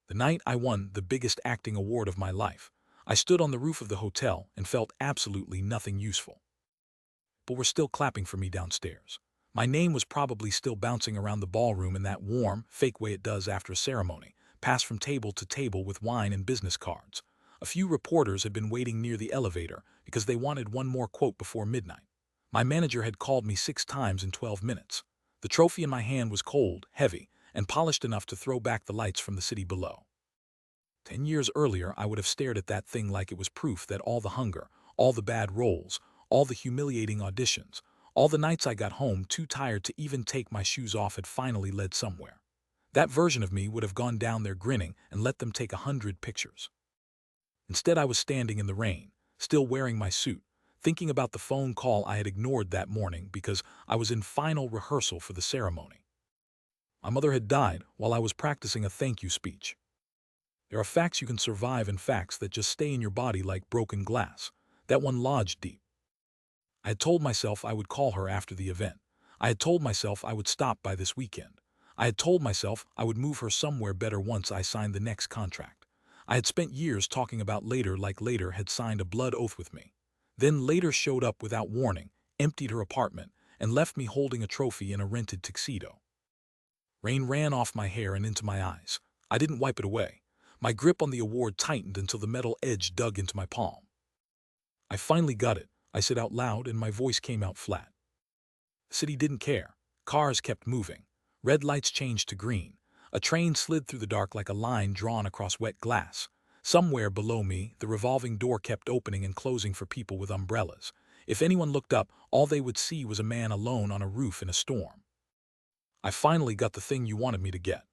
The night I won the biggest acting award of my life, I stood on the roof of the hotel and felt absolutely nothing useful. But were still clapping for me downstairs. My name was probably still bouncing around the ballroom in that warm, fake way it does after a ceremony, passed from table to table with wine and business cards. A few reporters had been waiting near the elevator because they wanted one more quote before midnight. My manager had called me 6 times in 12 minutes. The trophy in my hand was cold, heavy, and polished enough to throw back the lights from the city below. 10 years earlier, I would have stared at that thing like it was proof that all the hunger, all the bad roles, all the humiliating auditions, all the nights I got home too tired to even take my shoes off had finally led somewhere. That version of me would have gone down there grinning and let them take 100 pictures. Instead, I was standing in the rain, still wearing my suit, thinking about the phone call I had ignored that morning because I was in final rehearsal for the ceremony. My mother had died while I was practicing a thank you speech. There are facts you can survive and facts that just stay in your body like broken glass. That one lodged deep. I had told myself I would call her after the event. I had told myself I would stop by this weekend. I had told myself I would move her somewhere better once I signed the next contract. I had spent years talking about later like later had signed a blood oath with me. Then later showed up without warning, emptied her apartment, and left me holding a trophy in a rented tuxedo. Rain ran off my hair and into my eyes. I didn't wipe it away. My grip on the award tightened until the metal edge dug into my palm. I finally got it, I said out loud, and my voice came out flat. The city didn't care. Cars kept moving. Red lights changed to green. A train slid through the dark like a line drawn across wet glass. Somewhere below me, the revolving door kept opening and closing for people with umbrellas. If anyone looked up, all they would see was a man alone on a roof in a storm. I finally got the thing you wanted me to get.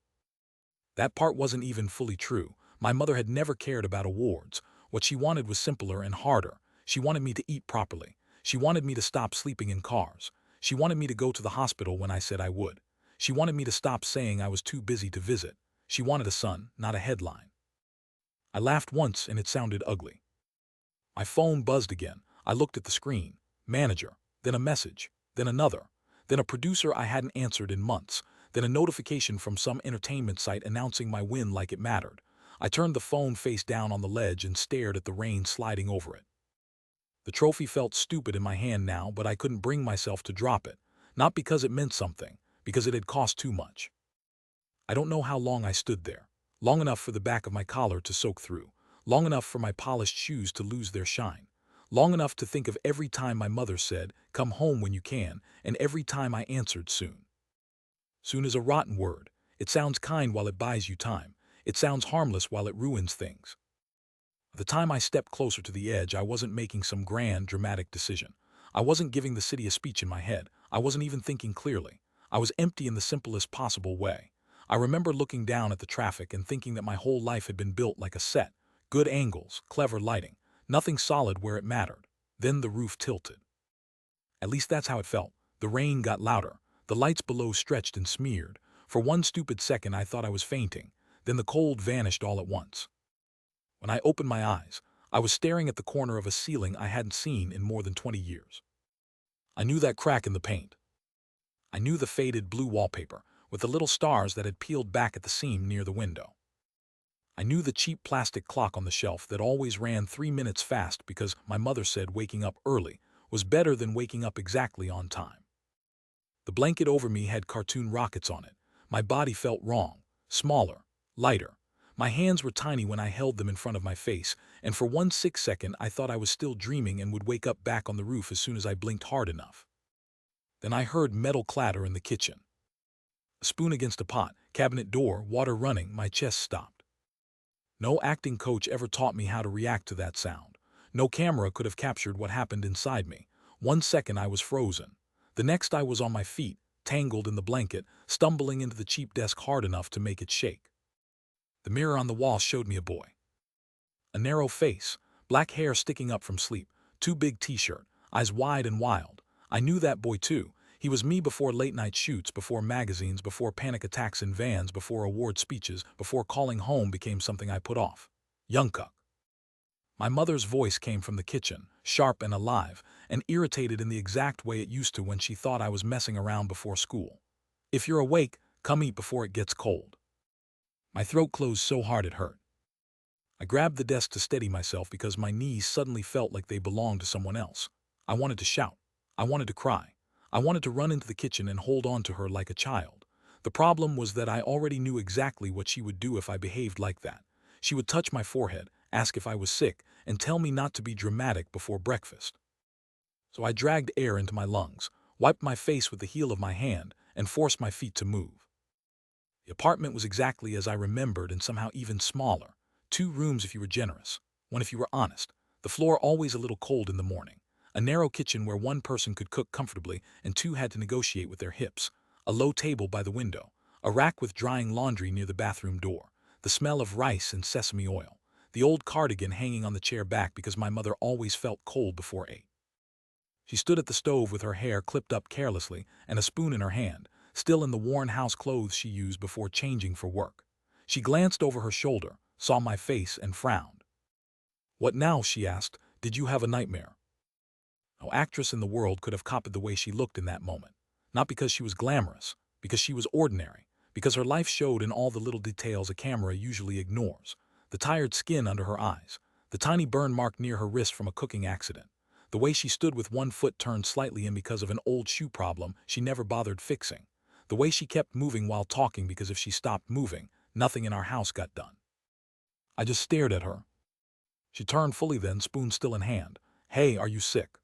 That part wasn't even fully true. My mother had never cared about awards. What she wanted was simpler and harder. She wanted me to eat properly. She wanted me to stop sleeping in cars. She wanted me to go to the hospital when I said I would. She wanted me to stop saying I was too busy to visit. She wanted a son, not a headline. I laughed once and it sounded ugly. My phone buzzed again. I looked at the screen. Manager. Then a message. Then another. Then a producer I hadn't answered in months. Then a notification from some entertainment site announcing my win like it mattered. I turned the phone face down on the ledge and stared at the rain sliding over it. The trophy felt stupid in my hand now, but I couldn't bring myself to drop it. Not because it meant something, because it had cost too much. I don't know how long I stood there. Long enough for the back of my collar to soak through. Long enough for my polished shoes to lose their shine. Long enough to think of every time my mother said, "Come home when you can," and every time I answered soon. Soon is a rotten word. It sounds kind while it buys you time. It sounds harmless while it ruins things. The time I stepped closer to the edge, I wasn't making some grand, dramatic decision. I wasn't giving the city a speech in my head. I wasn't even thinking clearly. I was empty in the simplest possible way. I remember looking down at the traffic and thinking that my whole life had been built like a set. Good angles, clever lighting, nothing solid where it mattered. Then the roof tilted. At least that's how it felt. The rain got louder. The lights below stretched and smeared. For one stupid second I thought I was fainting. Then the cold vanished all at once. When I opened my eyes, I was staring at the corner of a ceiling I hadn't seen in more than 20 years. I knew that crack in the paint. I knew the faded blue wallpaper, with the little stars that had peeled back at the seam near the window. I knew the cheap plastic clock on the shelf that always ran 3 minutes fast because my mother said waking up early was better than waking up exactly on time. The blanket over me had cartoon rockets on it. My body felt wrong, smaller, lighter. My hands were tiny when I held them in front of my face, and for 1 6 second I thought I was still dreaming and would wake up back on the roof as soon as I blinked hard enough. Then I heard metal clatter in the kitchen. A spoon against a pot, cabinet door, water running, my chest stopped. No acting coach ever taught me how to react to that sound. No camera could have captured what happened inside me. 1 second I was frozen. The next I was on my feet, tangled in the blanket, stumbling into the cheap desk hard enough to make it shake. The mirror on the wall showed me a boy. A narrow face, black hair sticking up from sleep, too big t-shirt, eyes wide and wild. I knew that boy too. He was me before late-night shoots, before magazines, before panic attacks in vans, before award speeches, before calling home became something I put off. Young Cuck. My mother's voice came from the kitchen, sharp and alive, and irritated in the exact way it used to when she thought I was messing around before school. "If you're awake, come eat before it gets cold." My throat closed so hard it hurt. I grabbed the desk to steady myself because my knees suddenly felt like they belonged to someone else. I wanted to shout. I wanted to cry. I wanted to run into the kitchen and hold on to her like a child. The problem was that I already knew exactly what she would do if I behaved like that. She would touch my forehead, ask if I was sick, and tell me not to be dramatic before breakfast. So I dragged air into my lungs, wiped my face with the heel of my hand, and forced my feet to move. The apartment was exactly as I remembered and somehow even smaller. 2 rooms if you were generous, 1 if you were honest. The floor always a little cold in the morning. A narrow kitchen where 1 person could cook comfortably and 2 had to negotiate with their hips. A low table by the window. A rack with drying laundry near the bathroom door. The smell of rice and sesame oil. The old cardigan hanging on the chair back because my mother always felt cold before 8. She stood at the stove with her hair clipped up carelessly and a spoon in her hand, still in the worn house clothes she used before changing for work. She glanced over her shoulder, saw my face, and frowned. "What now?" she asked. "Did you have a nightmare?" No actress in the world could have copied the way she looked in that moment. Not because she was glamorous, because she was ordinary, because her life showed in all the little details a camera usually ignores. The tired skin under her eyes, the tiny burn mark near her wrist from a cooking accident, the way she stood with 1 foot turned slightly in because of an old shoe problem she never bothered fixing, the way she kept moving while talking because if she stopped moving, nothing in our house got done. I just stared at her. She turned fully then, spoon still in hand. "Hey, are you sick?"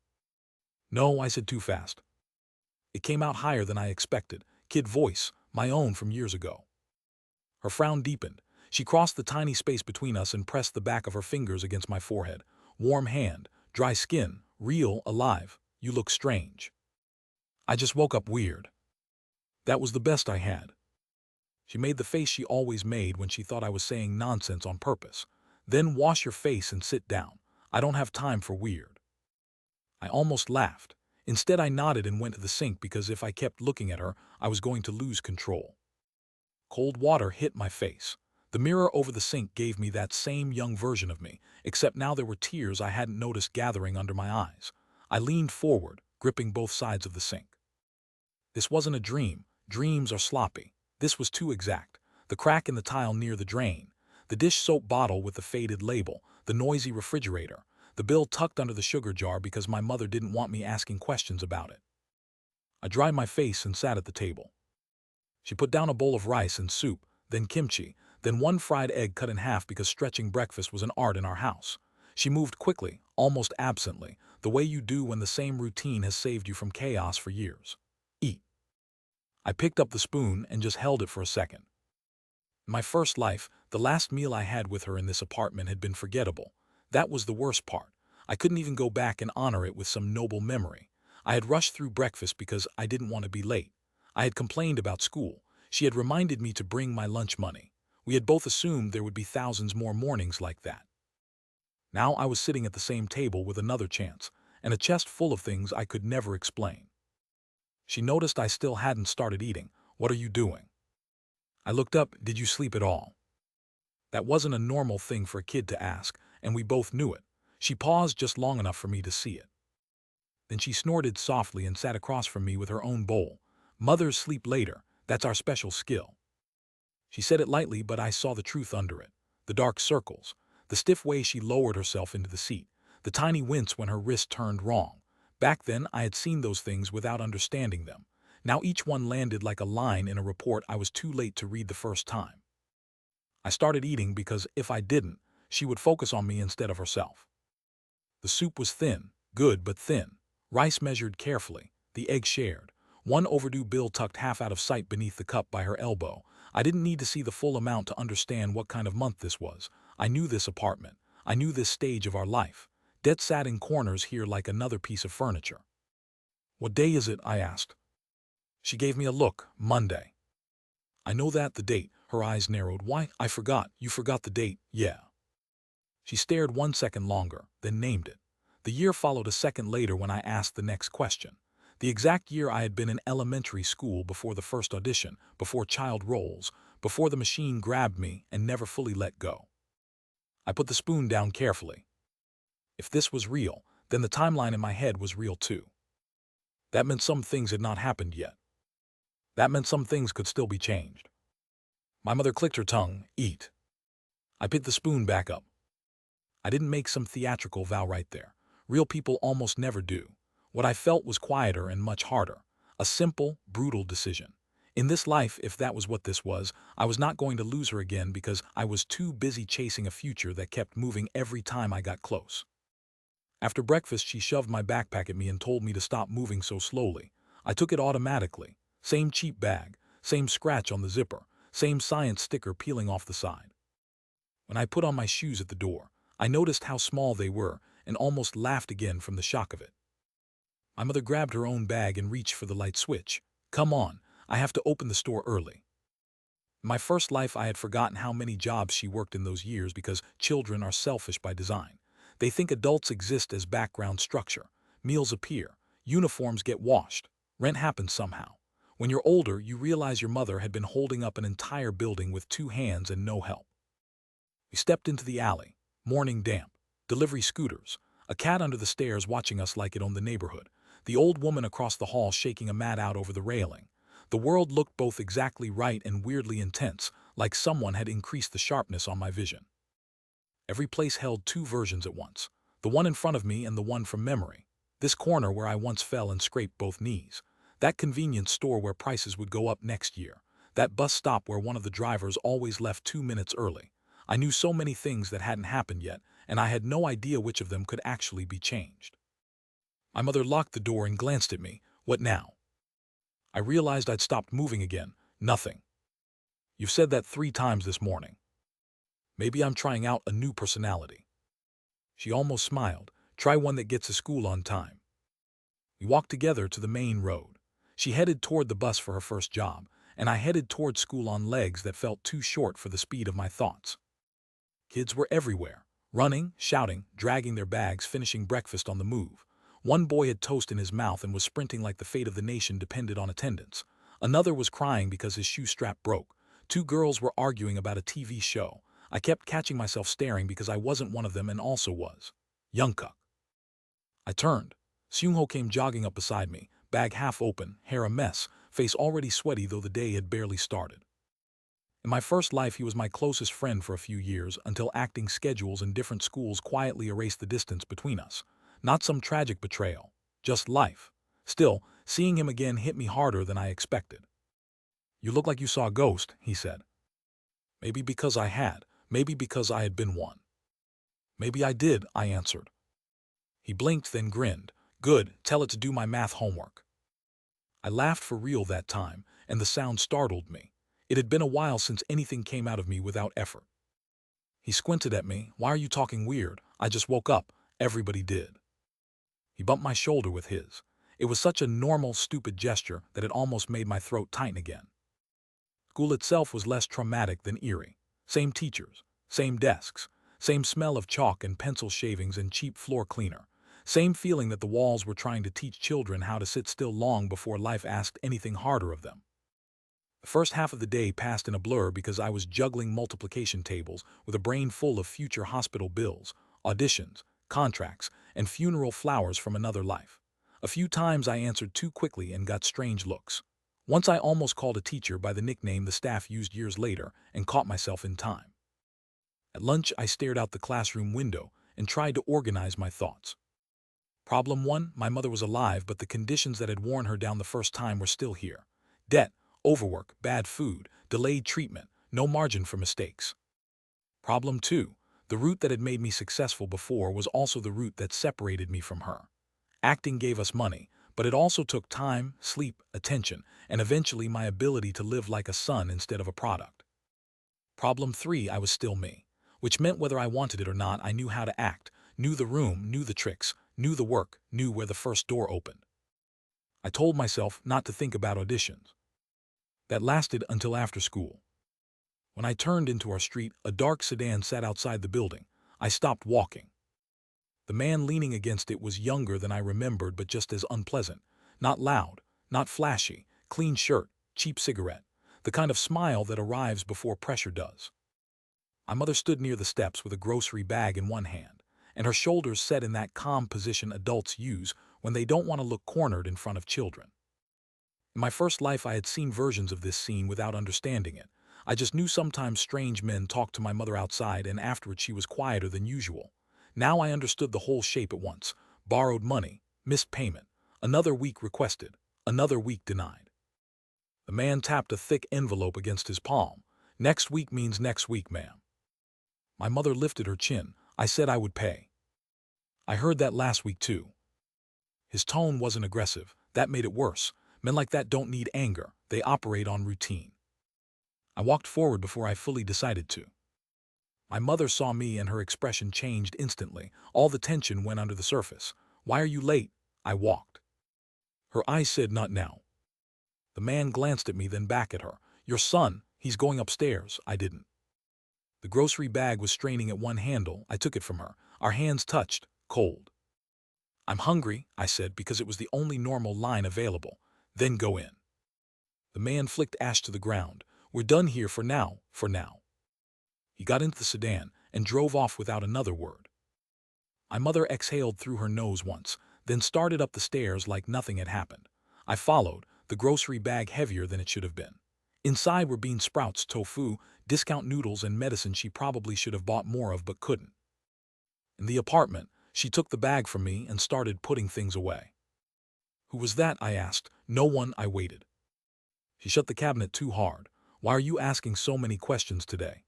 "No," I said too fast. It came out higher than I expected, kid voice, my own from years ago. Her frown deepened. She crossed the tiny space between us and pressed the back of her fingers against my forehead. "Warm hand, dry skin, real, alive. You look strange." "I just woke up weird." That was the best I had. She made the face she always made when she thought I was saying nonsense on purpose. "Then wash your face and sit down. I don't have time for weird." I almost laughed. Instead, I nodded and went to the sink because if I kept looking at her, I was going to lose control. Cold water hit my face. The mirror over the sink gave me that same young version of me, except now there were tears I hadn't noticed gathering under my eyes. I leaned forward, gripping both sides of the sink. This wasn't a dream. Dreams are sloppy. This was too exact. The crack in the tile near the drain, the dish soap bottle with the faded label, the noisy refrigerator, the bill tucked under the sugar jar because my mother didn't want me asking questions about it. I dried my face and sat at the table. She put down a bowl of rice and soup, then kimchi, then 1 fried egg cut in half because stretching breakfast was an art in our house. She moved quickly, almost absently, the way you do when the same routine has saved you from chaos for years. "Eat." I picked up the spoon and just held it for a second. In my first life, the last meal I had with her in this apartment had been forgettable. That was the worst part. I couldn't even go back and honor it with some noble memory. I had rushed through breakfast because I didn't want to be late. I had complained about school. She had reminded me to bring my lunch money. We had both assumed there would be thousands more mornings like that. Now I was sitting at the same table with another chance, and a chest full of things I could never explain. She noticed I still hadn't started eating. "What are you doing?" I looked up. "Did you sleep at all?" That wasn't a normal thing for a kid to ask, and we both knew it. She paused just long enough for me to see it. Then she snorted softly and sat across from me with her own bowl. "Mothers sleep later. That's our special skill." She said it lightly, but I saw the truth under it. The dark circles, the stiff way she lowered herself into the seat, the tiny wince when her wrist turned wrong. Back then, I had seen those things without understanding them. Now each one landed like a line in a report I was too late to read the first time. I started eating because if I didn't, she would focus on me instead of herself. The soup was thin, good but thin. Rice measured carefully, the egg shared. 1 overdue bill tucked half out of sight beneath the cup by her elbow. I didn't need to see the full amount to understand what kind of month this was. I knew this apartment. I knew this stage of our life. Debt sat in corners here like another piece of furniture. "What day is it?" I asked. She gave me a look. "Monday." "I know that, the date." Her eyes narrowed. "Why? I forgot." "You forgot the date?" "Yeah." She stared 1 second longer, then named it. The year followed a second later when I asked the next question. The exact year I had been in elementary school before the first audition, before child roles, before the machine grabbed me and never fully let go. I put the spoon down carefully. If this was real, then the timeline in my head was real too. That meant some things had not happened yet. That meant some things could still be changed. My mother clicked her tongue. Eat. I picked the spoon back up. I didn't make some theatrical vow right there. Real people almost never do. What I felt was quieter and much harder. A simple, brutal decision. In this life, if that was what this was, I was not going to lose her again because I was too busy chasing a future that kept moving every time I got close. After breakfast, she shoved my backpack at me and told me to stop moving so slowly. I took it automatically. Same cheap bag, same scratch on the zipper, same science sticker peeling off the side. When I put on my shoes at the door, I noticed how small they were and almost laughed again from the shock of it. My mother grabbed her own bag and reached for the light switch. Come on, I have to open the store early. In my first life, I had forgotten how many jobs she worked in those years because children are selfish by design. They think adults exist as background structure. Meals appear, uniforms get washed, rent happens somehow. When you're older, you realize your mother had been holding up an entire building with two hands and no help. We stepped into the alley. Morning damp. Delivery scooters. A cat under the stairs watching us like it owned the neighborhood. The old woman across the hall shaking a mat out over the railing. The world looked both exactly right and weirdly intense, like someone had increased the sharpness on my vision. Every place held two versions at once. The one in front of me and the one from memory. This corner where I once fell and scraped both knees. That convenience store where prices would go up next year. That bus stop where one of the drivers always left 2 minutes early. I knew so many things that hadn't happened yet, and I had no idea which of them could actually be changed. My mother locked the door and glanced at me. What now? I realized I'd stopped moving again. Nothing. You've said that 3 times this morning. Maybe I'm trying out a new personality. She almost smiled. Try one that gets to school on time. We walked together to the main road. She headed toward the bus for her first job, and I headed toward school on legs that felt too short for the speed of my thoughts. Kids were everywhere, running, shouting, dragging their bags, finishing breakfast on the move. One boy had toast in his mouth and was sprinting like the fate of the nation depended on attendance. Another was crying because his shoe strap broke. 2 girls were arguing about a TV show. I kept catching myself staring because I wasn't one of them and also was Youngkuk. I turned. Seung-ho came jogging up beside me, bag half open, hair a mess, face already sweaty though the day had barely started. In my first life, he was my closest friend for a few years until acting schedules in different schools quietly erased the distance between us. Not some tragic betrayal, just life. Still, seeing him again hit me harder than I expected. You look like you saw a ghost, he said. Maybe because I had, maybe because I had been one. Maybe I did, I answered. He blinked, then grinned. Good, tell it to do my math homework. I laughed for real that time, and the sound startled me. It had been a while since anything came out of me without effort. He squinted at me. Why are you talking weird? I just woke up. Everybody did. He bumped my shoulder with his. It was such a normal, stupid gesture that it almost made my throat tighten again. School itself was less traumatic than eerie. Same teachers, same desks, same smell of chalk and pencil shavings and cheap floor cleaner. Same feeling that the walls were trying to teach children how to sit still long before life asked anything harder of them. The first half of the day passed in a blur because I was juggling multiplication tables with a brain full of future hospital bills, auditions, contracts, and funeral flowers from another life. A few times I answered too quickly and got strange looks. Once I almost called a teacher by the nickname the staff used years later and caught myself in time. At lunch, I stared out the classroom window and tried to organize my thoughts. Problem 1, my mother was alive, but the conditions that had worn her down the first time were still here. Debt, overwork, bad food, delayed treatment, no margin for mistakes. Problem 2, the route that had made me successful before was also the route that separated me from her. Acting gave us money, but it also took time, sleep, attention, and eventually my ability to live like a son instead of a product. Problem 3, I was still me, which meant whether I wanted it or not, I knew how to act, knew the room, knew the tricks, knew the work, knew where the first door opened. I told myself not to think about auditions. That lasted until after school. When I turned into our street, a dark sedan sat outside the building. I stopped walking. The man leaning against it was younger than I remembered, but just as unpleasant. Not loud, not flashy, clean shirt, cheap cigarette, the kind of smile that arrives before pressure does. My mother stood near the steps with a grocery bag in one hand, and her shoulders set in that calm position adults use when they don't want to look cornered in front of children. In my first life, I had seen versions of this scene without understanding it. I just knew sometimes strange men talked to my mother outside and afterwards she was quieter than usual. Now I understood the whole shape at once. Borrowed money, missed payment, another week requested, another week denied. The man tapped a thick envelope against his palm. Next week means next week, ma'am. My mother lifted her chin. I said I would pay. I heard that last week too. His tone wasn't aggressive. That made it worse. Men like that don't need anger. They operate on routine. I walked forward before I fully decided to. My mother saw me and her expression changed instantly. All the tension went under the surface. Why are you late? I walked. Her eyes said not now. The man glanced at me, then back at her. Your son, he's going upstairs. I didn't. The grocery bag was straining at one handle. I took it from her. Our hands touched, cold. I'm hungry, I said, because it was the only normal line available. Then go in. The man flicked ash to the ground. We're done here for now, for now. He got into the sedan and drove off without another word. My mother exhaled through her nose once, then started up the stairs like nothing had happened. I followed, the grocery bag heavier than it should have been. Inside were bean sprouts, tofu, discount noodles, and medicine she probably should have bought more of but couldn't. In the apartment, she took the bag from me and started putting things away. Who was that? I asked. No one. I waited. She shut the cabinet too hard. Why are you asking so many questions today?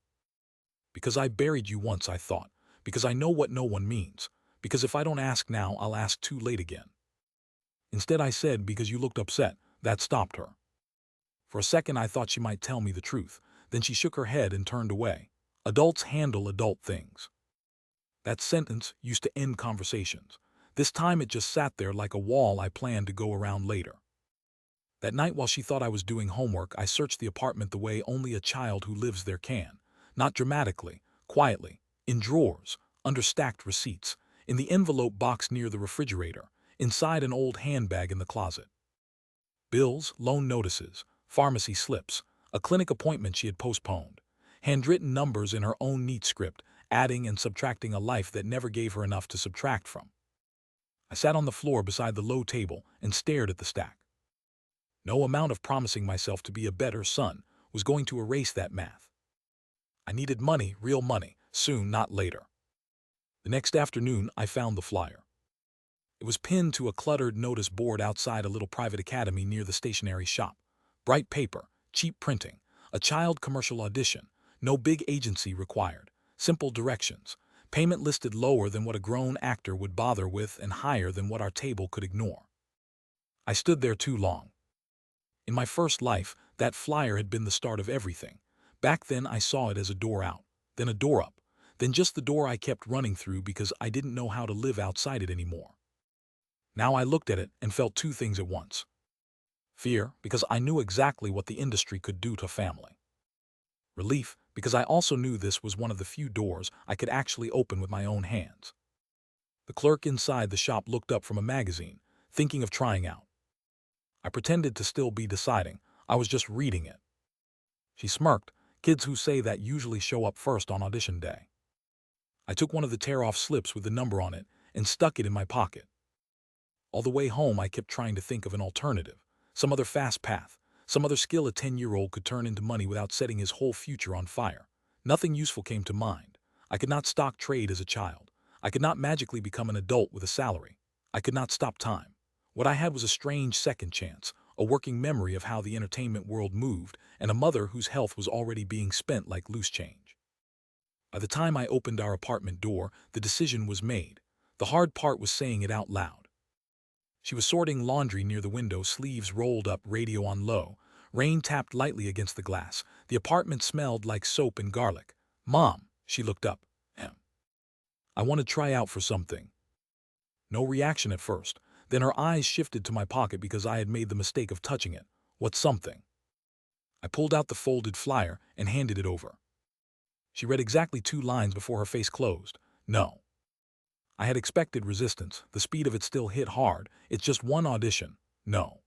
Because I buried you once, I thought. Because I know what no one means. Because if I don't ask now, I'll ask too late again. Instead, I said, because you looked upset. That stopped her. For a second, I thought she might tell me the truth. Then she shook her head and turned away. Adults handle adult things. That sentence used to end conversations. This time it just sat there like a wall I planned to go around later. That night, while she thought I was doing homework, I searched the apartment the way only a child who lives there can. Not dramatically, quietly, in drawers, under stacked receipts, in the envelope box near the refrigerator, inside an old handbag in the closet. Bills, loan notices, pharmacy slips, a clinic appointment she had postponed, handwritten numbers in her own neat script, adding and subtracting a life that never gave her enough to subtract from. I sat on the floor beside the low table and stared at the stack. No amount of promising myself to be a better son was going to erase that math. I needed money, real money, soon, not later. The next afternoon, I found the flyer. It was pinned to a cluttered notice board outside a little private academy near the stationery shop. Bright paper, cheap printing, a child commercial audition, no big agency required, simple directions, payment listed lower than what a grown actor would bother with and higher than what our table could ignore. I stood there too long. In my first life, that flyer had been the start of everything. Back then, I saw it as a door out, then a door up, then just the door I kept running through because I didn't know how to live outside it anymore. Now I looked at it and felt two things at once. Fear, because I knew exactly what the industry could do to family. Relief, because I also knew this was one of the few doors I could actually open with my own hands. The clerk inside the shop looked up from a magazine, thinking of trying out. I pretended to still be deciding. I was just reading it. She smirked. Kids who say that usually show up first on audition day. I took one of the tear-off slips with the number on it and stuck it in my pocket. All the way home, I kept trying to think of an alternative, some other fast path, some other skill a 10-year-old could turn into money without setting his whole future on fire. Nothing useful came to mind. I could not stock trade as a child. I could not magically become an adult with a salary. I could not stop time. What I had was a strange second chance, a working memory of how the entertainment world moved, and a mother whose health was already being spent like loose change. By the time I opened our apartment door, the decision was made. The hard part was saying it out loud. She was sorting laundry near the window, sleeves rolled up, radio on low. Rain tapped lightly against the glass. The apartment smelled like soap and garlic. Mom, she looked up. I want to try out for something. No reaction at first. Then her eyes shifted to my pocket because I had made the mistake of touching it. What's something? I pulled out the folded flyer and handed it over. She read exactly 2 lines before her face closed. No. I had expected resistance. The speed of it still hit hard. It's just one audition. No.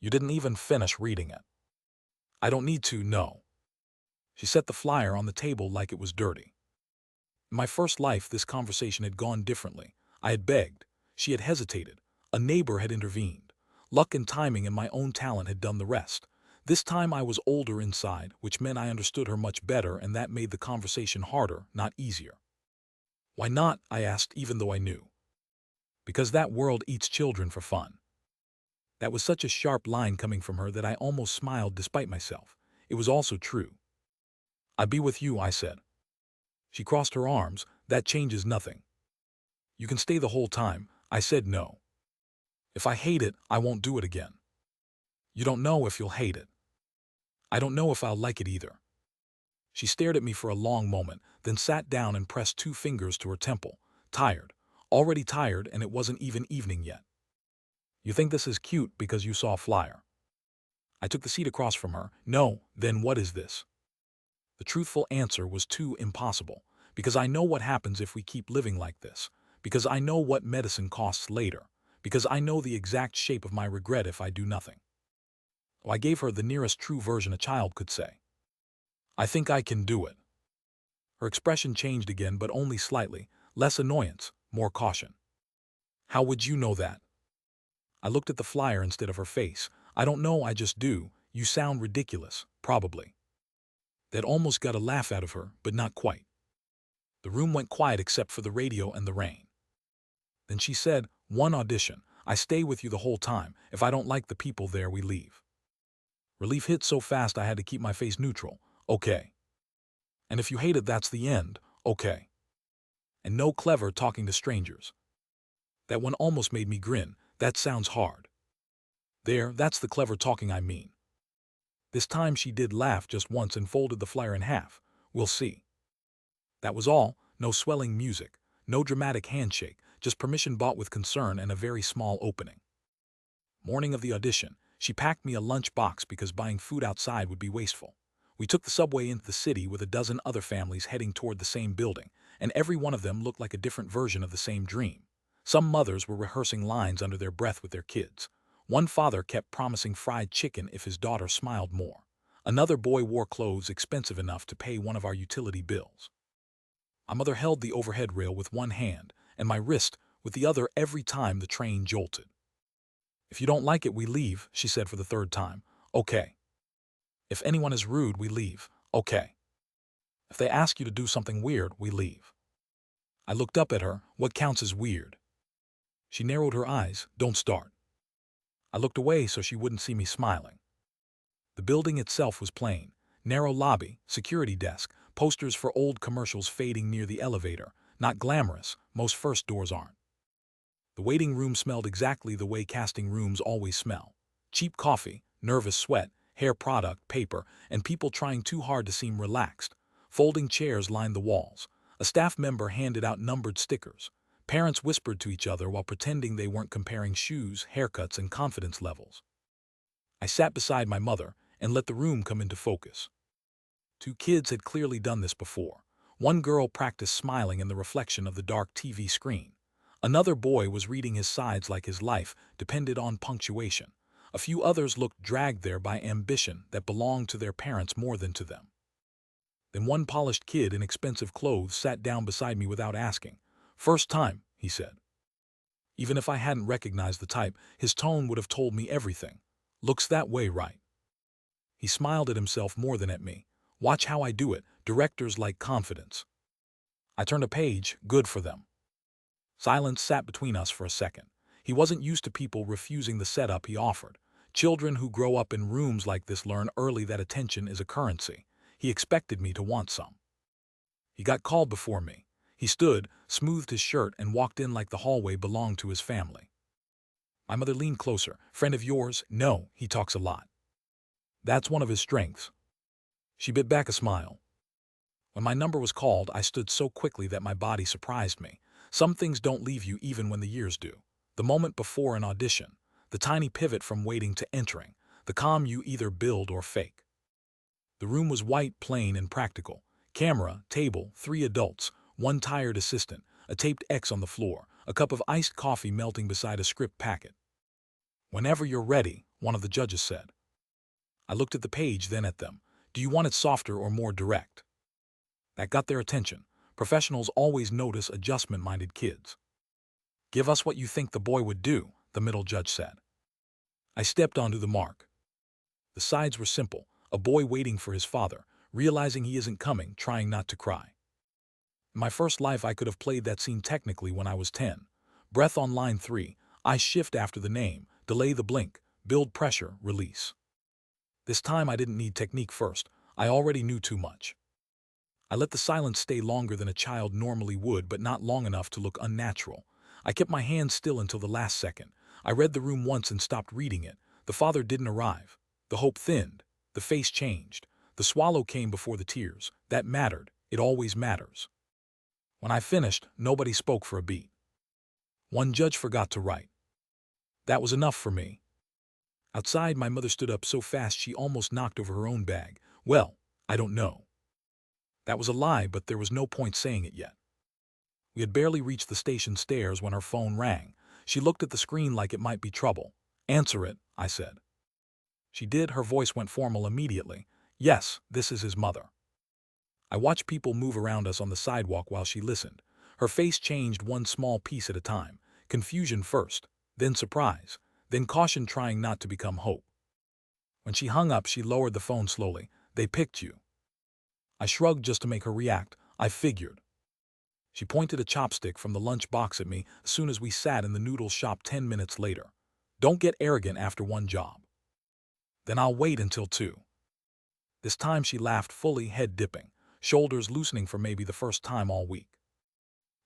You didn't even finish reading it. I don't need to, no. She set the flyer on the table like it was dirty. In my first life, this conversation had gone differently. I had begged. She had hesitated. A neighbor had intervened. Luck and timing and my own talent had done the rest. This time I was older inside, which meant I understood her much better, and that made the conversation harder, not easier. Why not? I asked, even though I knew. Because that world eats children for fun. That was such a sharp line coming from her that I almost smiled despite myself. It was also true. I'd be with you, I said. She crossed her arms. That changes nothing. You can stay the whole time. I said no. If I hate it, I won't do it again. You don't know if you'll hate it. I don't know if I'll like it either. She stared at me for a long moment, then sat down and pressed 2 fingers to her temple. Tired. Already tired, and it wasn't even evening yet. You think this is cute because you saw a flyer? I took the seat across from her. No, then what is this? The truthful answer was too impossible, because I know what happens if we keep living like this, because I know what medicine costs later, because I know the exact shape of my regret if I do nothing. I gave her the nearest true version a child could say. I think I can do it. Her expression changed again, but only slightly, less annoyance, more caution. How would you know that? I looked at the flyer instead of her face. I don't know, I just do. You sound ridiculous, probably. That almost got a laugh out of her, but not quite. The room went quiet except for the radio and the rain. Then she said, 1 audition. I stay with you the whole time. If I don't like the people there, we leave. Relief hit so fast I had to keep my face neutral. Okay. And if you hate it, that's the end. Okay. And no clever talking to strangers. That one almost made me grin. That sounds hard. That's the clever talking I mean. This time she did laugh just once and folded the flyer in half. We'll see. That was all. No swelling music, no dramatic handshake, just permission bought with concern and a very small opening. Morning of the audition, she packed me a lunch box because buying food outside would be wasteful. We took the subway into the city with a dozen other families heading toward the same building, and every one of them looked like a different version of the same dream. Some mothers were rehearsing lines under their breath with their kids. One father kept promising fried chicken if his daughter smiled more. Another boy wore clothes expensive enough to pay one of our utility bills. My mother held the overhead rail with one hand and my wrist with the other every time the train jolted. If you don't like it, we leave, she said for the 3rd time. Okay. If anyone is rude, we leave. Okay. If they ask you to do something weird, we leave. I looked up at her. What counts as weird? She narrowed her eyes. Don't start. I looked away so she wouldn't see me smiling. The building itself was plain. Narrow lobby, security desk, posters for old commercials fading near the elevator. Not glamorous, most first doors aren't. The waiting room smelled exactly the way casting rooms always smell. Cheap coffee, nervous sweat, hair product, paper, and people trying too hard to seem relaxed. Folding chairs lined the walls. A staff member handed out numbered stickers. Parents whispered to each other while pretending they weren't comparing shoes, haircuts, and confidence levels. I sat beside my mother and let the room come into focus. 2 kids had clearly done this before. One girl practiced smiling in the reflection of the dark TV screen. Another boy was reading his sides like his life depended on punctuation. A few others looked dragged there by ambition that belonged to their parents more than to them. Then one polished kid in expensive clothes sat down beside me without asking. First time, he said. Even if I hadn't recognized the type, his tone would have told me everything. Looks that way, right? He smiled at himself more than at me. Watch how I do it. Directors like confidence. I turned a page. Good for them. Silence sat between us for a second. He wasn't used to people refusing the setup he offered. Children who grow up in rooms like this learn early that attention is a currency. He expected me to want some. He got called before me. He stood, smoothed his shirt, and walked in like the hallway belonged to his family. My mother leaned closer. Friend of yours? No, he talks a lot. That's one of his strengths. She bit back a smile. When my number was called, I stood so quickly that my body surprised me. Some things don't leave you even when the years do. The moment before an audition, the tiny pivot from waiting to entering, the calm you either build or fake. The room was white, plain, and practical. Camera, table, 3 adults, 1 tired assistant, a taped X on the floor, a cup of iced coffee melting beside a script packet. Whenever you're ready, one of the judges said. I looked at the page, then at them. Do you want it softer or more direct? That got their attention. Professionals always notice adjustment-minded kids. Give us what you think the boy would do, the middle judge said. I stepped onto the mark. The sides were simple: a boy waiting for his father, realizing he isn't coming, trying not to cry. In my first life, I could have played that scene technically when I was 10. Breath on line 3, I shift after the name, delay the blink, build pressure, release. This time I didn't need technique first. I already knew too much. I let the silence stay longer than a child normally would, but not long enough to look unnatural. I kept my hands still until the last second. I read the room once and stopped reading it. The father didn't arrive. The hope thinned. The face changed. The swallow came before the tears. That mattered. It always matters. When I finished, nobody spoke for a beat. One judge forgot to write. That was enough for me. Outside, my mother stood up so fast she almost knocked over her own bag. Well, I don't know. That was a lie, but there was no point saying it yet. We had barely reached the station stairs when her phone rang. She looked at the screen like it might be trouble. "Answer it," I said. She did. Her voice went formal immediately. "Yes, this is his mother." I watched people move around us on the sidewalk while she listened. Her face changed one small piece at a time. Confusion first, then surprise, then caution, trying not to become hope. When she hung up, she lowered the phone slowly. "They picked you." I shrugged just to make her react. "I figured." She pointed a chopstick from the lunch box at me as soon as we sat in the noodle shop 10 minutes later. "Don't get arrogant after one job." "Then I'll wait until 2. This time she laughed fully, head dipping, shoulders loosening for maybe the first time all week.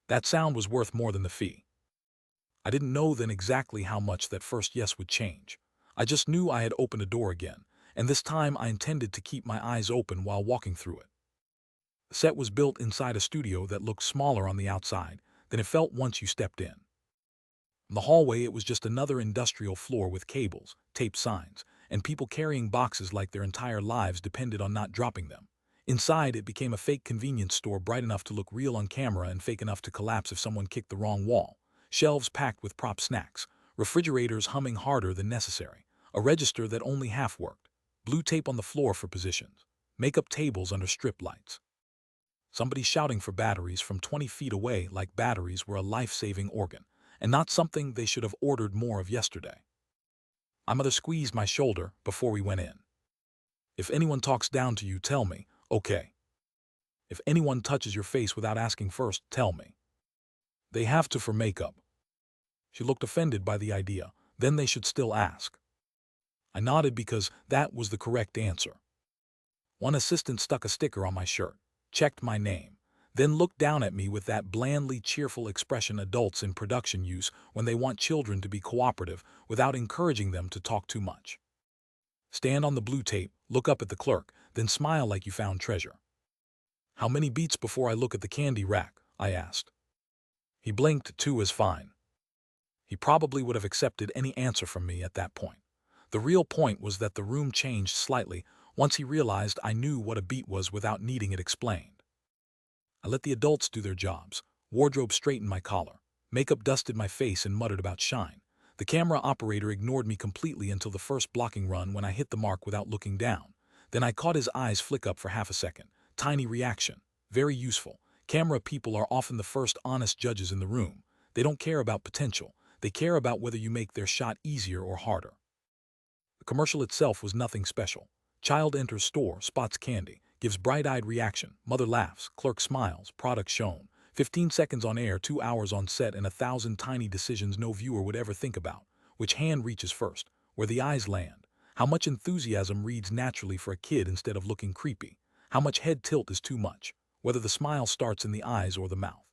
That sound was worth more than the fee. I didn't know then exactly how much that first yes would change. I just knew I had opened a door again, and this time I intended to keep my eyes open while walking through it. The set was built inside a studio that looked smaller on the outside than it felt once you stepped in. In the hallway, it was just another industrial floor with cables, taped signs, and people carrying boxes like their entire lives depended on not dropping them. Inside, it became a fake convenience store, bright enough to look real on camera and fake enough to collapse if someone kicked the wrong wall. Shelves packed with prop snacks, refrigerators humming harder than necessary, a register that only half worked, blue tape on the floor for positions, makeup tables under strip lights. Somebody shouting for batteries from 20 feet away, like batteries were a life-saving organ, and not something they should have ordered more of yesterday. My mother squeezed my shoulder before we went in. "If anyone talks down to you, tell me, okay? If anyone touches your face without asking first, tell me. They have to for makeup." She looked offended by the idea. "Then they should still ask." I nodded because that was the correct answer. One assistant stuck a sticker on my shirt, checked my name, then looked down at me with that blandly cheerful expression adults in production use when they want children to be cooperative without encouraging them to talk too much. Stand on the blue tape, look up at the clerk, then smile like you found treasure. "How many beats before I look at the candy rack?" I asked. He blinked. 2 is fine. He probably would have accepted any answer from me at that point. The real point was that the room changed slightly once he realized I knew what a beat was without needing it explained. I let the adults do their jobs. Wardrobe straightened my collar. Makeup dusted my face and muttered about shine. The camera operator ignored me completely until the first blocking run when I hit the mark without looking down. Then I caught his eyes flick up for half a second. Tiny reaction. Very useful. Camera people are often the first honest judges in the room. They don't care about potential. They care about whether you make their shot easier or harder. The commercial itself was nothing special. Child enters store, spots candy, gives bright-eyed reaction, mother laughs, clerk smiles, product shown. 15 seconds on air, 2 hours on set, and 1,000 tiny decisions no viewer would ever think about. Which hand reaches first? Where the eyes land? How much enthusiasm reads naturally for a kid instead of looking creepy? How much head tilt is too much? Whether the smile starts in the eyes or the mouth.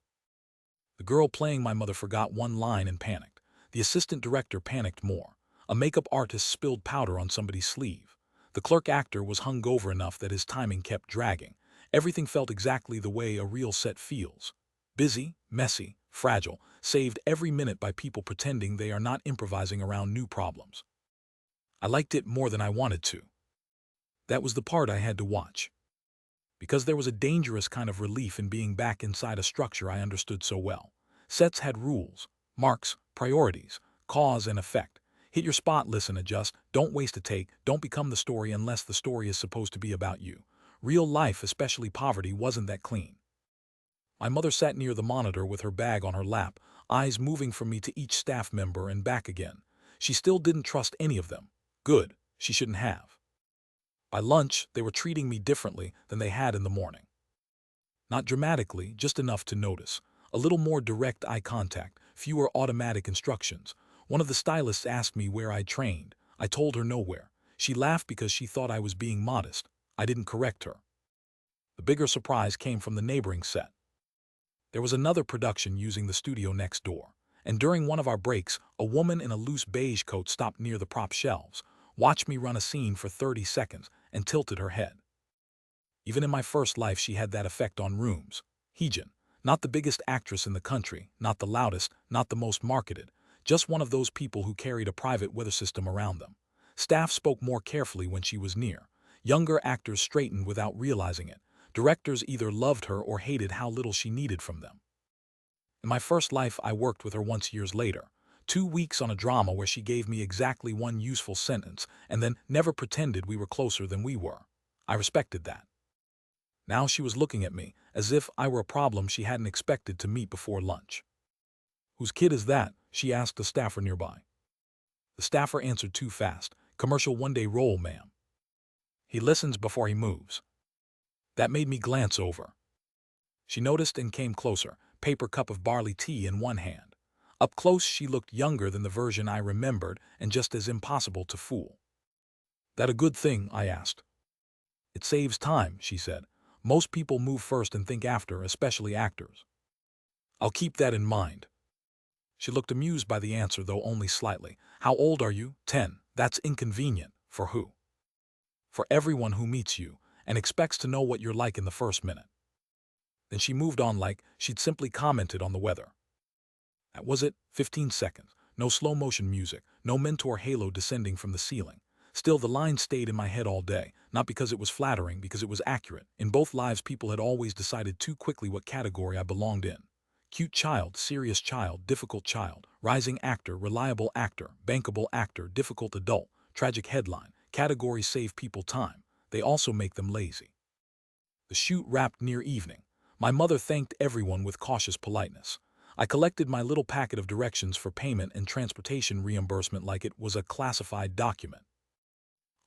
The girl playing my mother forgot one line and panicked. The assistant director panicked more. A makeup artist spilled powder on somebody's sleeve. The clerk actor was hungover enough that his timing kept dragging. Everything felt exactly the way a real set feels. Busy, messy, fragile, saved every minute by people pretending they are not improvising around new problems. I liked it more than I wanted to. That was the part I had to watch. Because there was a dangerous kind of relief in being back inside a structure I understood so well. Sets had rules, marks, priorities, cause and effect. Hit your spot, listen, adjust, don't waste a take, don't become the story unless the story is supposed to be about you. Real life, especially poverty, wasn't that clean. My mother sat near the monitor with her bag on her lap, eyes moving from me to each staff member and back again. She still didn't trust any of them. Good, she shouldn't have. By lunch, they were treating me differently than they had in the morning. Not dramatically, just enough to notice. A little more direct eye contact, fewer automatic instructions. One of the stylists asked me where I trained. I told her nowhere. She laughed because she thought I was being modest. I didn't correct her. The bigger surprise came from the neighboring set. There was another production using the studio next door, and during one of our breaks, a woman in a loose beige coat stopped near the prop shelves, watched me run a scene for 30 seconds, and tilted her head. Even in my first life, she had that effect on rooms. Heejin, not the biggest actress in the country, not the loudest, not the most marketed, just one of those people who carried a private weather system around them. Staff spoke more carefully when she was near. Younger actors straightened without realizing it. Directors either loved her or hated how little she needed from them. In my first life, I worked with her once years later. 2 weeks on a drama where she gave me exactly one useful sentence and then never pretended we were closer than we were. I respected that. Now she was looking at me as if I were a problem she hadn't expected to meet before lunch. "Whose kid is that?" she asked a staffer nearby. The staffer answered too fast. "Commercial one-day role, ma'am." He listens before he moves. That made me glance over. She noticed and came closer, paper cup of barley tea in one hand. Up close, she looked younger than the version I remembered and just as impossible to fool. "That a good thing?" I asked. "It saves time," she said. "Most people move first and think after, especially actors." "I'll keep that in mind." She looked amused by the answer, though only slightly. "How old are you?" 10. "That's inconvenient." "For who?" "For everyone who meets you and expects to know what you're like in the first minute." Then she moved on like she'd simply commented on the weather. That was it, 15 seconds. No slow-motion music, no mentor halo descending from the ceiling. Still, the line stayed in my head all day, not because it was flattering, because it was accurate. In both lives, people had always decided too quickly what category I belonged in. Cute child, serious child, difficult child, rising actor, reliable actor, bankable actor, difficult adult, tragic headline. Categories save people time. They also make them lazy. The shoot wrapped near evening. My mother thanked everyone with cautious politeness. I collected my little packet of directions for payment and transportation reimbursement like it was a classified document.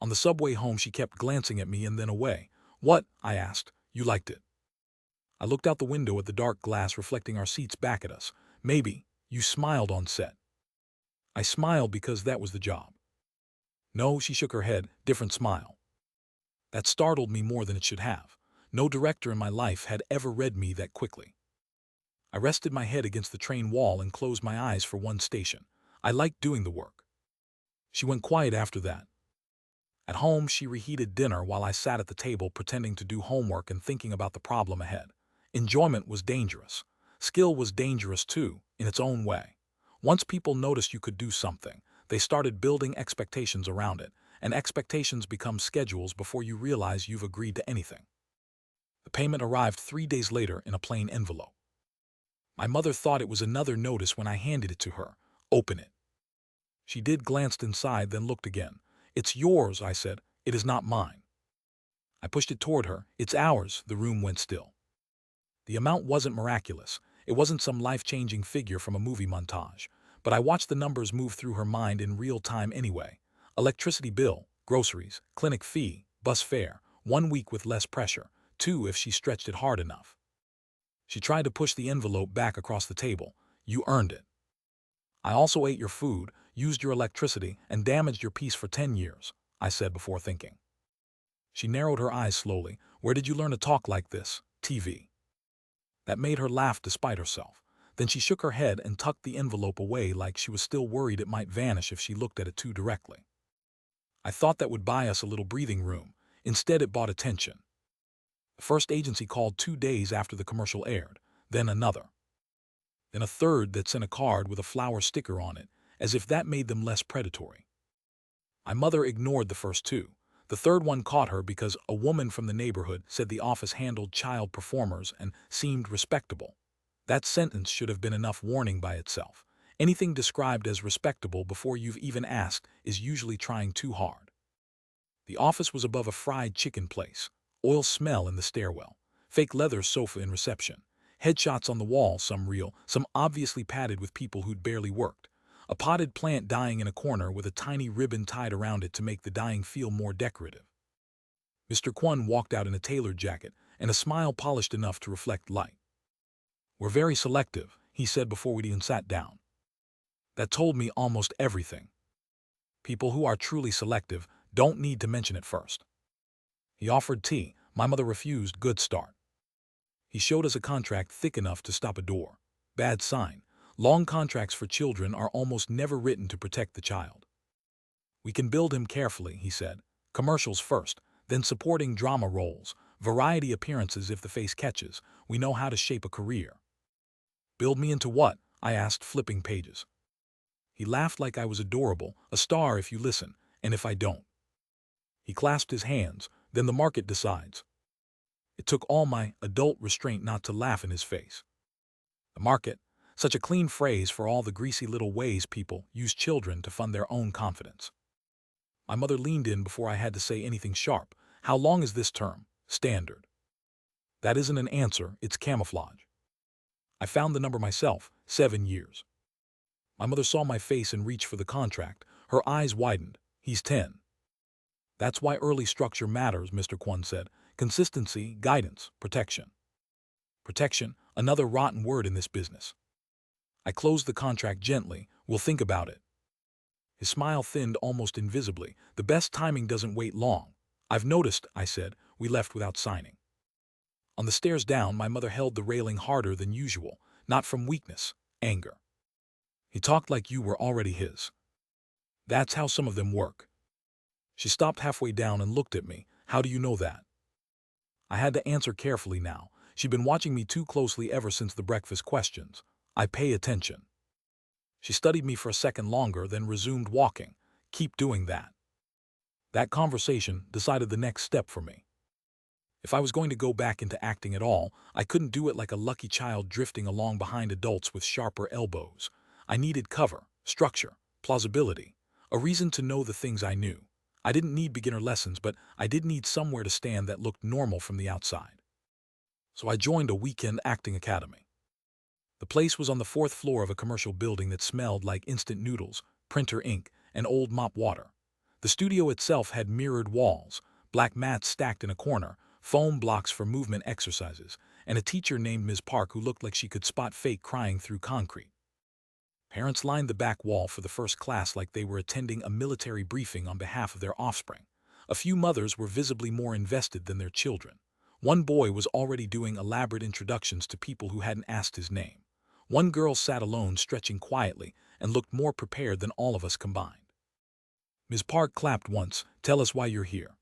On the subway home, she kept glancing at me and then away. "What?" I asked. "You liked it?" I looked out the window at the dark glass reflecting our seats back at us. "Maybe. You smiled on set." I smiled because that was the job. "No," she shook her head, "different smile." That startled me more than it should have. No director in my life had ever read me that quickly. I rested my head against the train wall and closed my eyes for one station. I liked doing the work. She went quiet after that. At home, she reheated dinner while I sat at the table pretending to do homework and thinking about the problem ahead. Enjoyment was dangerous. Skill was dangerous too, in its own way. Once people noticed you could do something, they started building expectations around it, and expectations become schedules before you realize you've agreed to anything. The payment arrived 3 days later in a plain envelope. My mother thought it was another notice when I handed it to her. "Open it." She did, glanced inside, then looked again. "It's yours," I said. "It is not mine." I pushed it toward her. "It's ours." The room went still. The amount wasn't miraculous. It wasn't some life-changing figure from a movie montage. But I watched the numbers move through her mind in real time anyway. Electricity bill, groceries, clinic fee, bus fare, 1 week with less pressure, 2 if she stretched it hard enough. She tried to push the envelope back across the table. "You earned it. I also ate your food, used your electricity, and damaged your peace for 10 years, I said before thinking. She narrowed her eyes slowly. "Where did you learn to talk like this?" "TV." That made her laugh despite herself. Then she shook her head and tucked the envelope away like she was still worried it might vanish if she looked at it too directly. I thought that would buy us a little breathing room. Instead, it bought attention. The first agency called 2 days after the commercial aired, then another. Then a third that sent a card with a flower sticker on it, as if that made them less predatory. My mother ignored the first 2. The third one caught her because a woman from the neighborhood said the office handled child performers and seemed respectable. That sentence should have been enough warning by itself. Anything described as respectable before you've even asked is usually trying too hard. The office was above a fried chicken place. Oil smell in the stairwell. Fake leather sofa in reception. Headshots on the wall, some real, some obviously padded with people who'd barely worked. A potted plant dying in a corner with a tiny ribbon tied around it to make the dying feel more decorative. Mr. Kwon walked out in a tailored jacket and a smile polished enough to reflect light. "We're very selective," he said before we'd even sat down. That told me almost everything. People who are truly selective don't need to mention it first. He offered tea. My mother refused. Good start. He showed us a contract thick enough to stop a door. Bad sign. Long contracts for children are almost never written to protect the child. "We can build him carefully," he said. "Commercials first, then supporting drama roles, variety appearances if the face catches. We know how to shape a career." "Build me into what?" I asked, flipping pages. He laughed like I was adorable. "A star if you listen, and if I don't." He clasped his hands. "Then the market decides." It took all my adult restraint not to laugh in his face. The market, such a clean phrase for all the greasy little ways people use children to fund their own confidence. My mother leaned in before I had to say anything sharp. "How long is this term?" "Standard." That isn't an answer, it's camouflage. I found the number myself. 7 years. My mother saw my face and reached for the contract. Her eyes widened. "He's 10. "That's why early structure matters," Mr. Kwon said. "Consistency, guidance, protection." Protection, another rotten word in this business. I closed the contract gently. "We'll think about it." His smile thinned almost invisibly. "The best timing doesn't wait long." "I've noticed," I said. We left without signing. On the stairs down, my mother held the railing harder than usual, not from weakness, anger. "He talked like you were already his. That's how some of them work." She stopped halfway down and looked at me. "How do you know that?" I had to answer carefully now. She'd been watching me too closely ever since the breakfast questions. "I pay attention." She studied me for a second longer, then resumed walking. "Keep doing that." That conversation decided the next step for me. If I was going to go back into acting at all, I couldn't do it like a lucky child drifting along behind adults with sharper elbows. I needed cover, structure, plausibility, a reason to know the things I knew. I didn't need beginner lessons, but I did need somewhere to stand that looked normal from the outside. So I joined a weekend acting academy. The place was on the 4th floor of a commercial building that smelled like instant noodles, printer ink, and old mop water. The studio itself had mirrored walls, black mats stacked in a corner, foam blocks for movement exercises, and a teacher named Ms. Park who looked like she could spot fake crying through concrete. Parents lined the back wall for the first class like they were attending a military briefing on behalf of their offspring. A few mothers were visibly more invested than their children. One boy was already doing elaborate introductions to people who hadn't asked his name. One girl sat alone, stretching quietly, and looked more prepared than all of us combined. Ms. Park clapped once. "Tell us why you're here."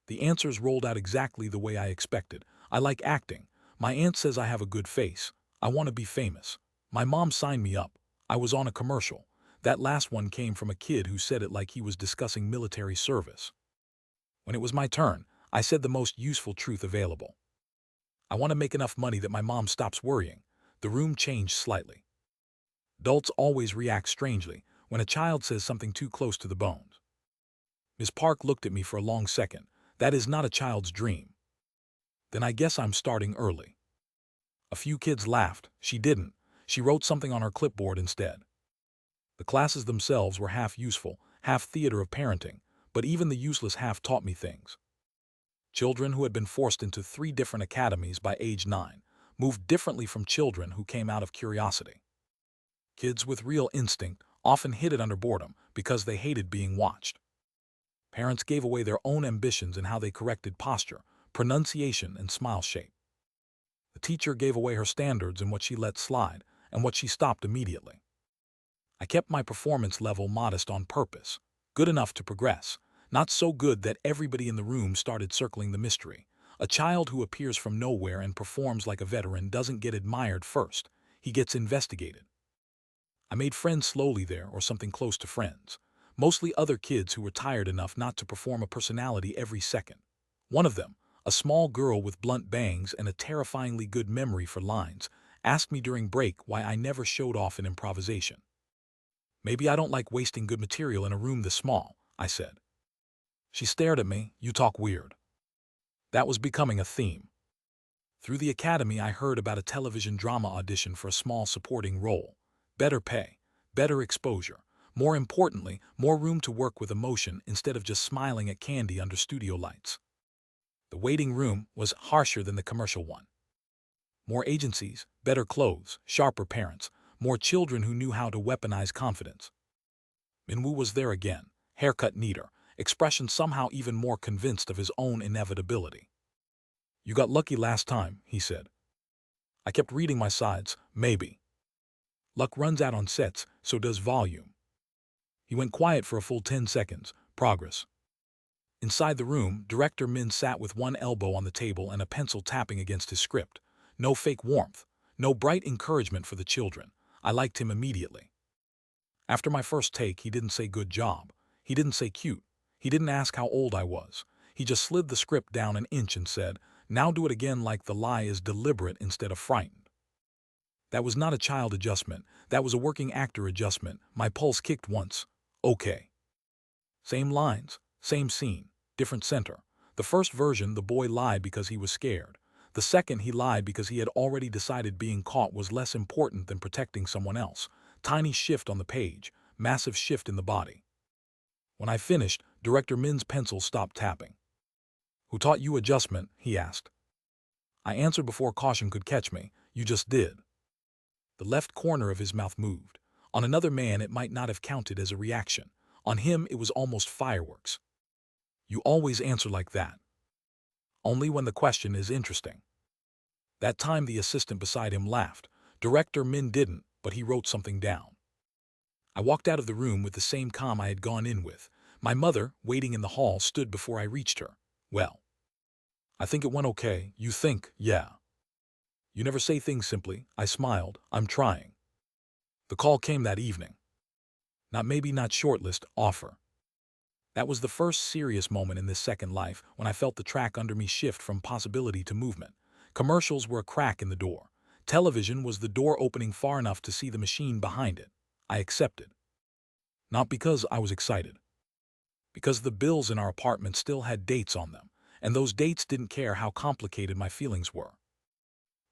The answers rolled out exactly the way I expected. "I like acting. My aunt says I have a good face. I want to be famous. My mom signed me up. I was on a commercial." That last one came from a kid who said it like he was discussing military service. When it was my turn, I said the most useful truth available. "I want to make enough money that my mom stops worrying." The room changed slightly. Adults always react strangely when a child says something too close to the bones. Miss Park looked at me for a long second. "That is not a child's dream." "Then I guess I'm starting early." A few kids laughed. She didn't. She wrote something on her clipboard instead. The classes themselves were half useful, half theater of parenting, but even the useless half taught me things. Children who had been forced into 3 different academies by age 9 moved differently from children who came out of curiosity. Kids with real instinct often hid it under boredom because they hated being watched. Parents gave away their own ambitions in how they corrected posture, pronunciation, and smile shape. The teacher gave away her standards in what she let slide and what she stopped immediately. I kept my performance level modest on purpose, good enough to progress, not so good that everybody in the room started circling the mystery. A child who appears from nowhere and performs like a veteran doesn't get admired first, he gets investigated. I made friends slowly there, or something close to friends. Mostly other kids who were tired enough not to perform a personality every second. One of them, a small girl with blunt bangs and a terrifyingly good memory for lines, asked me during break why I never showed off in improvisation. "Maybe I don't like wasting good material in a room this small," I said. She stared at me. "You talk weird." That was becoming a theme. Through the academy, I heard about a television drama audition for a small supporting role. Better pay, better exposure. More importantly, more room to work with emotion instead of just smiling at candy under studio lights. The waiting room was harsher than the commercial one. More agencies, better clothes, sharper parents, more children who knew how to weaponize confidence. Minwoo was there again, haircut neater, expression somehow even more convinced of his own inevitability. "You got lucky last time," he said. I kept reading my sides, maybe. Luck runs out on sets, so does volume. He went quiet for a full 10 seconds. Progress. Inside the room, Director Min sat with one elbow on the table and a pencil tapping against his script. No fake warmth, no bright encouragement for the children. I liked him immediately. After my first take, he didn't say good job. He didn't say cute. He didn't ask how old I was. He just slid the script down an inch and said, "Now do it again like the lie is deliberate instead of frightened." That was not a child adjustment. That was a working actor adjustment. My pulse kicked once. Okay. Same lines, same scene, different center. The first version, the boy lied because he was scared. The second, he lied because he had already decided being caught was less important than protecting someone else. Tiny shift on the page, massive shift in the body. When I finished, Director Min's pencil stopped tapping. "Who taught you adjustment?" he asked. I answered before caution could catch me. "You just did." The left corner of his mouth moved. On another man, it might not have counted as a reaction. On him, it was almost fireworks. "You always answer like that." "Only when the question is interesting." That time the assistant beside him laughed. Director Min didn't, but he wrote something down. I walked out of the room with the same calm I had gone in with. My mother, waiting in the hall, stood before I reached her. "Well, I think it went okay. You think?" "Yeah." "You never say things simply." I smiled. "I'm trying." The call came that evening. Maybe not shortlist, offer. That was the first serious moment in this second life when I felt the track under me shift from possibility to movement. Commercials were a crack in the door. Television was the door opening far enough to see the machine behind it. I accepted. Not because I was excited. Because the bills in our apartment still had dates on them, and those dates didn't care how complicated my feelings were.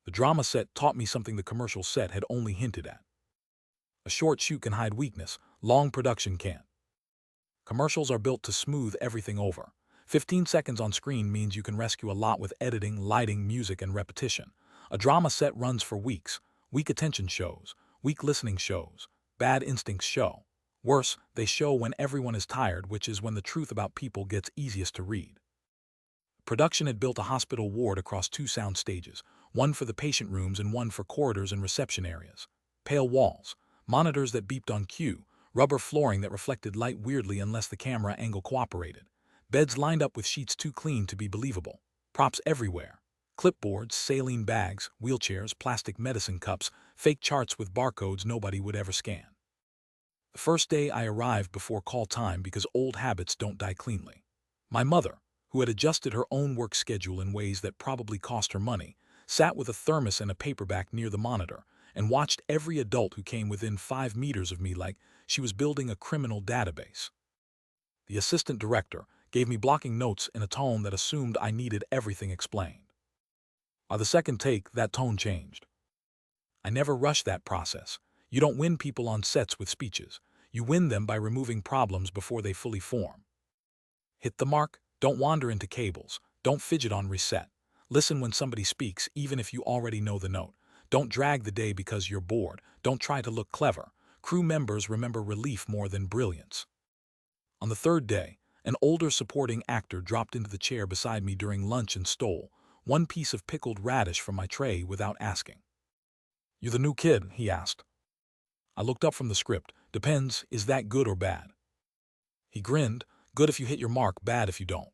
The drama set taught me something the commercial set had only hinted at. A short shoot can hide weakness, long production can't. Commercials are built to smooth everything over. 15 seconds on screen means you can rescue a lot with editing, lighting, music, and repetition. A drama set runs for weeks. Weak attention shows, weak listening shows, bad instincts show. Worse, they show when everyone is tired, which is when the truth about people gets easiest to read. Production had built a hospital ward across 2 sound stages, one for the patient rooms and one for corridors and reception areas. Pale walls, monitors that beeped on cue, rubber flooring that reflected light weirdly unless the camera angle cooperated. Beds lined up with sheets too clean to be believable. Props everywhere. Clipboards, saline bags, wheelchairs, plastic medicine cups, fake charts with barcodes nobody would ever scan. The first day I arrived before call time because old habits don't die cleanly. My mother, who had adjusted her own work schedule in ways that probably cost her money, sat with a thermos and a paperback near the monitor and watched every adult who came within 5 meters of me like she was building a criminal database. The assistant director gave me blocking notes in a tone that assumed I needed everything explained. By the second take, that tone changed. I never rushed that process. You don't win people on sets with speeches. You win them by removing problems before they fully form. Hit the mark, don't wander into cables, don't fidget on reset. Listen when somebody speaks, even if you already know the note. Don't drag the day because you're bored. Don't try to look clever. Crew members remember relief more than brilliance. On the third day, an older supporting actor dropped into the chair beside me during lunch and stole one piece of pickled radish from my tray without asking. "You the new kid?" he asked. I looked up from the script. "Depends, is that good or bad?" He grinned. "Good if you hit your mark, bad if you don't."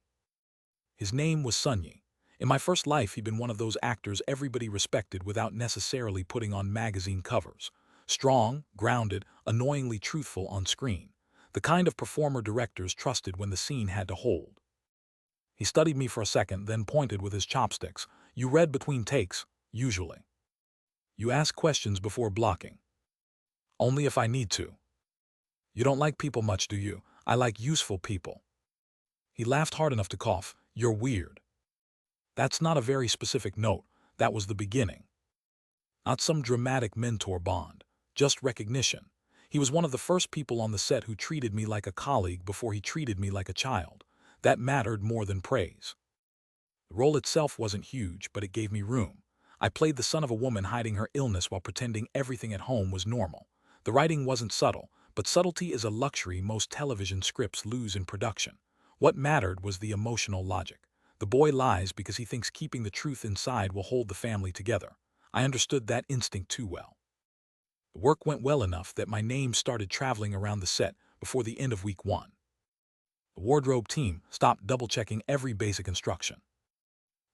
His name was Sunyi. In my first life, he'd been one of those actors everybody respected without necessarily putting on magazine covers. Strong, grounded, annoyingly truthful on screen. The kind of performer directors trusted when the scene had to hold. He studied me for a second, then pointed with his chopsticks. "You read between takes, usually. You ask questions before blocking." "Only if I need to." "You don't like people much, do you?" "I like useful people." He laughed hard enough to cough. "You're weird." That's not a very specific note. That was the beginning. Not some dramatic mentor bond, just recognition. He was one of the first people on the set who treated me like a colleague before he treated me like a child. That mattered more than praise. The role itself wasn't huge, but it gave me room. I played the son of a woman hiding her illness while pretending everything at home was normal. The writing wasn't subtle, but subtlety is a luxury most television scripts lose in production. What mattered was the emotional logic. The boy lies because he thinks keeping the truth inside will hold the family together. I understood that instinct too well. The work went well enough that my name started traveling around the set before the end of week 1. The wardrobe team stopped double-checking every basic instruction.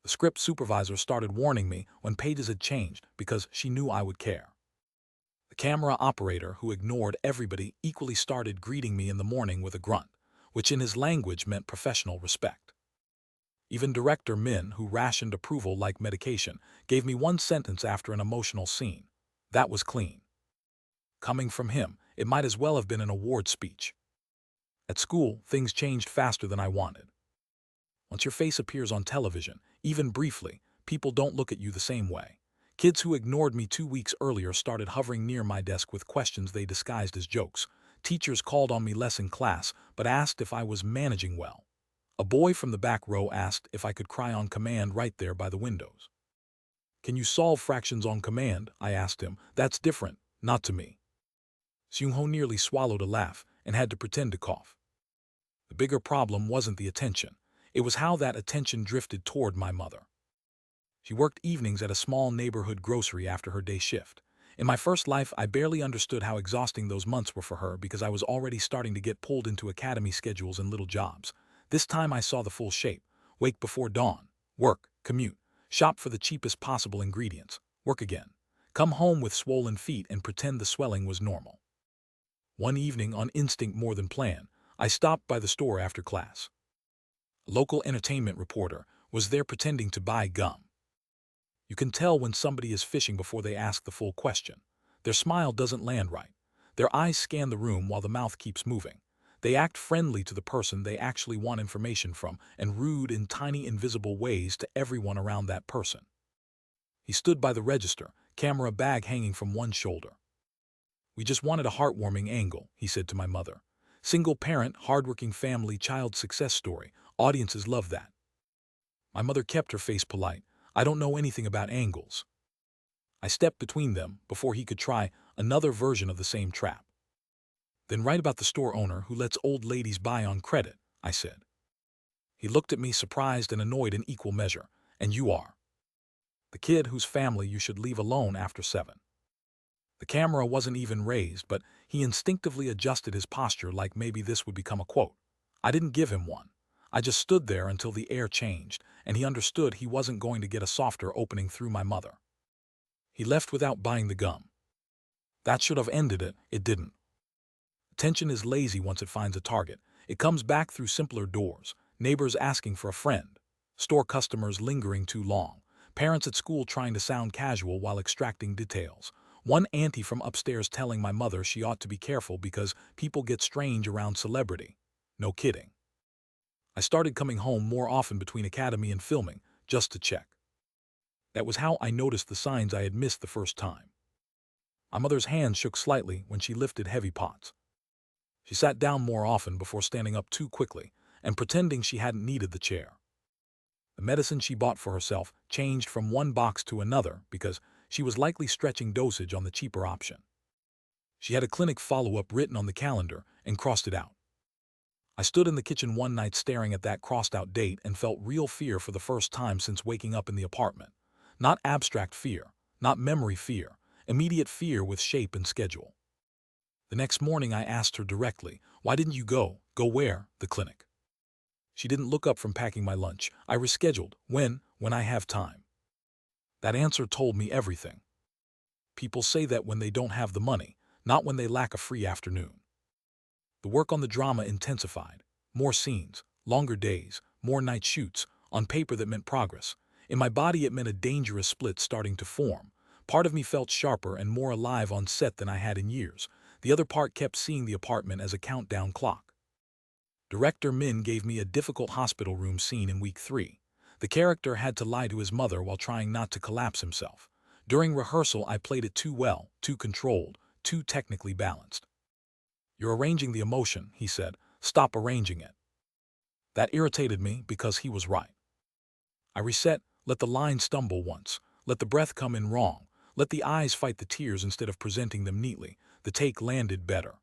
The script supervisor started warning me when pages had changed because she knew I would care. The camera operator, who ignored everybody, equally started greeting me in the morning with a grunt, which in his language meant professional respect. Even Director Min, who rationed approval like medication, gave me one sentence after an emotional scene. That was clean. Coming from him, it might as well have been an award speech. At school, things changed faster than I wanted. Once your face appears on television, even briefly, people don't look at you the same way. Kids who ignored me 2 weeks earlier started hovering near my desk with questions they disguised as jokes. Teachers called on me less in class, but asked if I was managing well. A boy from the back row asked if I could cry on command right there by the windows. "Can you solve fractions on command?" I asked him. "That's different, not to me." Seung-ho nearly swallowed a laugh and had to pretend to cough. The bigger problem wasn't the attention. It was how that attention drifted toward my mother. She worked evenings at a small neighborhood grocery after her day shift. In my first life, I barely understood how exhausting those months were for her because I was already starting to get pulled into academy schedules and little jobs. This time I saw the full shape. Wake before dawn. Work. Commute. Shop for the cheapest possible ingredients. Work again. Come home with swollen feet and pretend the swelling was normal. One evening, on instinct more than plan, I stopped by the store after class. A local entertainment reporter was there pretending to buy gum. You can tell when somebody is fishing before they ask the full question. Their smile doesn't land right. Their eyes scan the room while the mouth keeps moving. They act friendly to the person they actually want information from and rude in tiny invisible ways to everyone around that person. He stood by the register, camera bag hanging from one shoulder. "We just wanted a heartwarming angle," he said to my mother. "Single parent, hardworking family, child success story. Audiences love that." My mother kept her face polite. "I don't know anything about angles." I stepped between them before he could try another version of the same trap. "Then write about the store owner who lets old ladies buy on credit," I said. He looked at me, surprised and annoyed in equal measure. "And you are the kid whose family you should leave alone after 7. The camera wasn't even raised, but he instinctively adjusted his posture like maybe this would become a quote. I didn't give him one. I just stood there until the air changed, and he understood he wasn't going to get a softer opening through my mother. He left without buying the gum. That should have ended it. It didn't. Attention is lazy once it finds a target. It comes back through simpler doors. Neighbors asking for a friend. Store customers lingering too long. Parents at school trying to sound casual while extracting details. One auntie from upstairs telling my mother she ought to be careful because people get strange around celebrity. No kidding. I started coming home more often between academy and filming, just to check. That was how I noticed the signs I had missed the first time. My mother's hands shook slightly when she lifted heavy pots. She sat down more often before standing up too quickly and pretending she hadn't needed the chair. The medicine she bought for herself changed from one box to another because she was likely stretching dosage on the cheaper option. She had a clinic follow-up written on the calendar and crossed it out. I stood in the kitchen one night staring at that crossed-out date and felt real fear for the first time since waking up in the apartment. Not abstract fear, not memory fear, immediate fear with shape and schedule. The next morning I asked her directly, "Why didn't you go?" "Go where?" "The clinic." She didn't look up from packing my lunch. "I rescheduled. When I have time." That answer told me everything. People say that when they don't have the money, not when they lack a free afternoon. The work on the drama intensified. More scenes, longer days, more night shoots. On paper that meant progress. In my body it meant a dangerous split starting to form. Part of me felt sharper and more alive on set than I had in years. The other part kept seeing the apartment as a countdown clock. Director Min gave me a difficult hospital room scene in week 3. The character had to lie to his mother while trying not to collapse himself. During rehearsal I played it too well, too controlled, too technically balanced. "You're arranging the emotion," he said. "Stop arranging it." That irritated me because he was right. I reset, let the line stumble once, let the breath come in wrong, let the eyes fight the tears instead of presenting them neatly. The take landed better.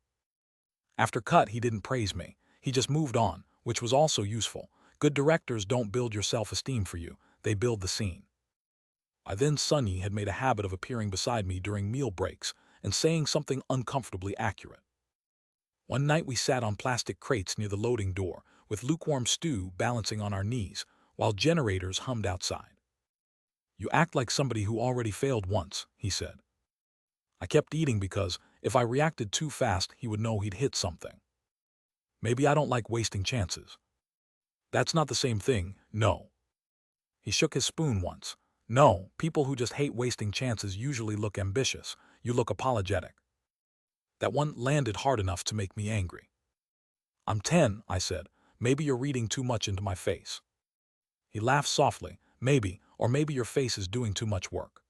After cut, he didn't praise me. He just moved on, which was also useful. Good directors don't build your self-esteem for you, they build the scene. By then, Sunny had made a habit of appearing beside me during meal breaks and saying something uncomfortably accurate. One night we sat on plastic crates near the loading door, with lukewarm stew balancing on our knees, while generators hummed outside. "You act like somebody who already failed once," he said. I kept eating because, if I reacted too fast, he would know he'd hit something. "Maybe I don't like wasting chances." "That's not the same thing, no." He shook his spoon once. "No, people who just hate wasting chances usually look ambitious. You look apologetic." That one landed hard enough to make me angry. "I'm 10, I said. "Maybe you're reading too much into my face." He laughed softly. "Maybe, or maybe your face is doing too much work."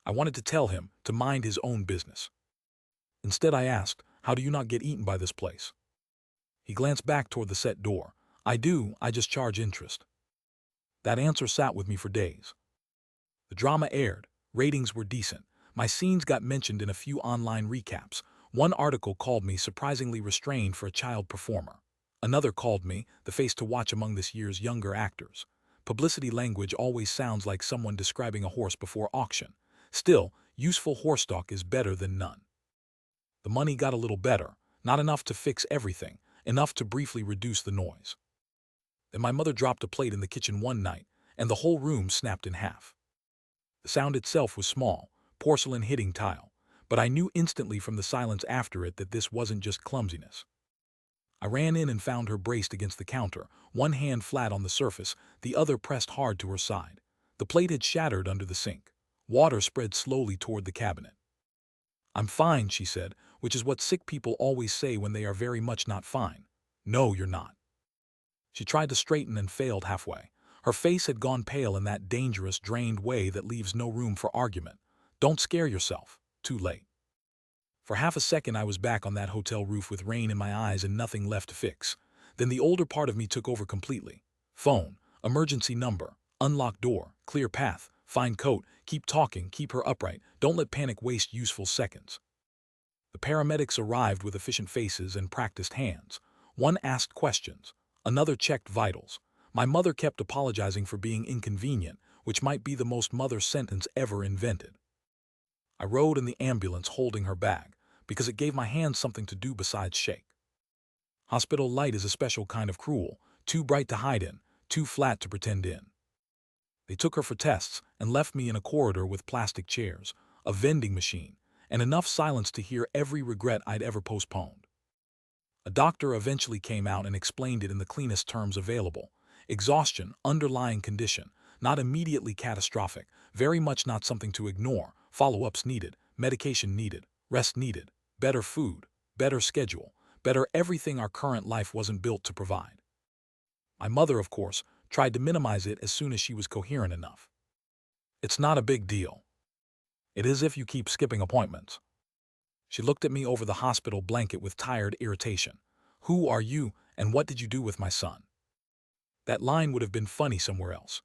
I wanted to tell him to mind his own business. Instead, I asked, "How do you not get eaten by this place?" He glanced back toward the set door. "I do, I just charge interest." That answer sat with me for days. The drama aired. Ratings were decent. My scenes got mentioned in a few online recaps. One article called me surprisingly restrained for a child performer. Another called me the face to watch among this year's younger actors. Publicity language always sounds like someone describing a horse before auction. Still, useful horse stock is better than none. The money got a little better, not enough to fix everything, enough to briefly reduce the noise. Then my mother dropped a plate in the kitchen one night, and the whole room snapped in half. The sound itself was small, porcelain hitting tile, but I knew instantly from the silence after it that this wasn't just clumsiness. I ran in and found her braced against the counter, one hand flat on the surface, the other pressed hard to her side. The plate had shattered under the sink. Water spread slowly toward the cabinet. "I'm fine," she said, which is what sick people always say when they are very much not fine. "No, you're not." She tried to straighten and failed halfway. Her face had gone pale in that dangerous, drained way that leaves no room for argument. "Don't scare yourself. Too late." For half a second I was back on that hotel roof with rain in my eyes and nothing left to fix. Then the older part of me took over completely. Phone, emergency number, unlocked door, clear path, fine coat, keep talking, keep her upright, don't let panic waste useful seconds. The paramedics arrived with efficient faces and practiced hands. One asked questions. Another checked vitals. My mother kept apologizing for being inconvenient, which might be the most mother sentence ever invented. I rode in the ambulance holding her bag, because it gave my hands something to do besides shake. Hospital light is a special kind of cruel, too bright to hide in, too flat to pretend in. They took her for tests and left me in a corridor with plastic chairs, a vending machine, and enough silence to hear every regret I'd ever postponed. A doctor eventually came out and explained it in the cleanest terms available. Exhaustion, underlying condition, not immediately catastrophic, very much not something to ignore, follow-ups needed, medication needed, rest needed, better food, better schedule, better everything our current life wasn't built to provide. My mother, of course, tried to minimize it as soon as she was coherent enough. "It's not a big deal. It is if you keep skipping appointments." She looked at me over the hospital blanket with tired irritation. "Who are you, and what did you do with my son?" That line would have been funny somewhere else.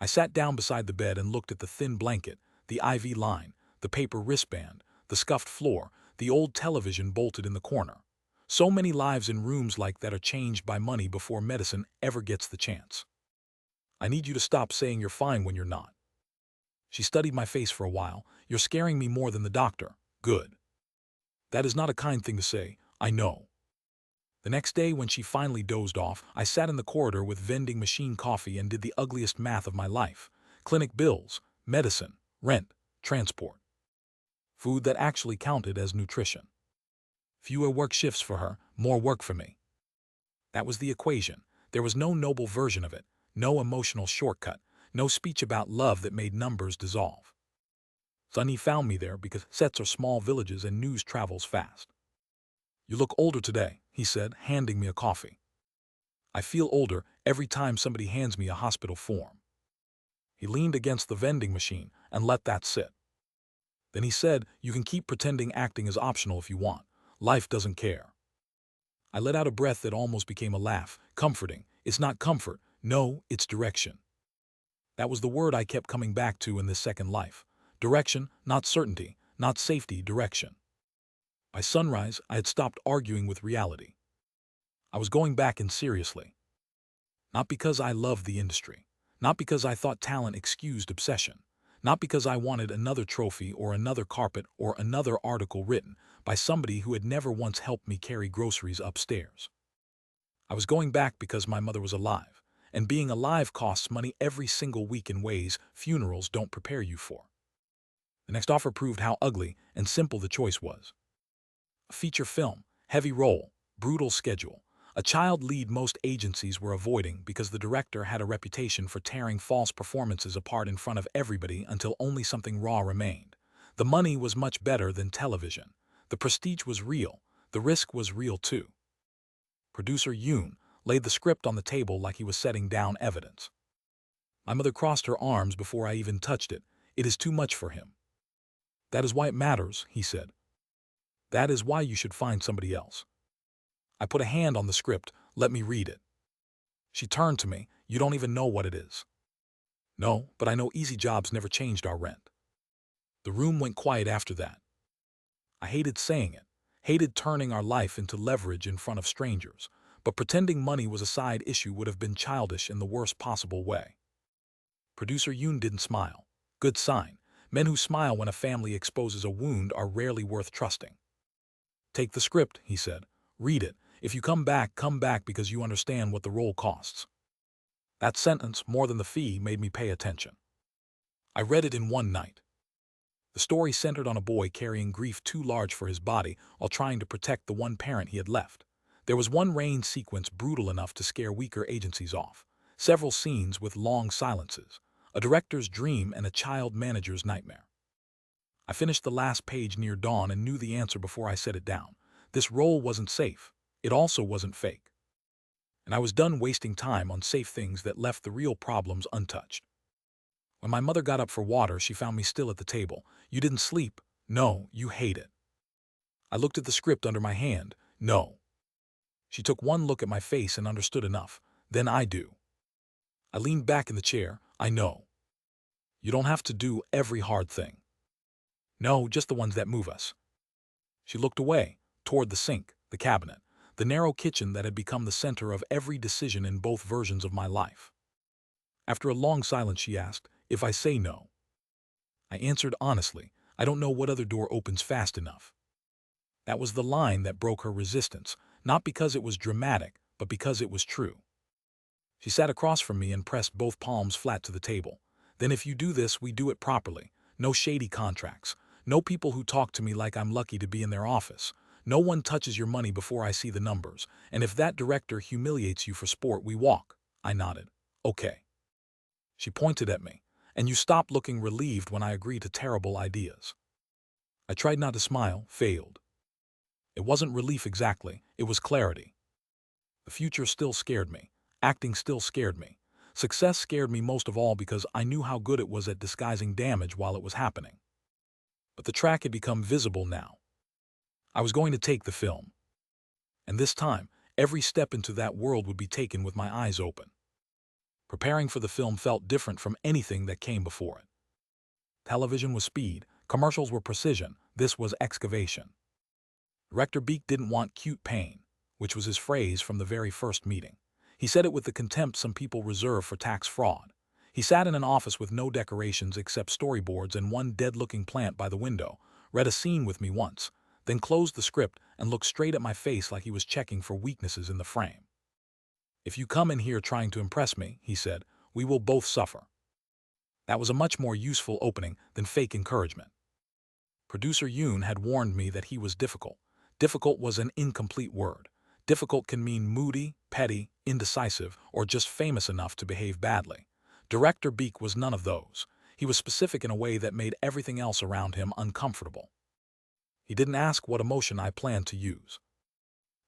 I sat down beside the bed and looked at the thin blanket, the IV line, the paper wristband, the scuffed floor, the old television bolted in the corner. So many lives in rooms like that are changed by money before medicine ever gets the chance. "I need you to stop saying you're fine when you're not." She studied my face for a while. "You're scaring me more than the doctor." "Good. That is not a kind thing to say, I know." The next day, when she finally dozed off, I sat in the corridor with vending machine coffee and did the ugliest math of my life. Clinic bills, medicine, rent, transport. Food that actually counted as nutrition. Fewer work shifts for her, more work for me. That was the equation. There was no noble version of it, no emotional shortcut, no speech about love that made numbers dissolve. Sunny found me there because sets are small villages and news travels fast. "You look older today," he said, handing me a coffee. I feel older every time somebody hands me a hospital form. He leaned against the vending machine and let that sit. Then he said, "You can keep pretending acting is optional if you want. Life doesn't care." I let out a breath that almost became a laugh. "Comforting. It's not comfort. No, it's direction." That was the word I kept coming back to in this second life. Direction, not certainty, not safety, direction. By sunrise, I had stopped arguing with reality. I was going back in seriously. Not because I loved the industry. Not because I thought talent excused obsession. Not because I wanted another trophy or another carpet or another article written by somebody who had never once helped me carry groceries upstairs. I was going back because my mother was alive, and being alive costs money every single week in ways funerals don't prepare you for. The next offer proved how ugly and simple the choice was. A feature film, heavy role, brutal schedule, a child lead most agencies were avoiding because the director had a reputation for tearing false performances apart in front of everybody until only something raw remained. The money was much better than television. The prestige was real. The risk was real too. Producer Yoon laid the script on the table like he was setting down evidence. My mother crossed her arms before I even touched it. It is too much for him. That is why it matters, he said. That is why you should find somebody else. I put a hand on the script. Let me read it. She turned to me. You don't even know what it is. No, but I know easy jobs never changed our rent. The room went quiet after that. I hated saying it, hated turning our life into leverage in front of strangers, but pretending money was a side issue would have been childish in the worst possible way. Producer Yoon didn't smile. Good sign. Men who smile when a family exposes a wound are rarely worth trusting. Take the script, he said. Read it. If you come back because you understand what the role costs. That sentence, more than the fee, made me pay attention. I read it in one night. The story centered on a boy carrying grief too large for his body while trying to protect the one parent he had left. There was one rain sequence brutal enough to scare weaker agencies off. Several scenes with long silences. A director's dream and a child manager's nightmare. I finished the last page near dawn and knew the answer before I set it down. This role wasn't safe. It also wasn't fake. And I was done wasting time on safe things that left the real problems untouched. When my mother got up for water, she found me still at the table. You didn't sleep. No, you hate it. I looked at the script under my hand. No. She took one look at my face and understood enough. Then I do. I leaned back in the chair. I know. You don't have to do every hard thing. No, just the ones that move us. She looked away, toward the sink, the cabinet, the narrow kitchen that had become the center of every decision in both versions of my life. After a long silence, she asked, if I say no. I answered honestly, I don't know what other door opens fast enough. That was the line that broke her resistance, not because it was dramatic, but because it was true. She sat across from me and pressed both palms flat to the table. Then if you do this, we do it properly. No shady contracts. No people who talk to me like I'm lucky to be in their office. No one touches your money before I see the numbers. And if that director humiliates you for sport, we walk. I nodded. Okay. She pointed at me. And you stop looking relieved when I agree to terrible ideas. I tried not to smile, failed. It wasn't relief exactly, it was clarity. The future still scared me. Acting still scared me. Success scared me most of all because I knew how good it was at disguising damage while it was happening. But the track had become visible now. I was going to take the film. And this time, every step into that world would be taken with my eyes open. Preparing for the film felt different from anything that came before it. Television was speed, commercials were precision, this was excavation. Director Beek didn't want cute pain, which was his phrase from the very first meeting. He said it with the contempt some people reserve for tax fraud. He sat in an office with no decorations except storyboards and one dead-looking plant by the window, read a scene with me once, then closed the script and looked straight at my face like he was checking for weaknesses in the frame. If you come in here trying to impress me, he said, we will both suffer. That was a much more useful opening than fake encouragement. Producer Yoon had warned me that he was difficult. Difficult was an incomplete word. Difficult can mean moody, petty, indecisive, or just famous enough to behave badly. Director Beek was none of those. He was specific in a way that made everything else around him uncomfortable. He didn't ask what emotion I planned to use.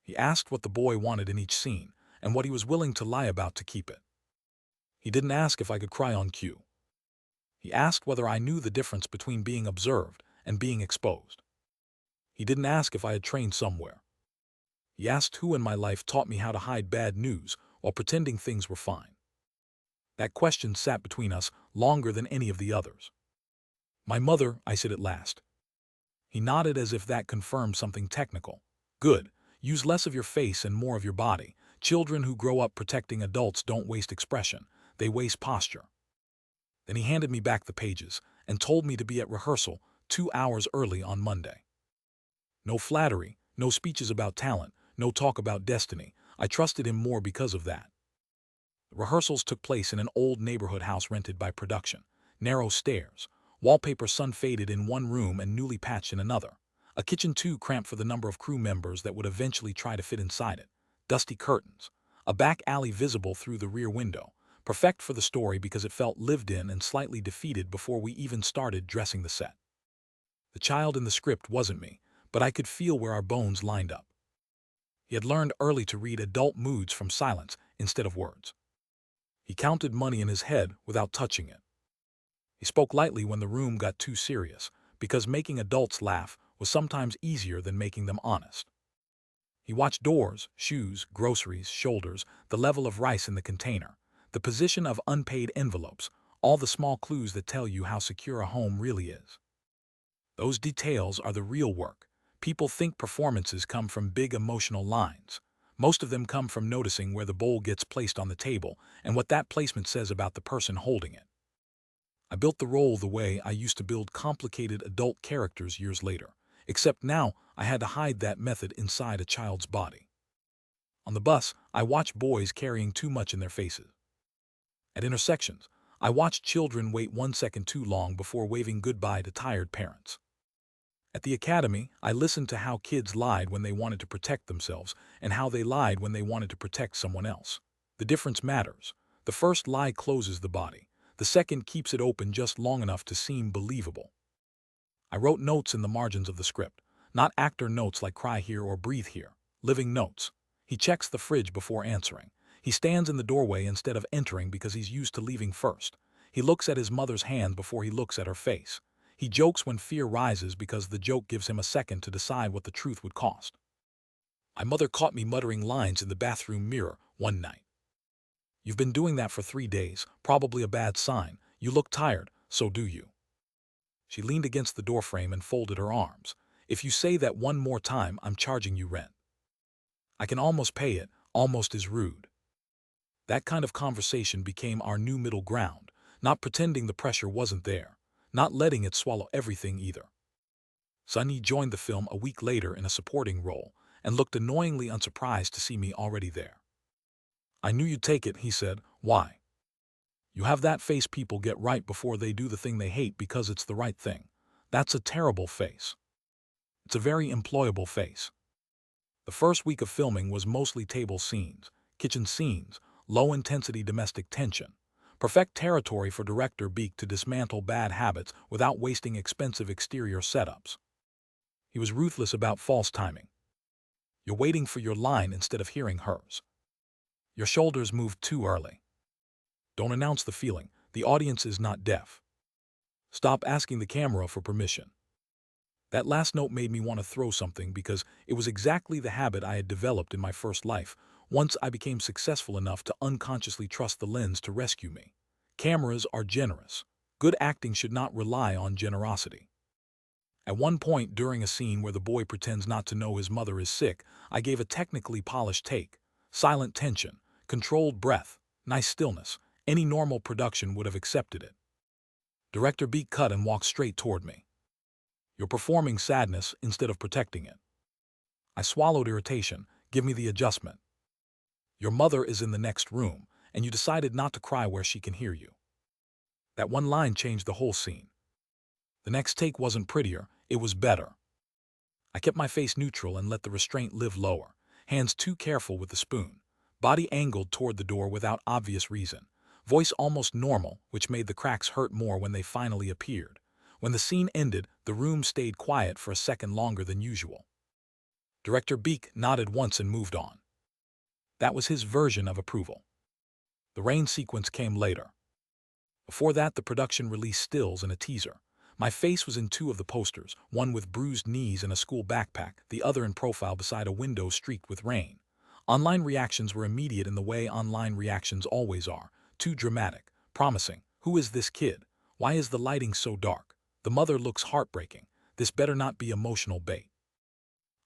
He asked what the boy wanted in each scene, and what he was willing to lie about to keep it. He didn't ask if I could cry on cue. He asked whether I knew the difference between being observed and being exposed. He didn't ask if I had trained somewhere. He asked who in my life taught me how to hide bad news while pretending things were fine. That question sat between us longer than any of the others. My mother, I said at last. He nodded as if that confirmed something technical. Good. Use less of your face and more of your body. Children who grow up protecting adults don't waste expression. They waste posture. Then he handed me back the pages and told me to be at rehearsal 2 hours early on Monday. No flattery, no speeches about talent, no talk about destiny. I trusted him more because of that. The rehearsals took place in an old neighborhood house rented by production. Narrow stairs, wallpaper sun-faded in one room and newly patched in another. A kitchen too cramped for the number of crew members that would eventually try to fit inside it. Dusty curtains. A back alley visible through the rear window. Perfect for the story because it felt lived in and slightly defeated before we even started dressing the set. The child in the script wasn't me, but I could feel where our bones lined up. He had learned early to read adult moods from silence instead of words. He counted money in his head without touching it. He spoke lightly when the room got too serious, because making adults laugh was sometimes easier than making them honest. He watched doors, shoes, groceries, shoulders, the level of rice in the container, the position of unpaid envelopes, all the small clues that tell you how secure a home really is. Those details are the real work. People think performances come from big emotional lines. Most of them come from noticing where the bowl gets placed on the table and what that placement says about the person holding it. I built the role the way I used to build complicated adult characters years later, except now I had to hide that method inside a child's body. On the bus, I watched boys carrying too much in their faces. At intersections, I watched children wait 1 second too long before waving goodbye to tired parents. At the academy, I listened to how kids lied when they wanted to protect themselves and how they lied when they wanted to protect someone else. The difference matters. The first lie closes the body. The second keeps it open just long enough to seem believable. I wrote notes in the margins of the script, not actor notes like cry here or breathe here, living notes. He checks the fridge before answering. He stands in the doorway instead of entering because he's used to leaving first. He looks at his mother's hand before he looks at her face. He jokes when fear rises because the joke gives him a second to decide what the truth would cost. My mother caught me muttering lines in the bathroom mirror one night. You've been doing that for 3 days, probably a bad sign. You look tired, so do you. She leaned against the doorframe and folded her arms. If you say that one more time, I'm charging you rent. I can almost pay it, almost is rude. That kind of conversation became our new middle ground, not pretending the pressure wasn't there, not letting it swallow everything either. Sunny joined the film a week later in a supporting role and looked annoyingly unsurprised to see me already there. I knew you'd take it, he said. Why? You have that face people get right before they do the thing they hate because it's the right thing. That's a terrible face. It's a very employable face. The first week of filming was mostly table scenes, kitchen scenes, low-intensity domestic tension. Perfect territory for director Beek to dismantle bad habits without wasting expensive exterior setups. He was ruthless about false timing. You're waiting for your line instead of hearing hers. Your shoulders moved too early. Don't announce the feeling. The audience is not deaf. Stop asking the camera for permission. That last note made me want to throw something because it was exactly the habit I had developed in my first life once I became successful enough to unconsciously trust the lens to rescue me. Cameras are generous. Good acting should not rely on generosity. At one point during a scene where the boy pretends not to know his mother is sick, I gave a technically polished take. Silent tension, controlled breath, nice stillness. Any normal production would have accepted it. Director Beek cut and walked straight toward me. You're performing sadness instead of protecting it. I swallowed irritation. Give me the adjustment. Your mother is in the next room, and you decided not to cry where she can hear you. That one line changed the whole scene. The next take wasn't prettier, it was better. I kept my face neutral and let the restraint live lower, hands too careful with the spoon, body angled toward the door without obvious reason, voice almost normal, which made the cracks hurt more when they finally appeared. When the scene ended, the room stayed quiet for a second longer than usual. Director Beek nodded once and moved on. That was his version of approval. The rain sequence came later. Before that, the production released stills and a teaser. My face was in 2 of the posters, one with bruised knees and a school backpack, the other in profile beside a window streaked with rain. Online reactions were immediate in the way online reactions always are. Too dramatic, promising. Who is this kid? Why is the lighting so dark? The mother looks heartbreaking. This better not be emotional bait.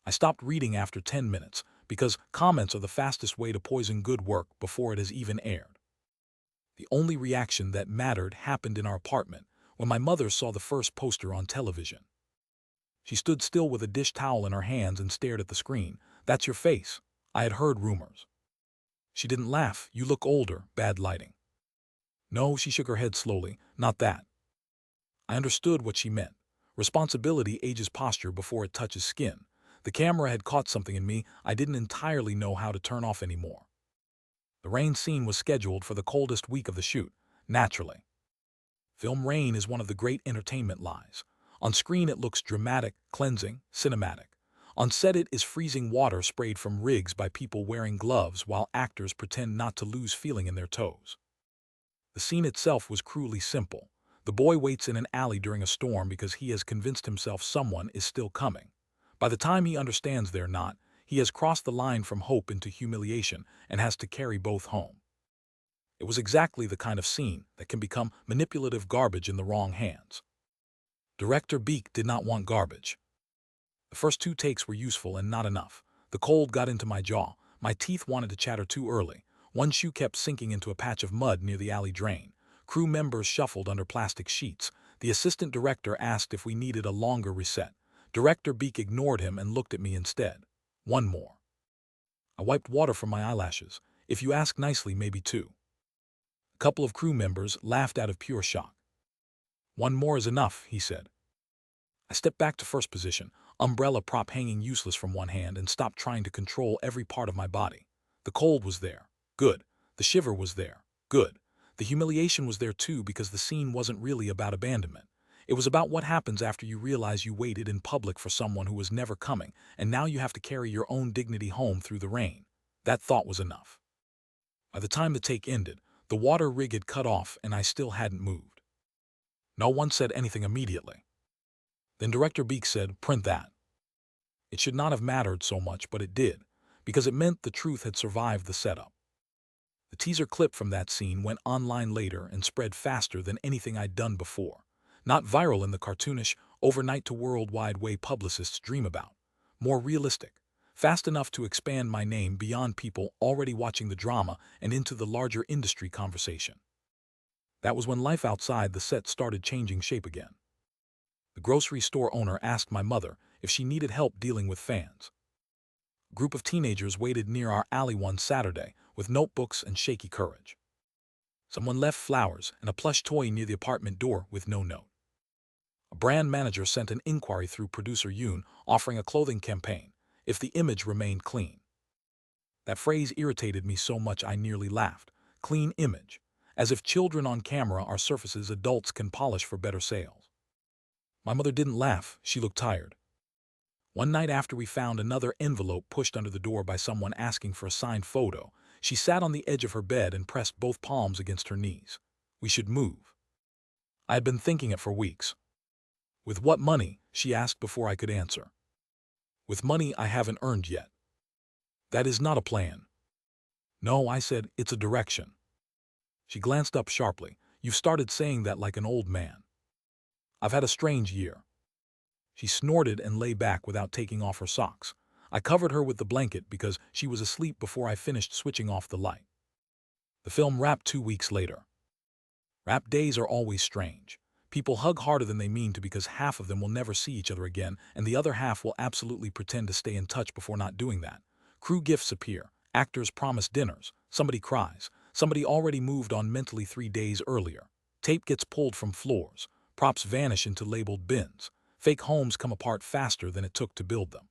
I stopped reading after 10 minutes because comments are the fastest way to poison good work before it has even aired. The only reaction that mattered happened in our apartment when my mother saw the first poster on television. She stood still with a dish towel in her hands and stared at the screen. That's your face. I had heard rumors. She didn't laugh. You look older, bad lighting. No, she shook her head slowly. Not that. I understood what she meant. Responsibility ages posture before it touches skin. The camera had caught something in me I didn't entirely know how to turn off anymore. The rain scene was scheduled for the coldest week of the shoot, naturally. Film rain is one of the great entertainment lies. On screen it looks dramatic, cleansing, cinematic. On set it is freezing water sprayed from rigs by people wearing gloves while actors pretend not to lose feeling in their toes. The scene itself was cruelly simple. The boy waits in an alley during a storm because he has convinced himself someone is still coming. By the time he understands they're not, he has crossed the line from hope into humiliation and has to carry both home. It was exactly the kind of scene that can become manipulative garbage in the wrong hands. Director Beek did not want garbage. The first 2 takes were useful and not enough. The cold got into my jaw. My teeth wanted to chatter too early. One shoe kept sinking into a patch of mud near the alley drain. Crew members shuffled under plastic sheets. The assistant director asked if we needed a longer reset. Director Beek ignored him and looked at me instead. One more. I wiped water from my eyelashes. If you ask nicely, maybe 2. A couple of crew members laughed out of pure shock. One more is enough, he said. I stepped back to first position, umbrella prop hanging useless from one hand, and stopped trying to control every part of my body. The cold was there. Good. The shiver was there. Good. The humiliation was there too because the scene wasn't really about abandonment. It was about what happens after you realize you waited in public for someone who was never coming, and now you have to carry your own dignity home through the rain. That thought was enough. By the time the take ended, the water rig had cut off and I still hadn't moved. No one said anything immediately. Then Director Beek said, "Print that." It should not have mattered so much, but it did, because it meant the truth had survived the setup. The teaser clip from that scene went online later and spread faster than anything I'd done before. Not viral in the cartoonish, overnight to worldwide way publicists dream about. More realistic. Fast enough to expand my name beyond people already watching the drama and into the larger industry conversation. That was when life outside the set started changing shape again. The grocery store owner asked my mother if she needed help dealing with fans. A group of teenagers waited near our alley one Saturday with notebooks and shaky courage. Someone left flowers and a plush toy near the apartment door with no note. A brand manager sent an inquiry through producer Yoon offering a clothing campaign if the image remained clean. That phrase irritated me so much I nearly laughed. Clean image. As if children on camera are surfaces adults can polish for better sales. My mother didn't laugh. She looked tired. One night after we found another envelope pushed under the door by someone asking for a signed photo, she sat on the edge of her bed and pressed both palms against her knees. We should move. I had been thinking it for weeks. With what money? She asked before I could answer. With money I haven't earned yet. That is not a plan. No, I said, it's a direction. She glanced up sharply. You've started saying that like an old man. I've had a strange year. She snorted and lay back without taking off her socks. I covered her with the blanket because she was asleep before I finished switching off the light. The film wrapped 2 weeks later. Wrap days are always strange. People hug harder than they mean to because half of them will never see each other again, and the other half will absolutely pretend to stay in touch before not doing that. Crew gifts appear. Actors promise dinners. Somebody cries. Somebody already moved on mentally 3 days earlier. Tape gets pulled from floors. Props vanish into labeled bins. Fake homes come apart faster than it took to build them.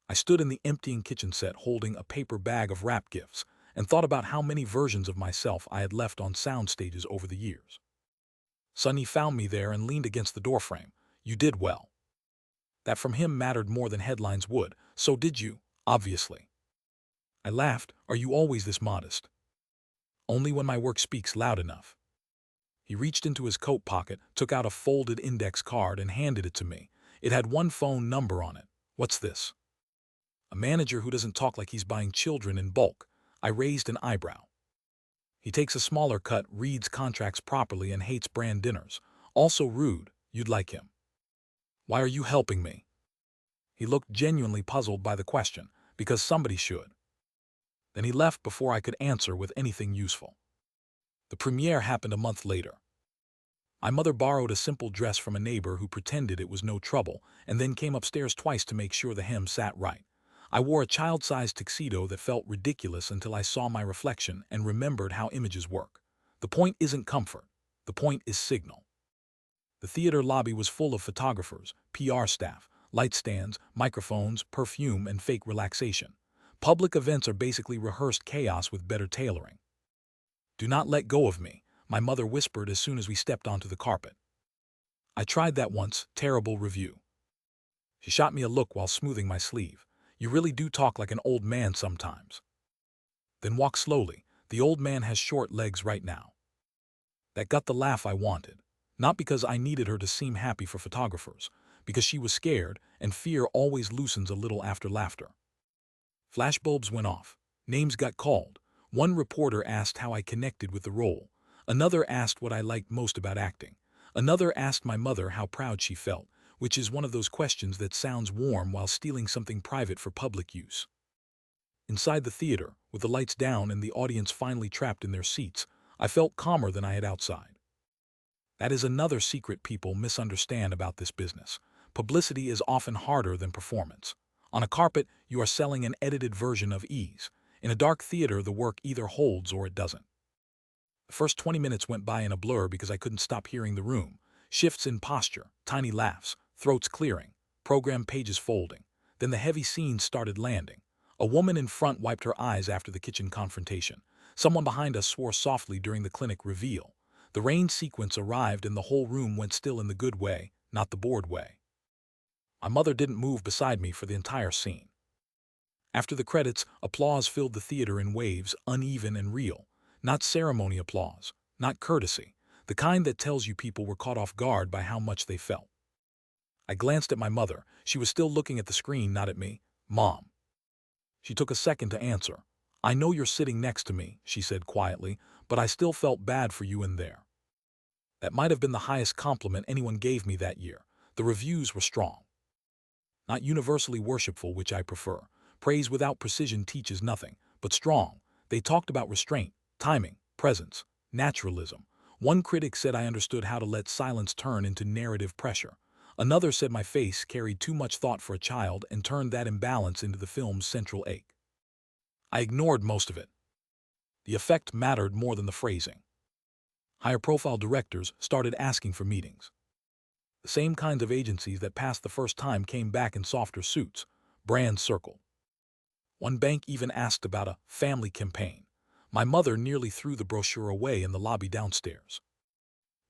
I stood in the emptying kitchen set holding a paper bag of wrap gifts and thought about how many versions of myself I had left on sound stages over the years. Sonny found me there and leaned against the doorframe. You did well. That from him mattered more than headlines would. So did you, obviously. I laughed. Are you always this modest? Only when my work speaks loud enough. He reached into his coat pocket, took out a folded index card and handed it to me. It had one phone number on it. What's this? A manager who doesn't talk like he's buying children in bulk. I raised an eyebrow. He takes a smaller cut, reads contracts properly, and hates brand dinners. Also rude. You'd like him. Why are you helping me? He looked genuinely puzzled by the question, because somebody should. Then he left before I could answer with anything useful. The premiere happened a month later. My mother borrowed a simple dress from a neighbor who pretended it was no trouble, and then came upstairs twice to make sure the hem sat right. I wore a child-sized tuxedo that felt ridiculous until I saw my reflection and remembered how images work. The point isn't comfort. The point is signal. The theater lobby was full of photographers, PR staff, light stands, microphones, perfume, and fake relaxation. Public events are basically rehearsed chaos with better tailoring. Do not let go of me, my mother whispered as soon as we stepped onto the carpet. I tried that once, terrible review. She shot me a look while smoothing my sleeve. You really do talk like an old man sometimes. Then walk slowly. The old man has short legs right now. That got the laugh I wanted. Not because I needed her to seem happy for photographers, because she was scared, and fear always loosens a little after laughter. Flashbulbs went off. Names got called. One reporter asked how I connected with the role. Another asked what I liked most about acting. Another asked my mother how proud she felt, which is one of those questions that sounds warm while stealing something private for public use. Inside the theater, with the lights down and the audience finally trapped in their seats, I felt calmer than I had outside. That is another secret people misunderstand about this business. Publicity is often harder than performance. On a carpet, you are selling an edited version of ease. In a dark theater, the work either holds or it doesn't. The first 20 minutes went by in a blur because I couldn't stop hearing the room. Shifts in posture, tiny laughs, throats clearing, program pages folding. Then the heavy scenes started landing. A woman in front wiped her eyes after the kitchen confrontation. Someone behind us swore softly during the clinic reveal. The rain sequence arrived and the whole room went still in the good way, not the bored way. My mother didn't move beside me for the entire scene. After the credits, applause filled the theater in waves, uneven and real. Not ceremony applause, not courtesy, the kind that tells you people were caught off guard by how much they felt. I glanced at my mother. She was still looking at the screen, not at me. Mom. She took a second to answer. I know you're sitting next to me, she said quietly, but I still felt bad for you in there. That might have been the highest compliment anyone gave me that year. The reviews were strong. Not universally worshipful, which I prefer. Praise without precision teaches nothing, but strong. They talked about restraint, timing, presence, naturalism. One critic said I understood how to let silence turn into narrative pressure. Another said my face carried too much thought for a child and turned that imbalance into the film's central ache. I ignored most of it. The effect mattered more than the phrasing. Higher-profile directors started asking for meetings. The same kinds of agencies that passed the first time came back in softer suits. Brands circled. One bank even asked about a family campaign. My mother nearly threw the brochure away in the lobby downstairs.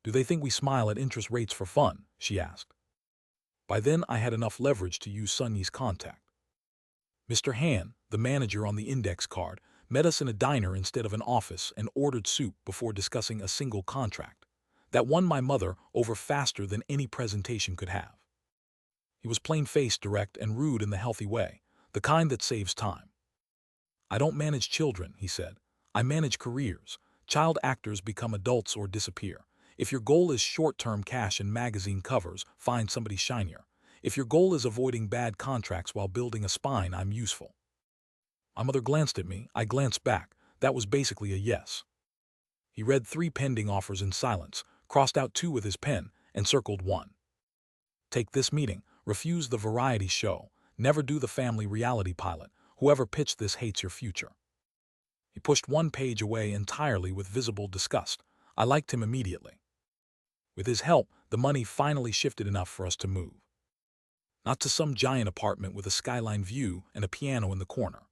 Do they think we smile at interest rates for fun? She asked. By then, I had enough leverage to use Sunny's contact. Mr. Han, the manager on the index card, met us in a diner instead of an office and ordered soup before discussing a single contract. That won my mother over faster than any presentation could have. He was plain-faced, direct, and rude in the healthy way, the kind that saves time. I don't manage children, he said. I manage careers. Child actors become adults or disappear. If your goal is short-term cash and magazine covers, find somebody shinier. If your goal is avoiding bad contracts while building a spine, I'm useful. My mother glanced at me. I glanced back. That was basically a yes. He read 3 pending offers in silence, crossed out 2 with his pen, and circled 1. Take this meeting. Refuse the variety show. Never do the family reality pilot. Whoever pitched this hates your future. He pushed 1 page away entirely with visible disgust. I liked him immediately. With his help, the money finally shifted enough for us to move. Not to some giant apartment with a skyline view and a piano in the corner.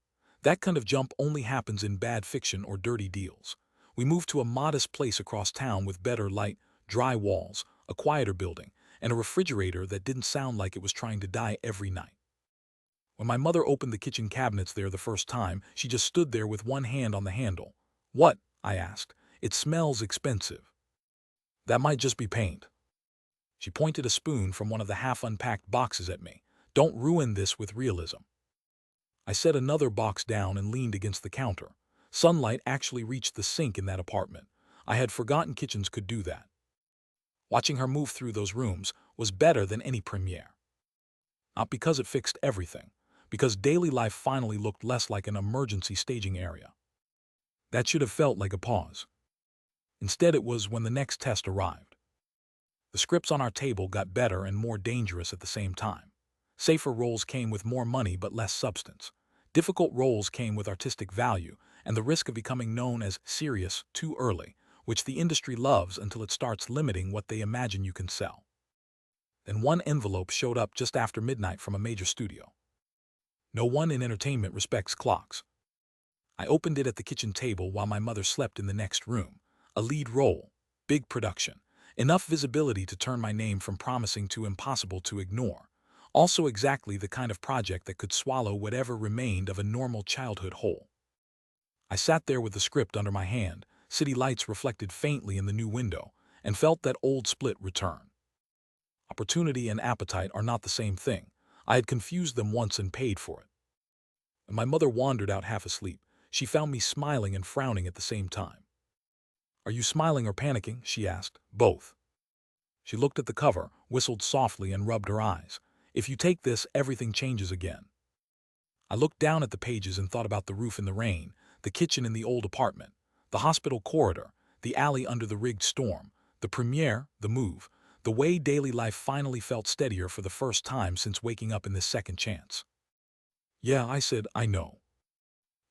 That kind of jump only happens in bad fiction or dirty deals. We moved to a modest place across town with better light, dry walls, a quieter building, and a refrigerator that didn't sound like it was trying to die every night. When my mother opened the kitchen cabinets there the first time, she just stood there with one hand on the handle. What? I asked. It smells expensive. That might just be paint. She pointed a spoon from one of the half-unpacked boxes at me. Don't ruin this with realism. I set another box down and leaned against the counter. Sunlight actually reached the sink in that apartment. I had forgotten kitchens could do that. Watching her move through those rooms was better than any premiere. Not because it fixed everything, because daily life finally looked less like an emergency staging area. That should have felt like a pause. Instead, it was when the next test arrived. The scripts on our table got better and more dangerous at the same time. Safer roles came with more money but less substance. Difficult roles came with artistic value and the risk of becoming known as serious too early, which the industry loves until it starts limiting what they imagine you can sell. Then one envelope showed up just after midnight from a major studio. No one in entertainment respects clocks. I opened it at the kitchen table while my mother slept in the next room. A lead role, big production, enough visibility to turn my name from promising to impossible to ignore. Also exactly the kind of project that could swallow whatever remained of a normal childhood whole. I sat there with the script under my hand, city lights reflected faintly in the new window, and felt that old split return. Opportunity and appetite are not the same thing. I had confused them once and paid for it. When my mother wandered out half asleep, she found me smiling and frowning at the same time. "Are you smiling or panicking?" she asked. "Both." She looked at the cover, whistled softly, and rubbed her eyes. "If you take this, everything changes again." I looked down at the pages and thought about the roof in the rain, the kitchen in the old apartment, the hospital corridor, the alley under the rigged storm, the premiere, the move, the way daily life finally felt steadier for the first time since waking up in this second chance. "Yeah," I said, "I know."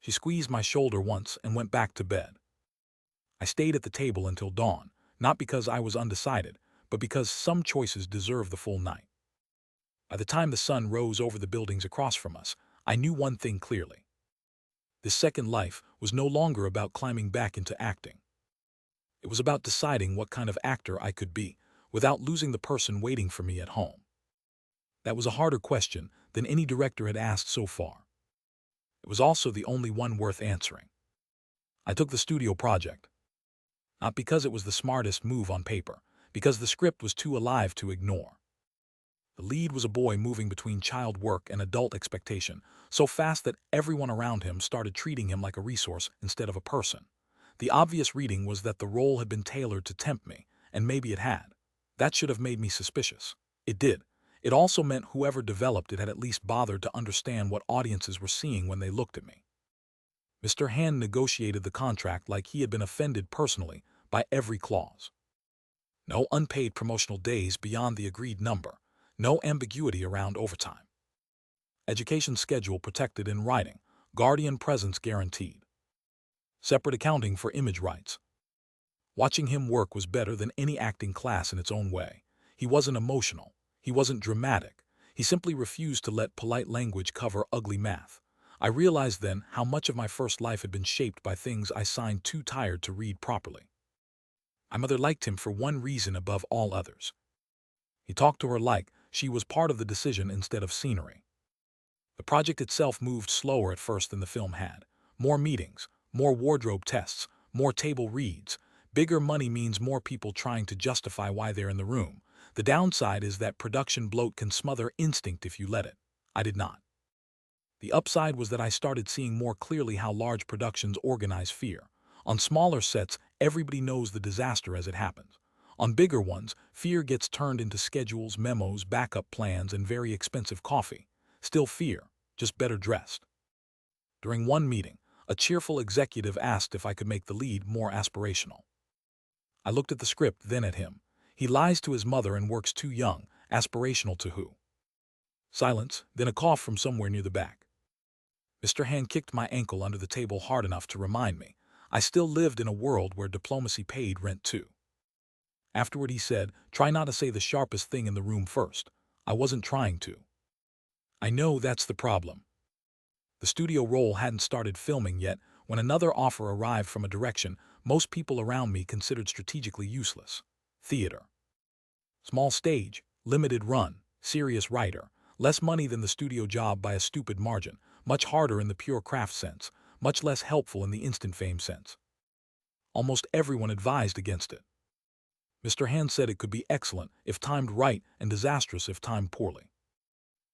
She squeezed my shoulder once and went back to bed. I stayed at the table until dawn, not because I was undecided, but because some choices deserve the full night. By the time the sun rose over the buildings across from us, I knew one thing clearly. This second life was no longer about climbing back into acting. It was about deciding what kind of actor I could be, without losing the person waiting for me at home. That was a harder question than any director had asked so far. It was also the only one worth answering. I took the studio project. Not because it was the smartest move on paper, because the script was too alive to ignore. The lead was a boy moving between child work and adult expectation, so fast that everyone around him started treating him like a resource instead of a person. The obvious reading was that the role had been tailored to tempt me, and maybe it had. That should have made me suspicious. It did. It also meant whoever developed it had at least bothered to understand what audiences were seeing when they looked at me. Mr. Hand negotiated the contract like he had been offended personally by every clause. No unpaid promotional days beyond the agreed number. No ambiguity around overtime. Education schedule protected in writing. Guardian presence guaranteed. Separate accounting for image rights. Watching him work was better than any acting class in its own way. He wasn't emotional. He wasn't dramatic. He simply refused to let polite language cover ugly math. I realized then how much of my first life had been shaped by things I signed too tired to read properly. My mother liked him for one reason above all others. He talked to her like she was part of the decision instead of scenery. The project itself moved slower at first than the film had. More meetings, more wardrobe tests, more table reads. Bigger money means more people trying to justify why they're in the room. The downside is that production bloat can smother instinct if you let it. I did not. The upside was that I started seeing more clearly how large productions organize fear. On smaller sets, everybody knows the disaster as it happens. On bigger ones, fear gets turned into schedules, memos, backup plans, and very expensive coffee. Still fear, just better dressed. During one meeting, a cheerful executive asked if I could make the lead more aspirational. I looked at the script, then at him. He lies to his mother and works too young. Aspirational to who? Silence, then a cough from somewhere near the back. Mr. Hand kicked my ankle under the table hard enough to remind me I still lived in a world where diplomacy paid rent too. Afterward he said, "Try not to say the sharpest thing in the room first." I wasn't trying to. I know that's the problem. The studio role hadn't started filming yet when another offer arrived from a direction most people around me considered strategically useless. Theater. Small stage, limited run, serious writer, less money than the studio job by a stupid margin, much harder in the pure craft sense, much less helpful in the instant fame sense. Almost everyone advised against it. Mr. Hand said it could be excellent if timed right and disastrous if timed poorly.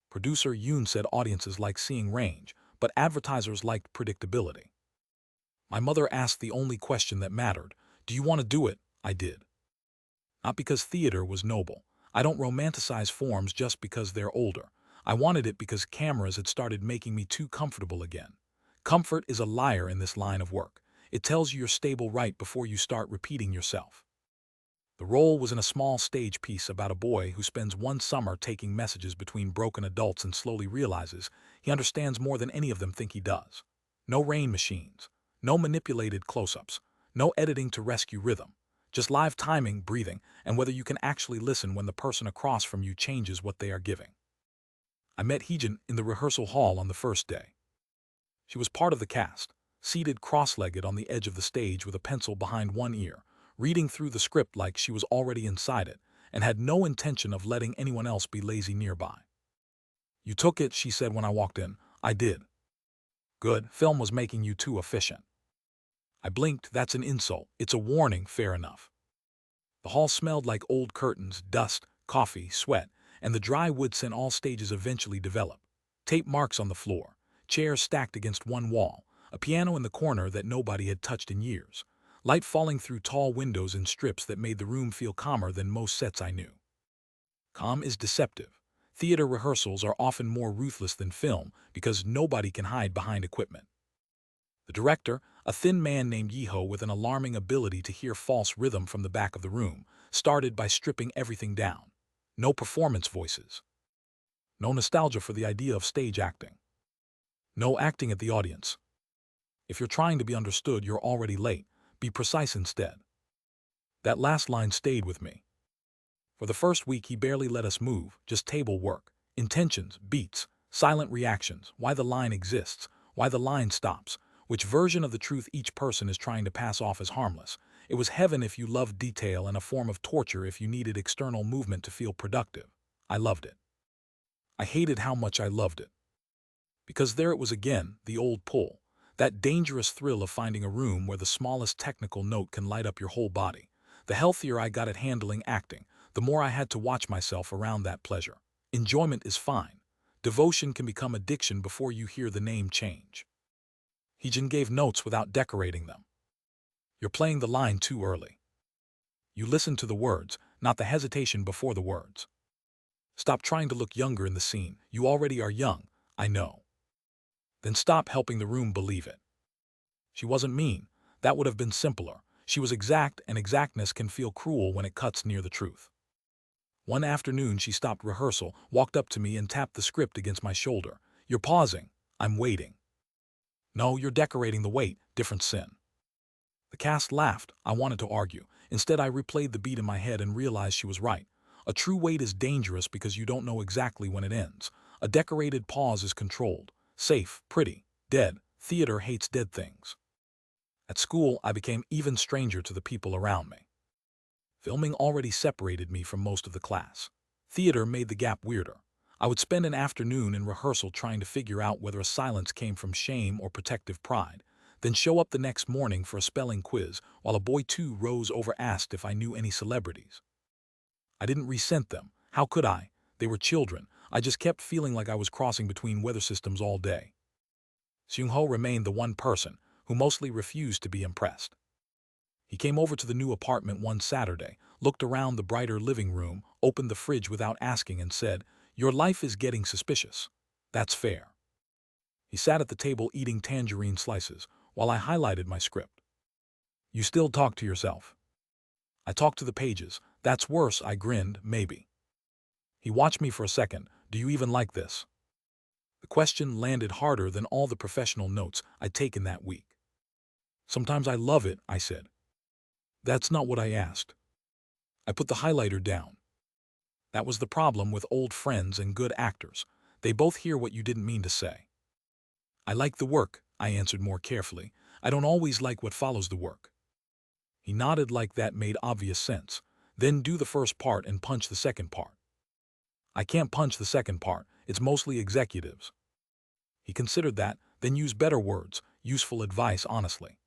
Producer Yoon said audiences like seeing range, but advertisers liked predictability. My mother asked the only question that mattered. Do you want to do it? I did. Not because theater was noble. I don't romanticize forms just because they're older. I wanted it because cameras had started making me too comfortable again. Comfort is a liar in this line of work. It tells you you're stable right before you start repeating yourself. The role was in a small stage piece about a boy who spends one summer taking messages between broken adults and slowly realizes he understands more than any of them think he does. No rain machines, no manipulated close-ups, no editing to rescue rhythm. Just live timing, breathing, and whether you can actually listen when the person across from you changes what they are giving. I met Heejin in the rehearsal hall on the first day. She was part of the cast, seated cross-legged on the edge of the stage with a pencil behind one ear, reading through the script like she was already inside it, and had no intention of letting anyone else be lazy nearby. You took it, she said when I walked in. I did. Good, film was making you too efficient. I blinked. That's an insult. It's a warning, fair enough. The hall smelled like old curtains, dust, coffee, sweat, and the dry wood scent all stages eventually develop. Tape marks on the floor, chairs stacked against one wall, a piano in the corner that nobody had touched in years, light falling through tall windows in strips that made the room feel calmer than most sets I knew. Calm is deceptive. Theater rehearsals are often more ruthless than film because nobody can hide behind equipment. The director, a thin man named Yeho with an alarming ability to hear false rhythm from the back of the room, started by stripping everything down. No performance voices. No nostalgia for the idea of stage acting. No acting at the audience. If you're trying to be understood, you're already late. Be precise instead. That last line stayed with me. For the first week, he barely let us move, just table work. Intentions, beats, silent reactions, why the line exists, why the line stops, which version of the truth each person is trying to pass off as harmless. It was heaven if you loved detail and a form of torture if you needed external movement to feel productive. I loved it. I hated how much I loved it. Because there it was again, the old pull. That dangerous thrill of finding a room where the smallest technical note can light up your whole body. The healthier I got at handling acting, the more I had to watch myself around that pleasure. Enjoyment is fine. Devotion can become addiction before you hear the name change. Heejin gave notes without decorating them. You're playing the line too early. You listen to the words, not the hesitation before the words. Stop trying to look younger in the scene. You already are young, I know. Then stop helping the room believe it. She wasn't mean. That would have been simpler. She was exact, and exactness can feel cruel when it cuts near the truth. One afternoon, she stopped rehearsal, walked up to me and tapped the script against my shoulder. You're pausing. I'm waiting. No, you're decorating the wait. Different sin. The cast laughed. I wanted to argue. Instead, I replayed the beat in my head and realized she was right. A true wait is dangerous because you don't know exactly when it ends. A decorated pause is controlled, safe, pretty, dead. Theater hates dead things. At school, I became even stranger to the people around me. Filming already separated me from most of the class. Theater made the gap weirder. I would spend an afternoon in rehearsal trying to figure out whether a silence came from shame or protective pride, then show up the next morning for a spelling quiz while a boy 2 rows over asked if I knew any celebrities. I didn't resent them. How could I? They were children. I just kept feeling like I was crossing between weather systems all day. Seung-ho remained the one person who mostly refused to be impressed. He came over to the new apartment one Saturday, looked around the brighter living room, opened the fridge without asking and said, "Your life is getting suspicious. That's fair." He sat at the table eating tangerine slices while I highlighted my script. "You still talk to yourself." "I talk to the pages. That's worse," I grinned, "maybe." He watched me for a second. "Do you even like this?" The question landed harder than all the professional notes I'd taken that week. "Sometimes I love it," I said. "That's not what I asked." I put the highlighter down. That was the problem with old friends and good actors. They both hear what you didn't mean to say. "I like the work," I answered more carefully. "I don't always like what follows the work." He nodded like that made obvious sense. "Then do the first part and punch the second part." "I can't punch the second part. It's mostly executives." He considered that, then use better words, useful advice honestly.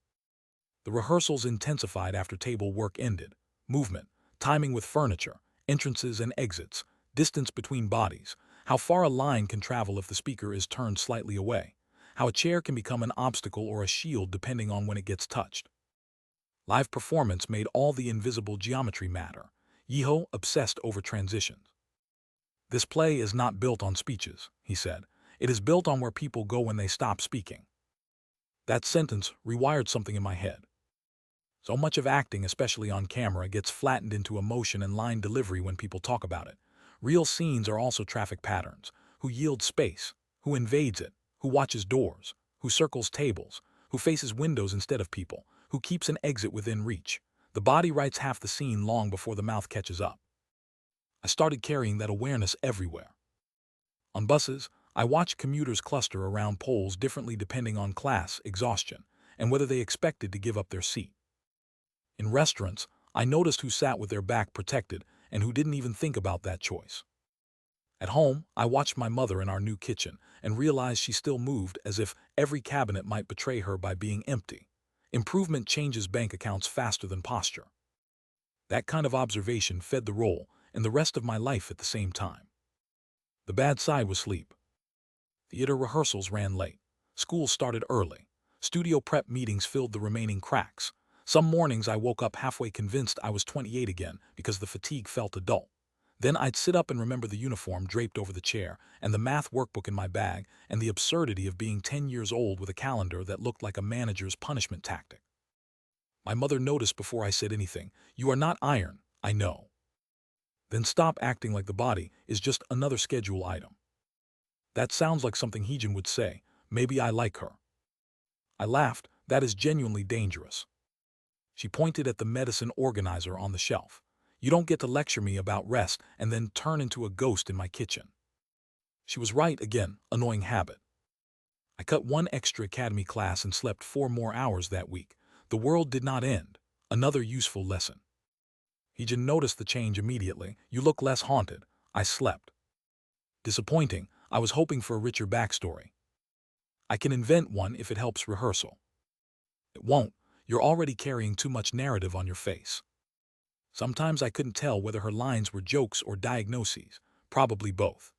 The rehearsals intensified after table work ended. Movement, timing with furniture, entrances and exits, distance between bodies, how far a line can travel if the speaker is turned slightly away, how a chair can become an obstacle or a shield depending on when it gets touched. Live performance made all the invisible geometry matter. Yeho obsessed over transitions. This play is not built on speeches, he said. It is built on where people go when they stop speaking. That sentence rewired something in my head. So much of acting, especially on camera, gets flattened into emotion and line delivery when people talk about it. Real scenes are also traffic patterns. Who yields space? Who invades it? Who watches doors? Who circles tables? Who faces windows instead of people? Who keeps an exit within reach? The body writes half the scene long before the mouth catches up. I started carrying that awareness everywhere. On buses, I watched commuters cluster around poles differently depending on class, exhaustion, and whether they expected to give up their seat. In restaurants, I noticed who sat with their back protected and who didn't even think about that choice. At home, I watched my mother in our new kitchen and realized she still moved as if every cabinet might betray her by being empty. Improvement changes bank accounts faster than posture. That kind of observation fed the role and the rest of my life at the same time. The bad side was sleep. Theater rehearsals ran late. School started early. Studio prep meetings filled the remaining cracks. Some mornings I woke up halfway convinced I was 28 again because the fatigue felt adult. Then I'd sit up and remember the uniform draped over the chair, and the math workbook in my bag, and the absurdity of being 10 years old with a calendar that looked like a manager's punishment tactic. My mother noticed before I said anything, "You are not iron, I know." Then stop acting like the body is just another schedule item. That sounds like something Heejin would say. Maybe I like her. I laughed. That is genuinely dangerous. She pointed at the medicine organizer on the shelf. You don't get to lecture me about rest and then turn into a ghost in my kitchen. She was right again, annoying habit. I cut one extra academy class and slept 4 more hours that week. The world did not end. Another useful lesson. Heejin noticed the change immediately. You look less haunted. I slept. Disappointing. I was hoping for a richer backstory. I can invent one if it helps rehearsal. It won't. You're already carrying too much narrative on your face. Sometimes I couldn't tell whether her lines were jokes or diagnoses, probably both.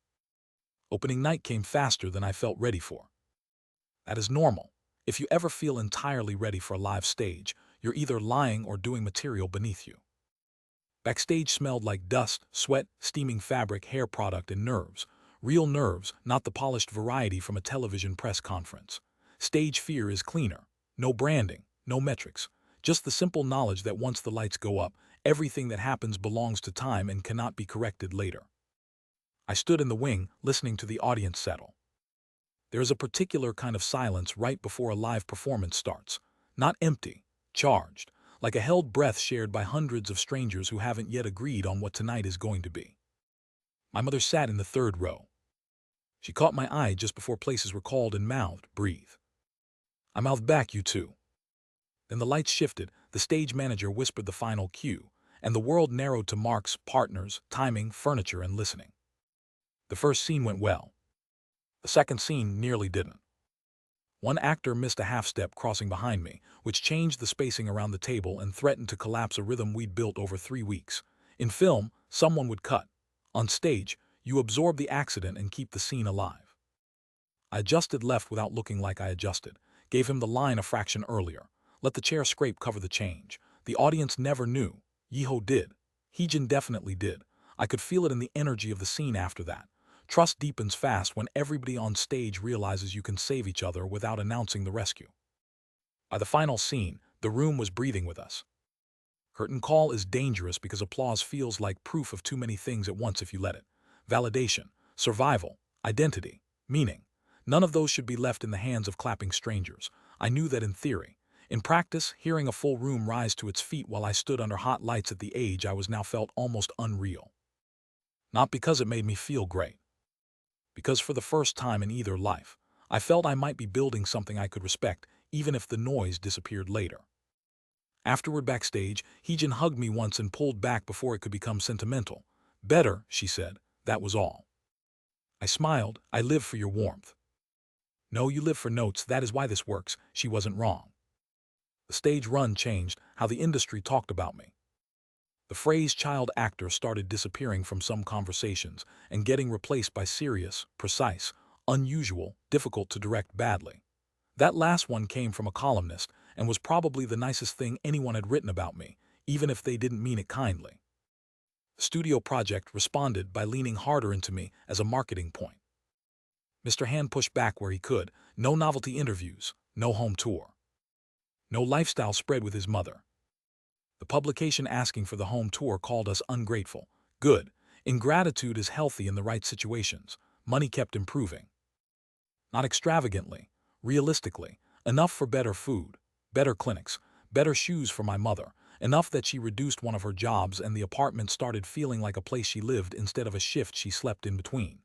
Opening night came faster than I felt ready for. That is normal. If you ever feel entirely ready for a live stage, you're either lying or doing material beneath you. Backstage smelled like dust, sweat, steaming fabric, hair product, and nerves. Real nerves, not the polished variety from a television press conference. Stage fear is cleaner. No branding, no metrics. Just the simple knowledge that once the lights go up, everything that happens belongs to time and cannot be corrected later. I stood in the wing, listening to the audience settle. There is a particular kind of silence right before a live performance starts. Not empty, charged, like a held breath shared by hundreds of strangers who haven't yet agreed on what tonight is going to be. My mother sat in the 3rd row. She caught my eye just before places were called and mouthed, "Breathe." I mouthed back, "You too." Then the lights shifted, the stage manager whispered the final cue, and the world narrowed to marks, partners, timing, furniture, and listening. The first scene went well. The second scene nearly didn't. One actor missed a half step crossing behind me, which changed the spacing around the table and threatened to collapse a rhythm we'd built over 3 weeks. In film, someone would cut. On stage, you absorb the accident and keep the scene alive. I adjusted left without looking like I adjusted, gave him the line a fraction earlier. Let the chair scrape cover the change. The audience never knew. Yeho did. Heejin definitely did. I could feel it in the energy of the scene after that. Trust deepens fast when everybody on stage realizes you can save each other without announcing the rescue. By the final scene, the room was breathing with us. Curtain call is dangerous because applause feels like proof of too many things at once if you let it. Validation, survival, identity, meaning. None of those should be left in the hands of clapping strangers. I knew that in theory. In practice, hearing a full room rise to its feet while I stood under hot lights at the age I was now felt almost unreal. Not because it made me feel great. Because for the first time in either life, I felt I might be building something I could respect, even if the noise disappeared later. Afterward backstage, Heejin hugged me once and pulled back before it could become sentimental. "Better," she said, "that was all." I smiled. "I live for your warmth." "No, you live for notes, that is why this works." She wasn't wrong. The stage run changed how the industry talked about me. The phrase child actor started disappearing from some conversations and getting replaced by serious, precise, unusual, difficult to direct badly. That last one came from a columnist and was probably the nicest thing anyone had written about me, even if they didn't mean it kindly. The studio project responded by leaning harder into me as a marketing point. Mr. Han pushed back where he could. No novelty interviews, no home tour, no lifestyle spread with his mother. The publication asking for the home tour called us ungrateful. Good. Ingratitude is healthy in the right situations. Money kept improving. Not extravagantly, realistically, enough for better food, better clinics, better shoes for my mother, enough that she reduced one of her jobs and the apartment started feeling like a place she lived instead of a shift she slept in between.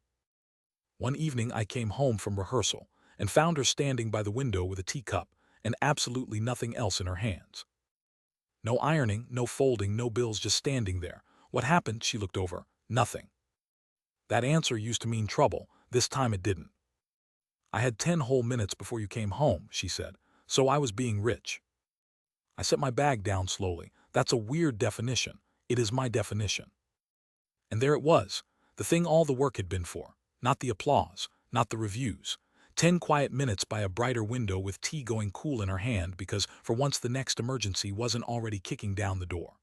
One evening I came home from rehearsal and found her standing by the window with a teacup and absolutely nothing else in her hands. No ironing, no folding, no bills, just standing there. What happened? She looked over. Nothing. That answer used to mean trouble. This time it didn't. I had 10 whole minutes before you came home, she said, so I was being rich. I set my bag down slowly. That's a weird definition. It is my definition. And there it was, the thing all the work had been for. Not the applause, not the reviews. 10 quiet minutes by a brighter window with tea going cool in her hand because for once the next emergency wasn't already kicking down the door.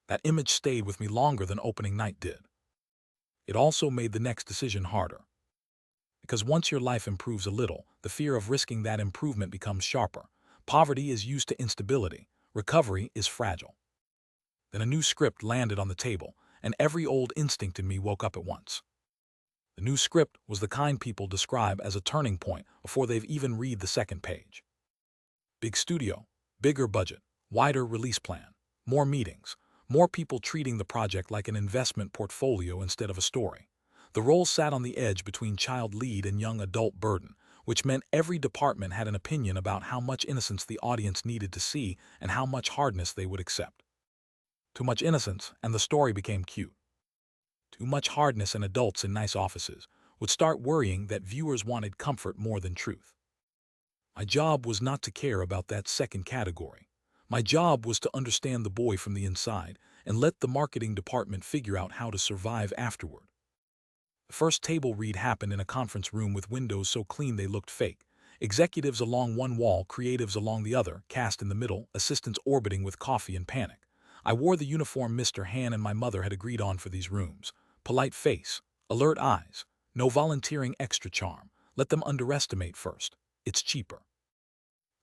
That image stayed with me longer than opening night did. It also made the next decision harder. Because once your life improves a little, the fear of risking that improvement becomes sharper. Poverty is used to instability. Recovery is fragile. Then a new script landed on the table, and every old instinct in me woke up at once. The new script was the kind people describe as a turning point before they've even read the second page. Big studio, bigger budget, wider release plan, more meetings, more people treating the project like an investment portfolio instead of a story. The role sat on the edge between child lead and young adult burden, which meant every department had an opinion about how much innocence the audience needed to see and how much hardness they would accept. Too much innocence, and the story became cute. Too much hardness, and adults in nice offices would start worrying that viewers wanted comfort more than truth. My job was not to care about that second category. My job was to understand the boy from the inside and let the marketing department figure out how to survive afterward. The first table read happened in a conference room with windows so clean they looked fake. Executives along one wall, creatives along the other, cast in the middle, assistants orbiting with coffee and panic. I wore the uniform Mr. Han and my mother had agreed on for these rooms. Polite face, alert eyes, no volunteering extra charm. Let them underestimate first. It's cheaper.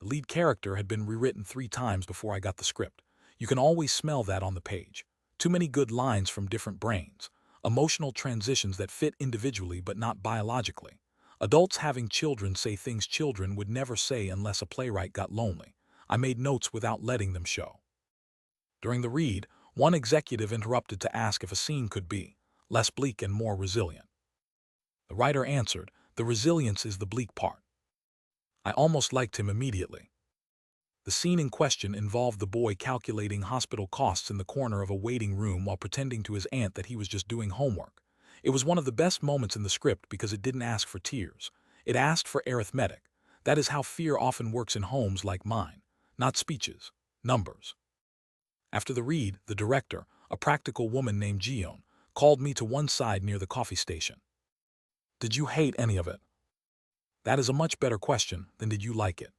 The lead character had been rewritten 3 times before I got the script. You can always smell that on the page. Too many good lines from different brains. Emotional transitions that fit individually but not biologically. Adults having children say things children would never say unless a playwright got lonely. I made notes without letting them show. During the read, one executive interrupted to ask if a scene could be less bleak and more resilient. The writer answered, "The resilience is the bleak part." I almost liked him immediately. The scene in question involved the boy calculating hospital costs in the corner of a waiting room while pretending to his aunt that he was just doing homework. It was one of the best moments in the script because it didn't ask for tears. It asked for arithmetic. That is how fear often works in homes like mine. Not speeches, numbers. After the read, the director, a practical woman named Gion, called me to one side near the coffee station. "Did you hate any of it?" That is a much better question than "did you like it?"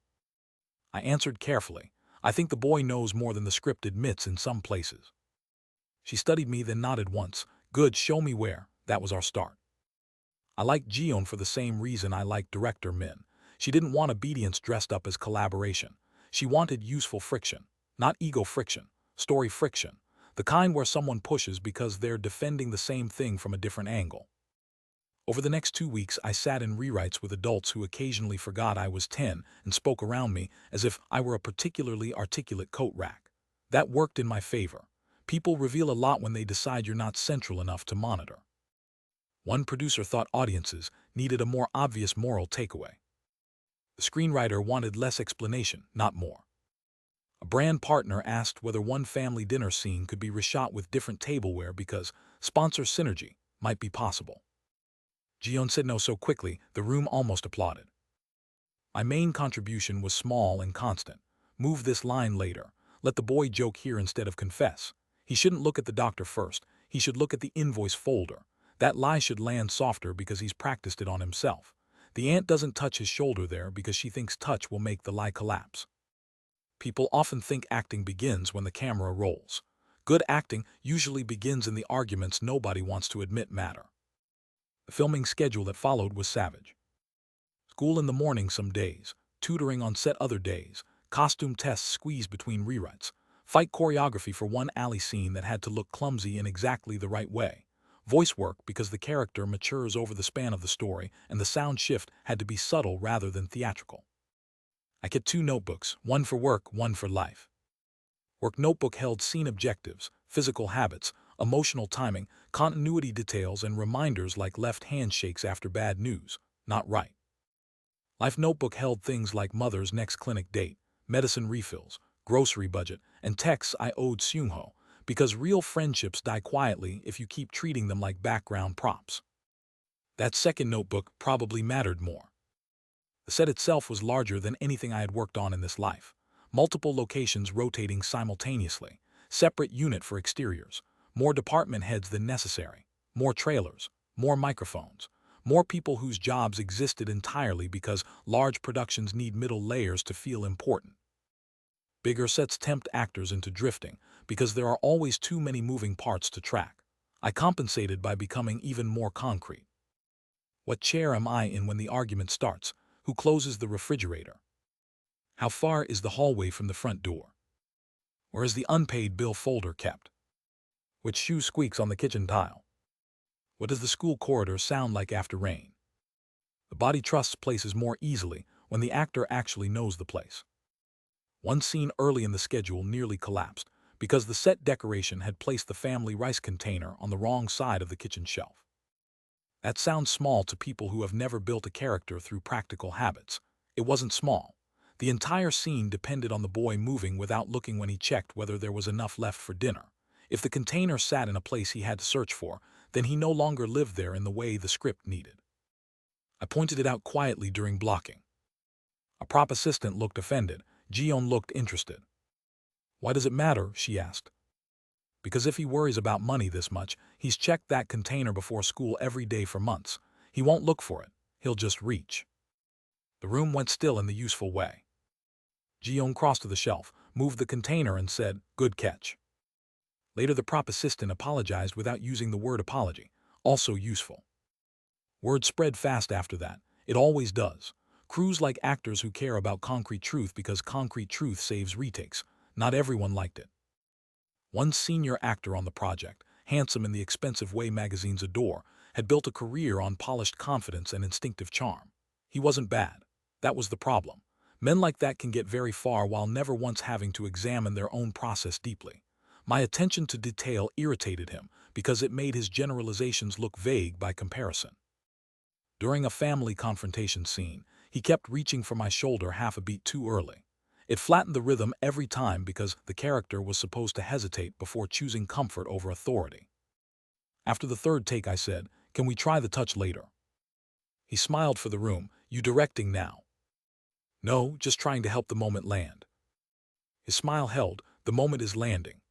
I answered carefully. I think the boy knows more than the script admits in some places. She studied me, then nodded once. "Good, show me where." That was our start. I liked Gion for the same reason I liked director Min. She didn't want obedience dressed up as collaboration. She wanted useful friction, not ego friction, story friction, the kind where someone pushes because they're defending the same thing from a different angle. Over the next 2 weeks, I sat in rewrites with adults who occasionally forgot I was 10 and spoke around me as if I were a particularly articulate coat rack. That worked in my favor. People reveal a lot when they decide you're not central enough to monitor. One producer thought audiences needed a more obvious moral takeaway. The screenwriter wanted less explanation, not more. A brand partner asked whether one family dinner scene could be reshot with different tableware because sponsor synergy might be possible. Gion said no so quickly, the room almost applauded. My main contribution was small and constant. Move this line later. Let the boy joke here instead of confess. He shouldn't look at the doctor first. He should look at the invoice folder. That lie should land softer because he's practiced it on himself. The aunt doesn't touch his shoulder there because she thinks touch will make the lie collapse. People often think acting begins when the camera rolls. Good acting usually begins in the arguments nobody wants to admit matter. The filming schedule that followed was savage. School in the morning some days, tutoring on set other days, costume tests squeezed between rewrites, fight choreography for one alley scene that had to look clumsy in exactly the right way, voice work because the character matures over the span of the story and the sound shift had to be subtle rather than theatrical. I kept 2 notebooks, one for work, one for life. Work notebook held scene objectives, physical habits, emotional timing, continuity details, and reminders like left handshakes after bad news, not right. Life notebook held things like mother's next clinic date, medicine refills, grocery budget, and texts I owed Seungho, because real friendships die quietly if you keep treating them like background props. That second notebook probably mattered more. The set itself was larger than anything I had worked on in this life. Multiple locations rotating simultaneously, separate unit for exteriors, more department heads than necessary, more trailers, more microphones, more people whose jobs existed entirely because large productions need middle layers to feel important. Bigger sets tempt actors into drifting because there are always too many moving parts to track. I compensated by becoming even more concrete. What chair am I in when the argument starts? Who closes the refrigerator? How far is the hallway from the front door? Where is the unpaid bill folder kept? Which shoe squeaks on the kitchen tile? What does the school corridor sound like after rain? The body trusts places more easily when the actor actually knows the place. One scene early in the schedule nearly collapsed because the set decoration had placed the family rice container on the wrong side of the kitchen shelf. That sounds small to people who have never built a character through practical habits. It wasn't small. The entire scene depended on the boy moving without looking when he checked whether there was enough left for dinner. If the container sat in a place he had to search for, then he no longer lived there in the way the script needed. I pointed it out quietly during blocking. A prop assistant looked offended. Jiyeon looked interested. Why does it matter? She asked. Because if he worries about money this much, he's checked that container before school every day for months. He won't look for it. He'll just reach. The room went still in the useful way. Jiyeon crossed to the shelf, moved the container and said, "Good catch." Later the prop assistant apologized without using the word apology, also useful. Word spread fast after that. It always does. Crews like actors who care about concrete truth because concrete truth saves retakes. Not everyone liked it. One senior actor on the project, handsome in the expensive way magazines adore, had built a career on polished confidence and instinctive charm. He wasn't bad. That was the problem. Men like that can get very far while never once having to examine their own process deeply. My attention to detail irritated him because it made his generalizations look vague by comparison. During a family confrontation scene, he kept reaching for my shoulder half a beat too early. It flattened the rhythm every time because the character was supposed to hesitate before choosing comfort over authority. After the third take I said, "Can we try the touch later?" He smiled for the room. "You directing now?" "No, just trying to help the moment land." His smile held. "The moment is landing."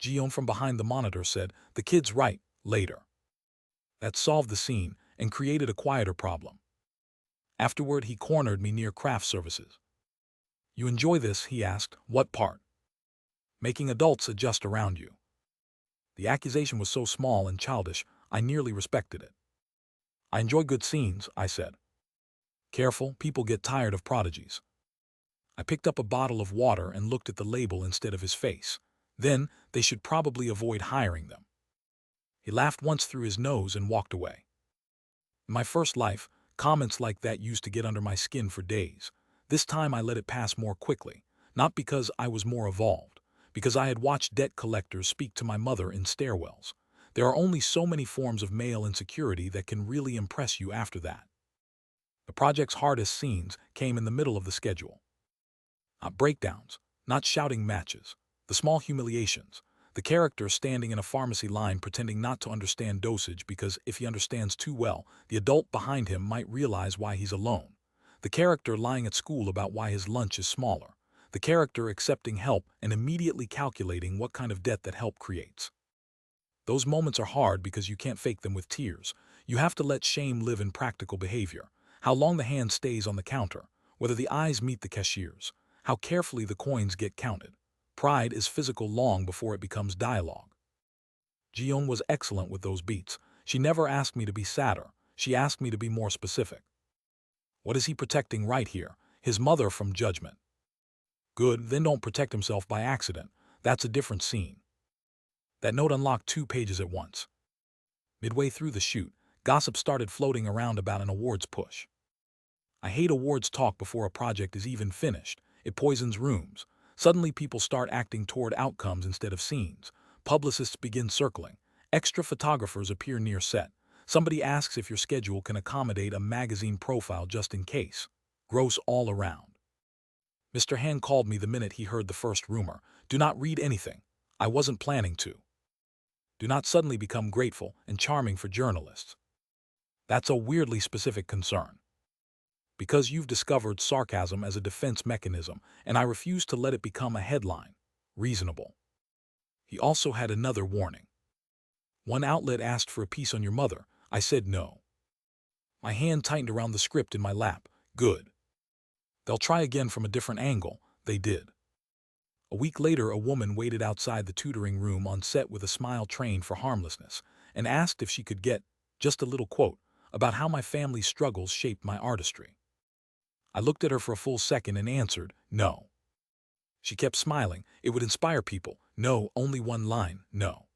Jiyeon from behind the monitor said, "The kid's right, later." That solved the scene and created a quieter problem. Afterward he cornered me near craft services. "You enjoy this?" he asked. "What part?" "Making adults adjust around you." The accusation was so small and childish, I nearly respected it. "I enjoy good scenes," I said. "Careful, people get tired of prodigies." I picked up a bottle of water and looked at the label instead of his face. Then, they should probably avoid hiring them. He laughed once through his nose and walked away. In my first life, comments like that used to get under my skin for days. This time I let it pass more quickly, not because I was more evolved, because I had watched debt collectors speak to my mother in stairwells. There are only so many forms of male insecurity that can really impress you after that. The project's hardest scenes came in the middle of the schedule. Not breakdowns, not shouting matches, the small humiliations. The character standing in a pharmacy line pretending not to understand dosage because if he understands too well, the adult behind him might realize why he's alone. The character lying at school about why his lunch is smaller. The character accepting help and immediately calculating what kind of debt that help creates. Those moments are hard because you can't fake them with tears. You have to let shame live in practical behavior. how long the hand stays on the counter, whether the eyes meet the cashier's, how carefully the coins get counted. Pride is physical long before it becomes dialogue. Jiyeon was excellent with those beats. She never asked me to be sadder. She asked me to be more specific. What is he protecting right here? His mother from judgment. Good, then don't protect himself by accident. That's a different scene. That note unlocked 2 pages at once. Midway through the shoot, gossip started floating around about an awards push. I hate awards talk before a project is even finished. It poisons rooms. Suddenly people start acting toward outcomes instead of scenes. Publicists begin circling. Extra photographers appear near set. Somebody asks if your schedule can accommodate a magazine profile just in case. Gross all around. Mr. Han called me the minute he heard the first rumor. Do not read anything. I wasn't planning to. Do not suddenly become grateful and charming for journalists. That's a weirdly specific concern. Because you've discovered sarcasm as a defense mechanism, and I refuse to let it become a headline. Reasonable. He also had another warning. One outlet asked for a piece on your mother. I said no. My hand tightened around the script in my lap. Good. They'll try again from a different angle. They did. A week later, a woman waited outside the tutoring room on set with a smile trained for harmlessness and asked if she could get just a little quote about how my family's struggles shaped my artistry. I looked at her for a full second and answered, no. She kept smiling. It would inspire people. No, only one line, no.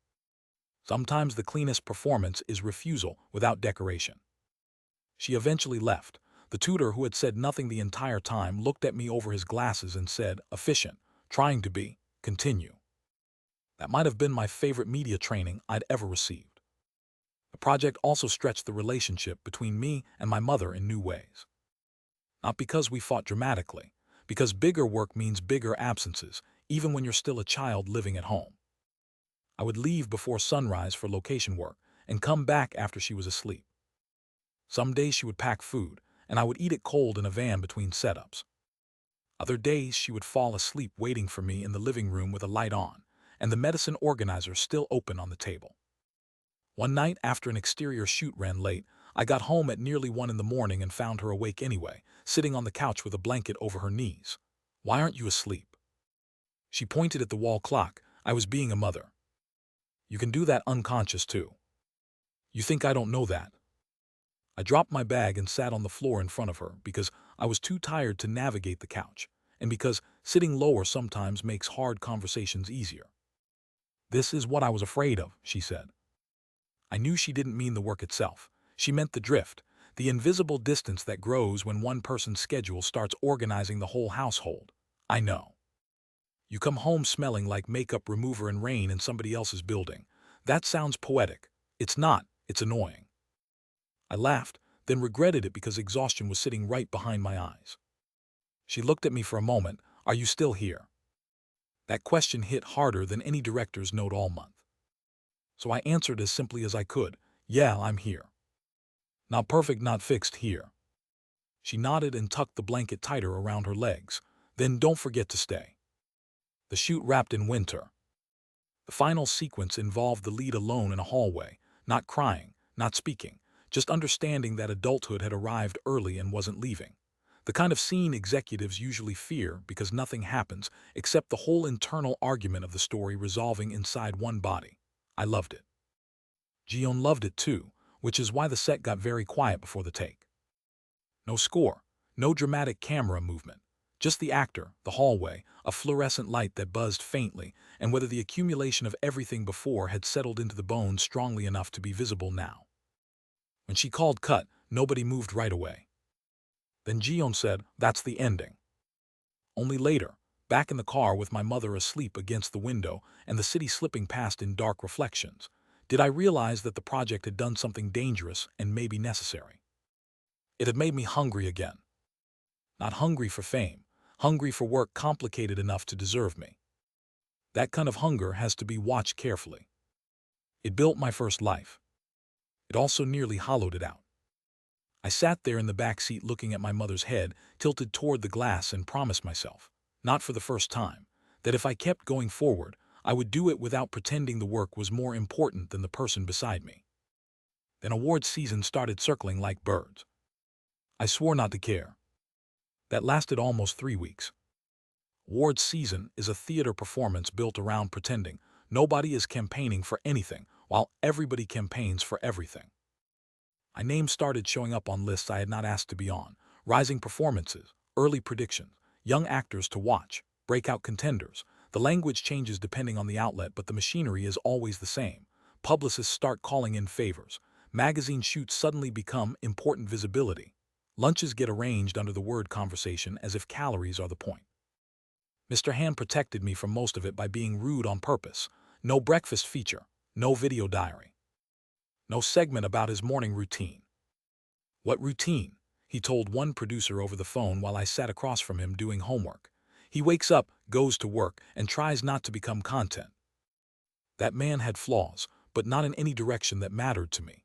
Sometimes the cleanest performance is refusal without decoration. She eventually left. The tutor, who had said nothing the entire time, looked at me over his glasses and said, efficient, trying to be, continue. That might have been my favorite media training I'd ever received. The project also stretched the relationship between me and my mother in new ways. Not because we fought dramatically, because bigger work means bigger absences, even when you're still a child living at home. I would leave before sunrise for location work and come back after she was asleep. Some days she would pack food, and I would eat it cold in a van between setups. Other days she would fall asleep waiting for me in the living room with a light on, and the medicine organizer still open on the table. One night, after an exterior shoot ran late, I got home at nearly 1 in the morning and found her awake anyway, sitting on the couch with a blanket over her knees. Why aren't you asleep? She pointed at the wall clock. I was being a mother. You can do that unconscious too. You think I don't know that? I dropped my bag and sat on the floor in front of her because I was too tired to navigate the couch, and because sitting lower sometimes makes hard conversations easier. This is what I was afraid of, she said. I knew she didn't mean the work itself. She meant the drift, the invisible distance that grows when one person's schedule starts organizing the whole household. I know. You come home smelling like makeup remover and rain in somebody else's building. That sounds poetic. It's not. It's annoying. I laughed, then regretted it because exhaustion was sitting right behind my eyes. She looked at me for a moment. Are you still here? That question hit harder than any director's note all month. So I answered as simply as I could. Yeah, I'm here. Not perfect, not fixed, here. She nodded and tucked the blanket tighter around her legs. Then don't forget to stay. The shoot wrapped in winter. The final sequence involved the lead alone in a hallway, not crying, not speaking, just understanding that adulthood had arrived early and wasn't leaving. The kind of scene executives usually fear because nothing happens except the whole internal argument of the story resolving inside one body. I loved it. Jiyeon loved it too, which is why the set got very quiet before the take. No score, no dramatic camera movement, just the actor, the hallway, a fluorescent light that buzzed faintly, and whether the accumulation of everything before had settled into the bones strongly enough to be visible now. When she called cut, nobody moved right away. Then Jiyeon said, that's the ending. Only later, back in the car with my mother asleep against the window and the city slipping past in dark reflections, did I realize that the project had done something dangerous and maybe necessary. It had made me hungry again. Not hungry for fame, hungry for work complicated enough to deserve me. That kind of hunger has to be watched carefully. It built my first life. It also nearly hollowed it out. I sat there in the back seat looking at my mother's head tilted toward the glass and promised myself, not for the first time, that if I kept going forward, I would do it without pretending the work was more important than the person beside me. Then award season started circling like birds. I swore not to care. That lasted almost 3 weeks. Awards season is a theater performance built around pretending nobody is campaigning for anything while everybody campaigns for everything. My name started showing up on lists I had not asked to be on, rising performances, early predictions, young actors to watch, breakout contenders. The language changes depending on the outlet, but the machinery is always the same. Publicists start calling in favors. Magazine shoots suddenly become important visibility. Lunches get arranged under the word conversation as if calories are the point. Mr. Han protected me from most of it by being rude on purpose. No breakfast feature, no video diary, no segment about his morning routine. What routine? He told one producer over the phone while I sat across from him doing homework. He wakes up, goes to work, and tries not to become content. That man had flaws, but not in any direction that mattered to me.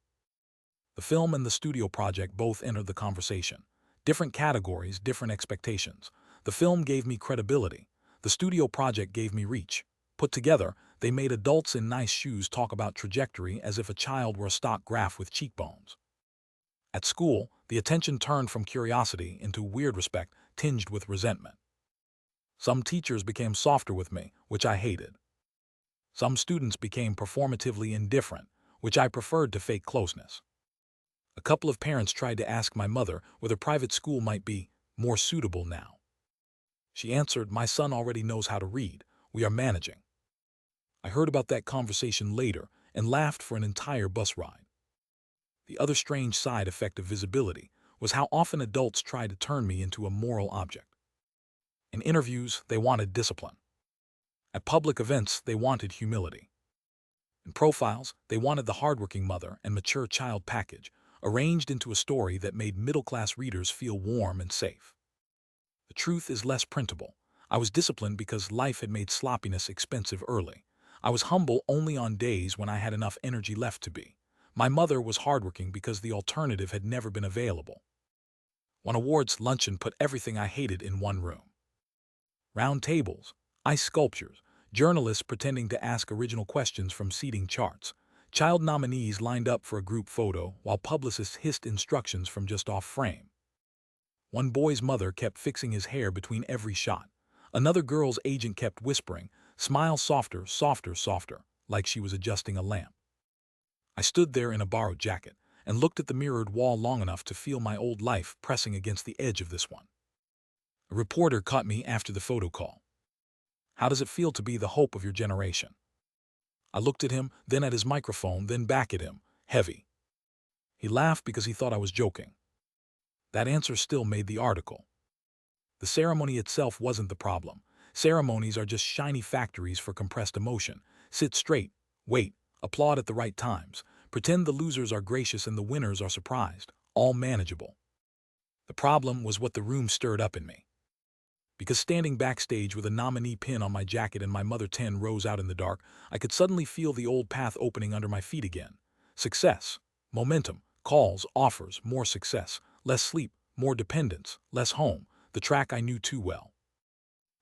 The film and the studio project both entered the conversation. Different categories, different expectations. The film gave me credibility. The studio project gave me reach. Put together, they made adults in nice shoes talk about trajectory as if a child were a stock graph with cheekbones. At school, the attention turned from curiosity into weird respect tinged with resentment. Some teachers became softer with me, which I hated. Some students became performatively indifferent, which I preferred to fake closeness. A couple of parents tried to ask my mother whether private school might be more suitable now. She answered, "My son already knows how to read. We are managing." I heard about that conversation later and laughed for an entire bus ride. The other strange side effect of visibility was how often adults tried to turn me into a moral object. In interviews, they wanted discipline. At public events, they wanted humility. In profiles, they wanted the hardworking mother and mature child package, arranged into a story that made middle-class readers feel warm and safe. The truth is less printable. I was disciplined because life had made sloppiness expensive early. I was humble only on days when I had enough energy left to be. My mother was hardworking because the alternative had never been available. One awards luncheon put everything I hated in one room. Round tables, ice sculptures, journalists pretending to ask original questions from seating charts, child nominees lined up for a group photo while publicists hissed instructions from just off frame. One boy's mother kept fixing his hair between every shot. Another girl's agent kept whispering, "Smile softer, softer, softer," like she was adjusting a lamp. I stood there in a borrowed jacket and looked at the mirrored wall long enough to feel my old life pressing against the edge of this one. A reporter caught me after the photo call. "How does it feel to be the hope of your generation?" I looked at him, then at his microphone, then back at him, heavy. He laughed because he thought I was joking. That answer still made the article. The ceremony itself wasn't the problem. Ceremonies are just shiny factories for compressed emotion. Sit straight, wait, applaud at the right times, pretend the losers are gracious and the winners are surprised, all manageable. The problem was what the room stirred up in me. Because standing backstage with a nominee pin on my jacket and my mother 10 rows out in the dark, I could suddenly feel the old path opening under my feet again. Success, momentum, calls, offers, more success, less sleep, more dependence, less home, the track I knew too well.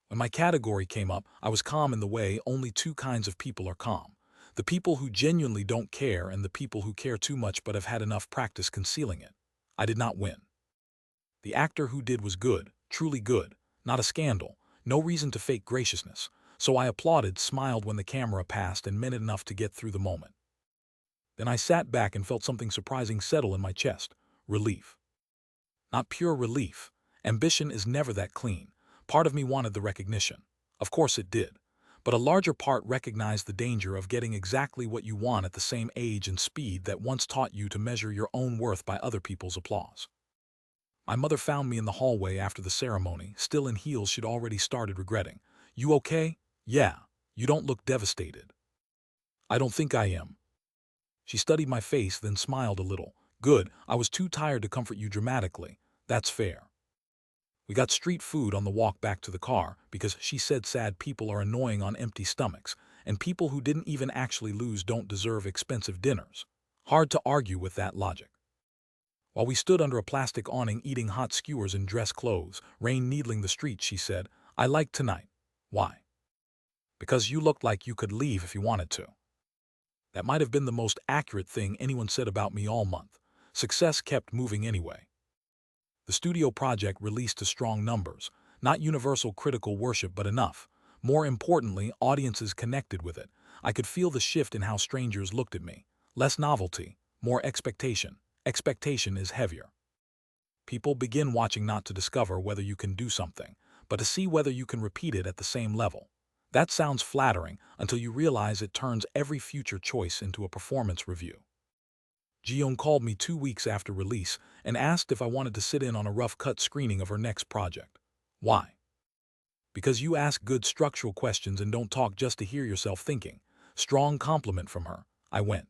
When my category came up, I was calm in the way only two kinds of people are calm. The people who genuinely don't care and the people who care too much but have had enough practice concealing it. I did not win. The actor who did was good, truly good. Not a scandal, no reason to fake graciousness, so I applauded, smiled when the camera passed, and meant it enough to get through the moment. Then I sat back and felt something surprising settle in my chest. Relief. Not pure relief. Ambition is never that clean. Part of me wanted the recognition. Of course it did. But a larger part recognized the danger of getting exactly what you want at the same age and speed that once taught you to measure your own worth by other people's applause. My mother found me in the hallway after the ceremony, still in heels she'd already started regretting. "You okay?" "Yeah. You don't look devastated." "I don't think I am." She studied my face, then smiled a little. "Good. I was too tired to comfort you dramatically. That's fair." We got street food on the walk back to the car because she said sad people are annoying on empty stomachs, and people who didn't even actually lose don't deserve expensive dinners. Hard to argue with that logic. While we stood under a plastic awning eating hot skewers in dress clothes, rain needling the street, she said, "I like tonight." "Why?" "Because you looked like you could leave if you wanted to." That might have been the most accurate thing anyone said about me all month. Success kept moving anyway. The studio project released to strong numbers, not universal critical worship but enough. More importantly, audiences connected with it. I could feel the shift in how strangers looked at me. Less novelty, more expectation. Expectation is heavier. People begin watching not to discover whether you can do something, but to see whether you can repeat it at the same level. That sounds flattering until you realize it turns every future choice into a performance review. Jiyoung called me 2 weeks after release and asked if I wanted to sit in on a rough-cut screening of her next project. Why? Because you ask good structural questions and don't talk just to hear yourself thinking. Strong compliment from her. I went.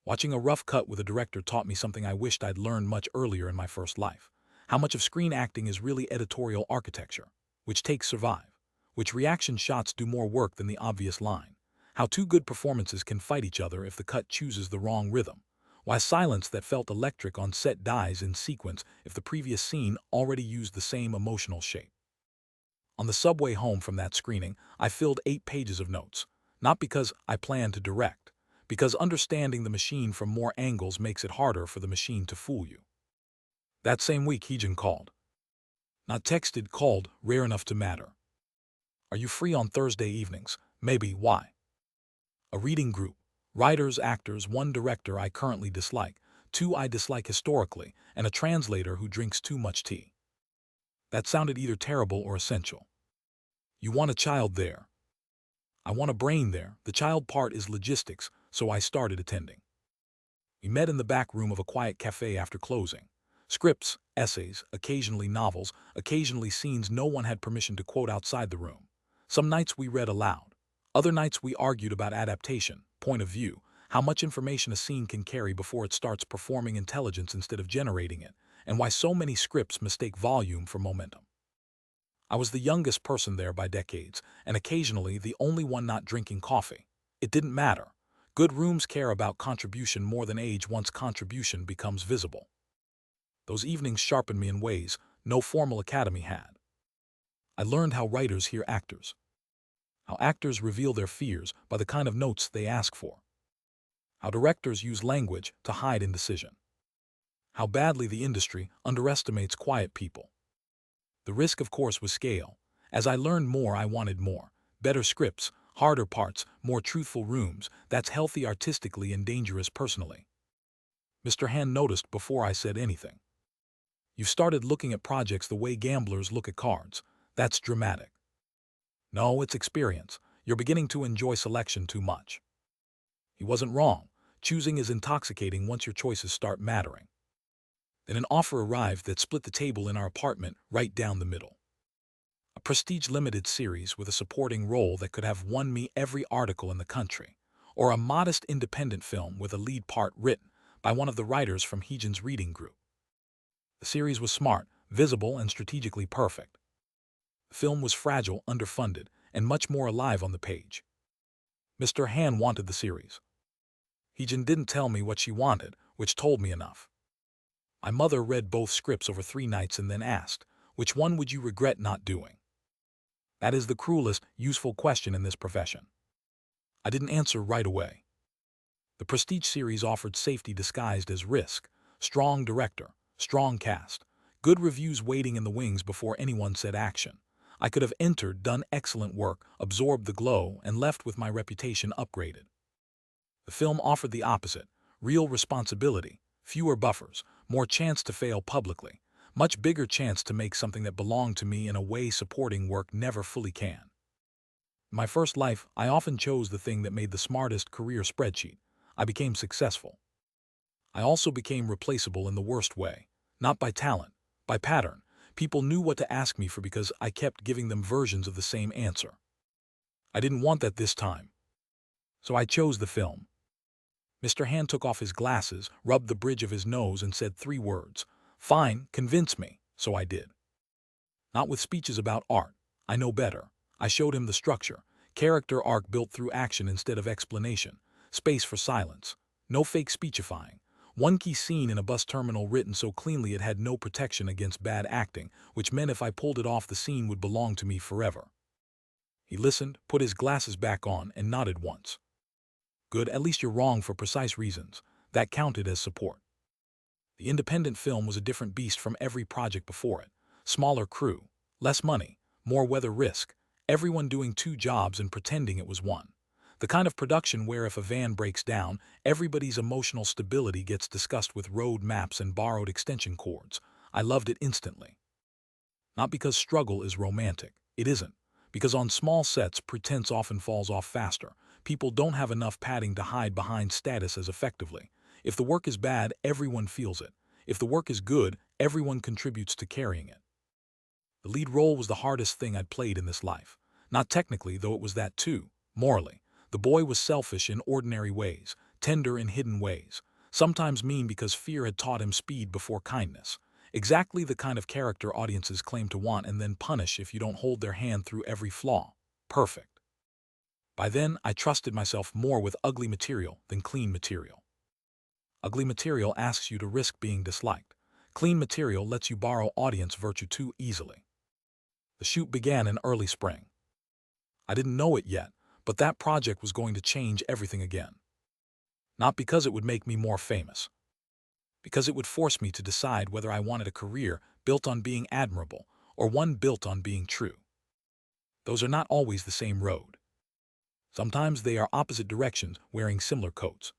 Watching a rough cut with a director taught me something I wished I'd learned much earlier in my first life. How much of screen acting is really editorial architecture, which takes survive, which reaction shots do more work than the obvious line, how two good performances can fight each other if the cut chooses the wrong rhythm, why silence that felt electric on set dies in sequence if the previous scene already used the same emotional shape. On the subway home from that screening, I filled 8 pages of notes, not because I planned to direct, because understanding the machine from more angles makes it harder for the machine to fool you. That same week, Heejin called. Not texted, called, rare enough to matter. Are you free on Thursday evenings? Maybe. Why? A reading group. Writers, actors, 1 director I currently dislike, 2 I dislike historically, and a translator who drinks too much tea. That sounded either terrible or essential. You want a child there. I want a brain there. The child part is logistics, so I started attending. We met in the back room of a quiet cafe after closing. Scripts, essays, occasionally novels, occasionally scenes no one had permission to quote outside the room. Some nights we read aloud. Other nights we argued about adaptation, point of view, how much information a scene can carry before it starts performing intelligence instead of generating it, and why so many scripts mistake volume for momentum. I was the youngest person there by decades, and occasionally the only one not drinking coffee. It didn't matter. Good rooms care about contribution more than age once contribution becomes visible. Those evenings sharpened me in ways no formal academy had. I learned how writers hear actors, how actors reveal their fears by the kind of notes they ask for, how directors use language to hide indecision, how badly the industry underestimates quiet people. The risk, of course, was scale. As I learned more, I wanted more. Better scripts, harder parts, more truthful rooms. That's healthy artistically and dangerous personally. Mr. Han noticed before I said anything. You've started looking at projects the way gamblers look at cards. That's dramatic. No, it's experience. You're beginning to enjoy selection too much. He wasn't wrong. Choosing is intoxicating once your choices start mattering. Then an offer arrived that split the table in our apartment right down the middle. A prestige limited series with a supporting role that could have won me every article in the country, or a modest independent film with a lead part written by one of the writers from Heejin's reading group. The series was smart, visible, and strategically perfect. The film was fragile, underfunded, and much more alive on the page. Mr. Han wanted the series. Heejin didn't tell me what she wanted, which told me enough. My mother read both scripts over 3 nights and then asked, which one would you regret not doing? That is the cruelest, useful question in this profession. I didn't answer right away. The Prestige series offered safety disguised as risk, strong director, strong cast, good reviews waiting in the wings before anyone said action. I could have entered, done excellent work, absorbed the glow, and left with my reputation upgraded. The film offered the opposite, real responsibility, fewer buffers, more chance to fail publicly, much bigger chance to make something that belonged to me in a way supporting work never fully can. In my first life, I often chose the thing that made the smartest career spreadsheet. I became successful. I also became replaceable in the worst way, not by talent, by pattern. People knew what to ask me for because I kept giving them versions of the same answer. I didn't want that this time. So I chose the film. Mr. Han took off his glasses, rubbed the bridge of his nose, and said 3 words. Fine, convince me. So I did. Not with speeches about art. I know better. I showed him the structure. Character arc built through action instead of explanation. Space for silence. No fake speechifying. One key scene in a bus terminal written so cleanly it had no protection against bad acting, which meant if I pulled it off the scene would belong to me forever. He listened, put his glasses back on, and nodded once. Good, at least you're wrong for precise reasons. That counted as support. The independent film was a different beast from every project before it. Smaller crew, less money, more weather risk, everyone doing two jobs and pretending it was one. The kind of production where if a van breaks down, everybody's emotional stability gets discussed with road maps and borrowed extension cords. I loved it instantly. Not because struggle is romantic. It isn't. Because on small sets, pretense often falls off faster. People don't have enough padding to hide behind status as effectively. If the work is bad, everyone feels it. If the work is good, everyone contributes to carrying it. The lead role was the hardest thing I'd played in this life. Not technically, though it was that too. Morally. The boy was selfish in ordinary ways, tender in hidden ways, sometimes mean because fear had taught him speed before kindness. Exactly the kind of character audiences claim to want and then punish if you don't hold their hand through every flaw. Perfect. By then, I trusted myself more with ugly material than clean material. Ugly material asks you to risk being disliked. Clean material lets you borrow audience virtue too easily. The shoot began in early spring. I didn't know it yet, but that project was going to change everything again. Not because it would make me more famous, because it would force me to decide whether I wanted a career built on being admirable or one built on being true. Those are not always the same road. Sometimes they are opposite directions wearing similar coats.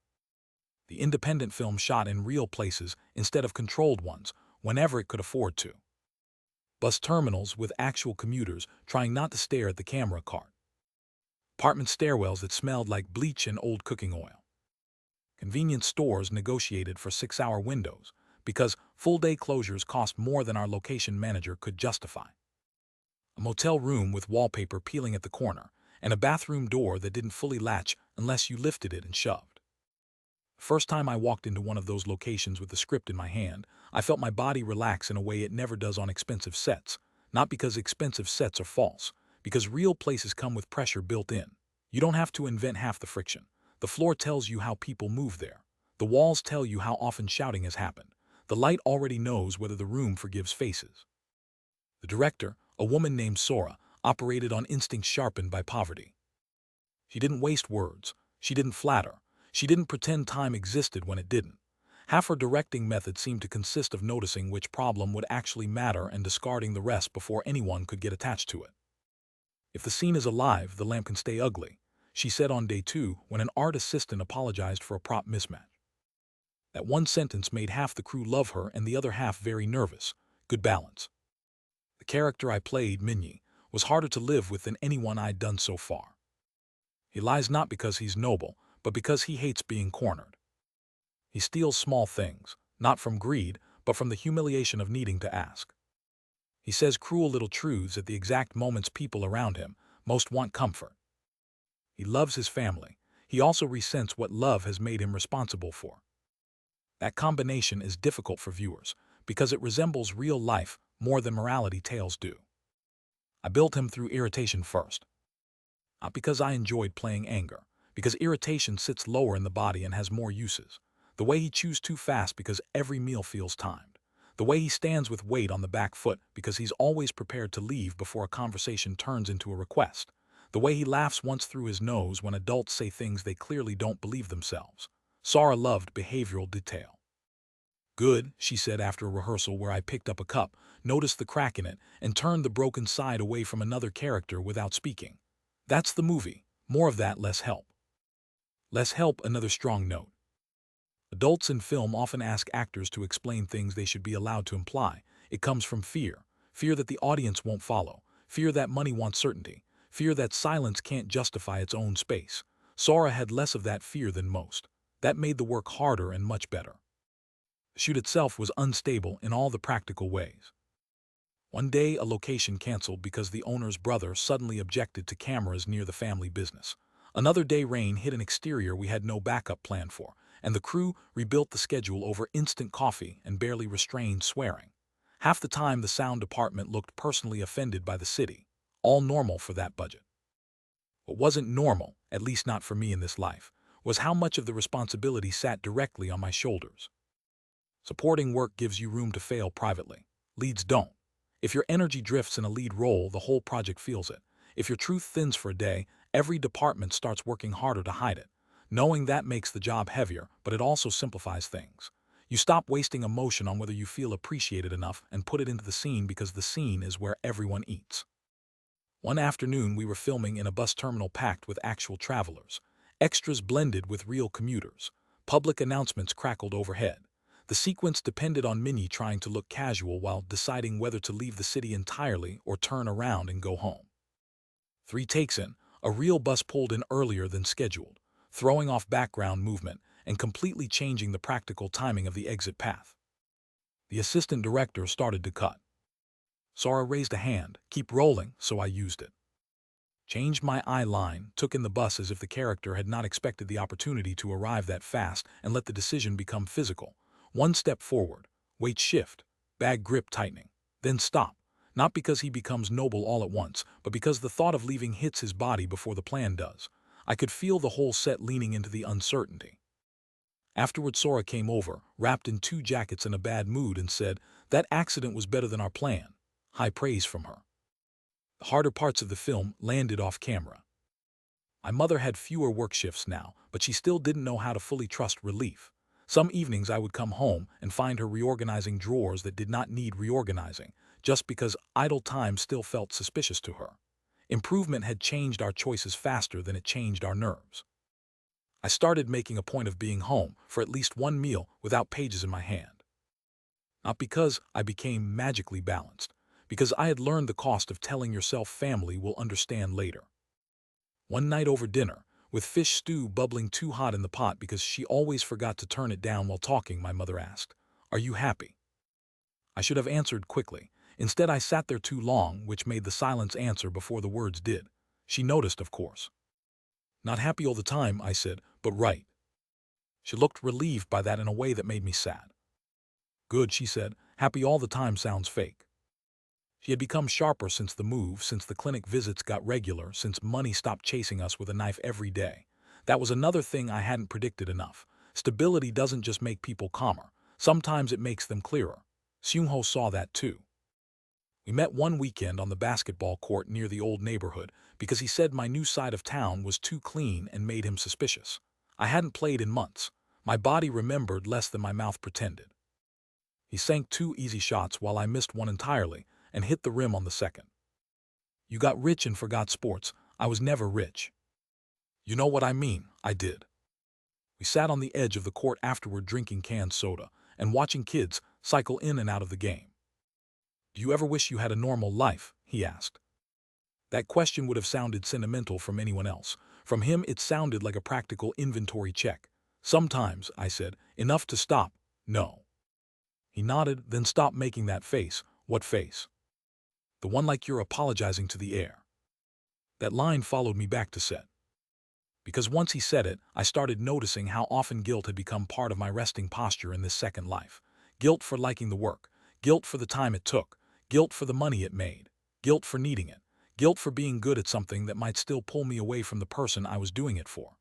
The independent film shot in real places instead of controlled ones whenever it could afford to. Bus terminals with actual commuters trying not to stare at the camera cart. Apartment stairwells that smelled like bleach and old cooking oil. Convenience stores negotiated for 6-hour windows because full-day closures cost more than our location manager could justify. A motel room with wallpaper peeling at the corner, and a bathroom door that didn't fully latch unless you lifted it and shoved. The first time I walked into one of those locations with the script in my hand, I felt my body relax in a way it never does on expensive sets. Not because expensive sets are false, because real places come with pressure built in. You don't have to invent half the friction. The floor tells you how people move there. The walls tell you how often shouting has happened. The light already knows whether the room forgives faces. The director, a woman named Sora, operated on instincts sharpened by poverty. She didn't waste words. She didn't flatter. She didn't pretend time existed when it didn't. Half her directing method seemed to consist of noticing which problem would actually matter and discarding the rest before anyone could get attached to it. If the scene is alive, the lamp can stay ugly, she said on day 2 when an art assistant apologized for a prop mismatch. That one sentence made half the crew love her and the other half very nervous. Good balance. The character I played, Minyi, was harder to live with than anyone I'd done so far. He lies not because he's noble, but because he hates being cornered. He steals small things, not from greed, but from the humiliation of needing to ask. He says cruel little truths at the exact moments people around him most want comfort. He loves his family. He also resents what love has made him responsible for. That combination is difficult for viewers because it resembles real life more than morality tales do. I built him through irritation first. Not because I enjoyed playing anger, because irritation sits lower in the body and has more uses. The way he chews too fast because every meal feels timed. The way he stands with weight on the back foot because he's always prepared to leave before a conversation turns into a request. The way he laughs once through his nose when adults say things they clearly don't believe themselves. Sara loved behavioral detail. Good, she said after a rehearsal where I picked up a cup, noticed the crack in it, and turned the broken side away from another character without speaking. That's the movie. More of that, less help. Less help, another strong note. Adults in film often ask actors to explain things they should be allowed to imply. It comes from fear. Fear that the audience won't follow. Fear that money wants certainty. Fear that silence can't justify its own space. Sora had less of that fear than most. That made the work harder and much better. The shoot itself was unstable in all the practical ways. One day, a location canceled because the owner's brother suddenly objected to cameras near the family business. Another day, rain hit an exterior we had no backup plan for, and the crew rebuilt the schedule over instant coffee and barely restrained swearing. Half the time, the sound department looked personally offended by the city. All normal for that budget. What wasn't normal, at least not for me in this life, was how much of the responsibility sat directly on my shoulders. Supporting work gives you room to fail privately. Leads don't. If your energy drifts in a lead role, the whole project feels it. If your truth thins for a day, every department starts working harder to hide it. Knowing that makes the job heavier, but it also simplifies things. You stop wasting emotion on whether you feel appreciated enough and put it into the scene because the scene is where everyone eats. One afternoon we were filming in a bus terminal packed with actual travelers. Extras blended with real commuters. Public announcements crackled overhead. The sequence depended on Minnie trying to look casual while deciding whether to leave the city entirely or turn around and go home. 3 takes in, a real bus pulled in earlier than scheduled, throwing off background movement and completely changing the practical timing of the exit path. The assistant director started to cut. Sora raised a hand, keep rolling, so I used it. Changed my eye line, took in the bus as if the character had not expected the opportunity to arrive that fast, and let the decision become physical. 1 step forward, weight shift, bag grip tightening, then stop. Not because he becomes noble all at once, but because the thought of leaving hits his body before the plan does. I could feel the whole set leaning into the uncertainty. Afterward Sora came over, wrapped in 2 jackets in a bad mood, and said, "That accident was better than our plan." High praise from her. The harder parts of the film landed off camera. My mother had fewer work shifts now, but she still didn't know how to fully trust relief. Some evenings I would come home and find her reorganizing drawers that did not need reorganizing, just because idle time still felt suspicious to her. Improvement had changed our choices faster than it changed our nerves. I started making a point of being home for at least 1 meal without pages in my hand. Not because I became magically balanced, because I had learned the cost of telling yourself family will understand later. One night over dinner, with fish stew bubbling too hot in the pot because she always forgot to turn it down while talking, my mother asked, "Are you happy?" I should have answered quickly. Instead, I sat there too long, which made the silence answer before the words did. She noticed, of course. "Not happy all the time," I said, "but right." She looked relieved by that in a way that made me sad. "Good," she said. "Happy all the time sounds fake." She had become sharper since the move, since the clinic visits got regular, since money stopped chasing us with a knife every day. That was another thing I hadn't predicted enough. Stability doesn't just make people calmer. Sometimes it makes them clearer. Seung-ho saw that too. We met one weekend on the basketball court near the old neighborhood because he said my new side of town was too clean and made him suspicious. I hadn't played in months. My body remembered less than my mouth pretended. He sank 2 easy shots while I missed one entirely and hit the rim on the second. "You got rich and forgot sports. I was never rich." "You know what I mean." I did. We sat on the edge of the court afterward drinking canned soda and watching kids cycle in and out of the game. "Do you ever wish you had a normal life?" he asked. That question would have sounded sentimental from anyone else. From him it sounded like a practical inventory check. "Sometimes," I said, "enough to stop." "No." He nodded, then stopped making that face. "What face?" "The one like you're apologizing to the air." That line followed me back to set. Because once he said it, I started noticing how often guilt had become part of my resting posture in this second life. Guilt for liking the work, guilt for the time it took, guilt for the money it made, guilt for needing it, guilt for being good at something that might still pull me away from the person I was doing it for.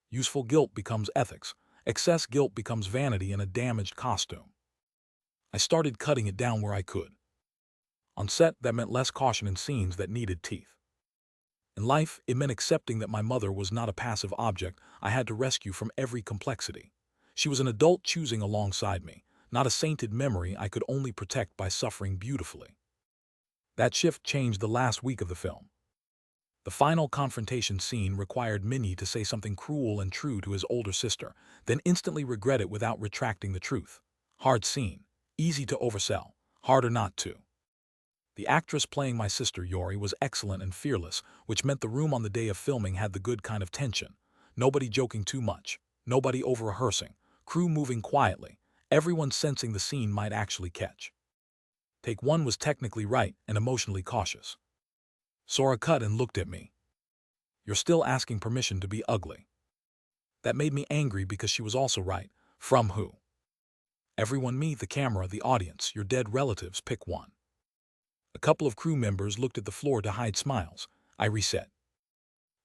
Useful guilt becomes ethics. Excess guilt becomes vanity in a damaged costume. I started cutting it down where I could. On set, that meant less caution in scenes that needed teeth. In life, it meant accepting that my mother was not a passive object I had to rescue from every complexity. She was an adult choosing alongside me, not a sainted memory I could only protect by suffering beautifully. That shift changed the last week of the film. The final confrontation scene required Minnie to say something cruel and true to his older sister, then instantly regret it without retracting the truth. Hard scene. Easy to oversell. Harder not to. The actress playing my sister, Yori, was excellent and fearless, which meant the room on the day of filming had the good kind of tension. Nobody joking too much, nobody over-rehearsing, crew moving quietly, everyone sensing the scene might actually catch. Take 1 was technically right and emotionally cautious. Sora cut and looked at me. "You're still asking permission to be ugly." That made me angry because she was also right. From who? Everyone, me, the camera, the audience, your dead relatives, pick one. A couple of crew members looked at the floor to hide smiles. I reset.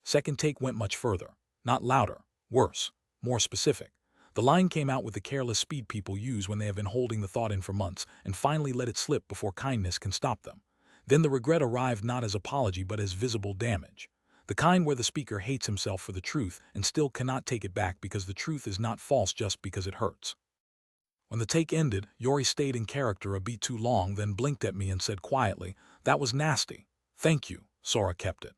Second take went much further. Not louder, worse, more specific. The line came out with the careless speed people use when they have been holding the thought in for months and finally let it slip before kindness can stop them. Then the regret arrived not as apology but as visible damage. The kind where the speaker hates himself for the truth and still cannot take it back because the truth is not false just because it hurts. When the take ended, Yori stayed in character a beat too long, then blinked at me and said quietly, "That was nasty." "Thank you." Sora kept it.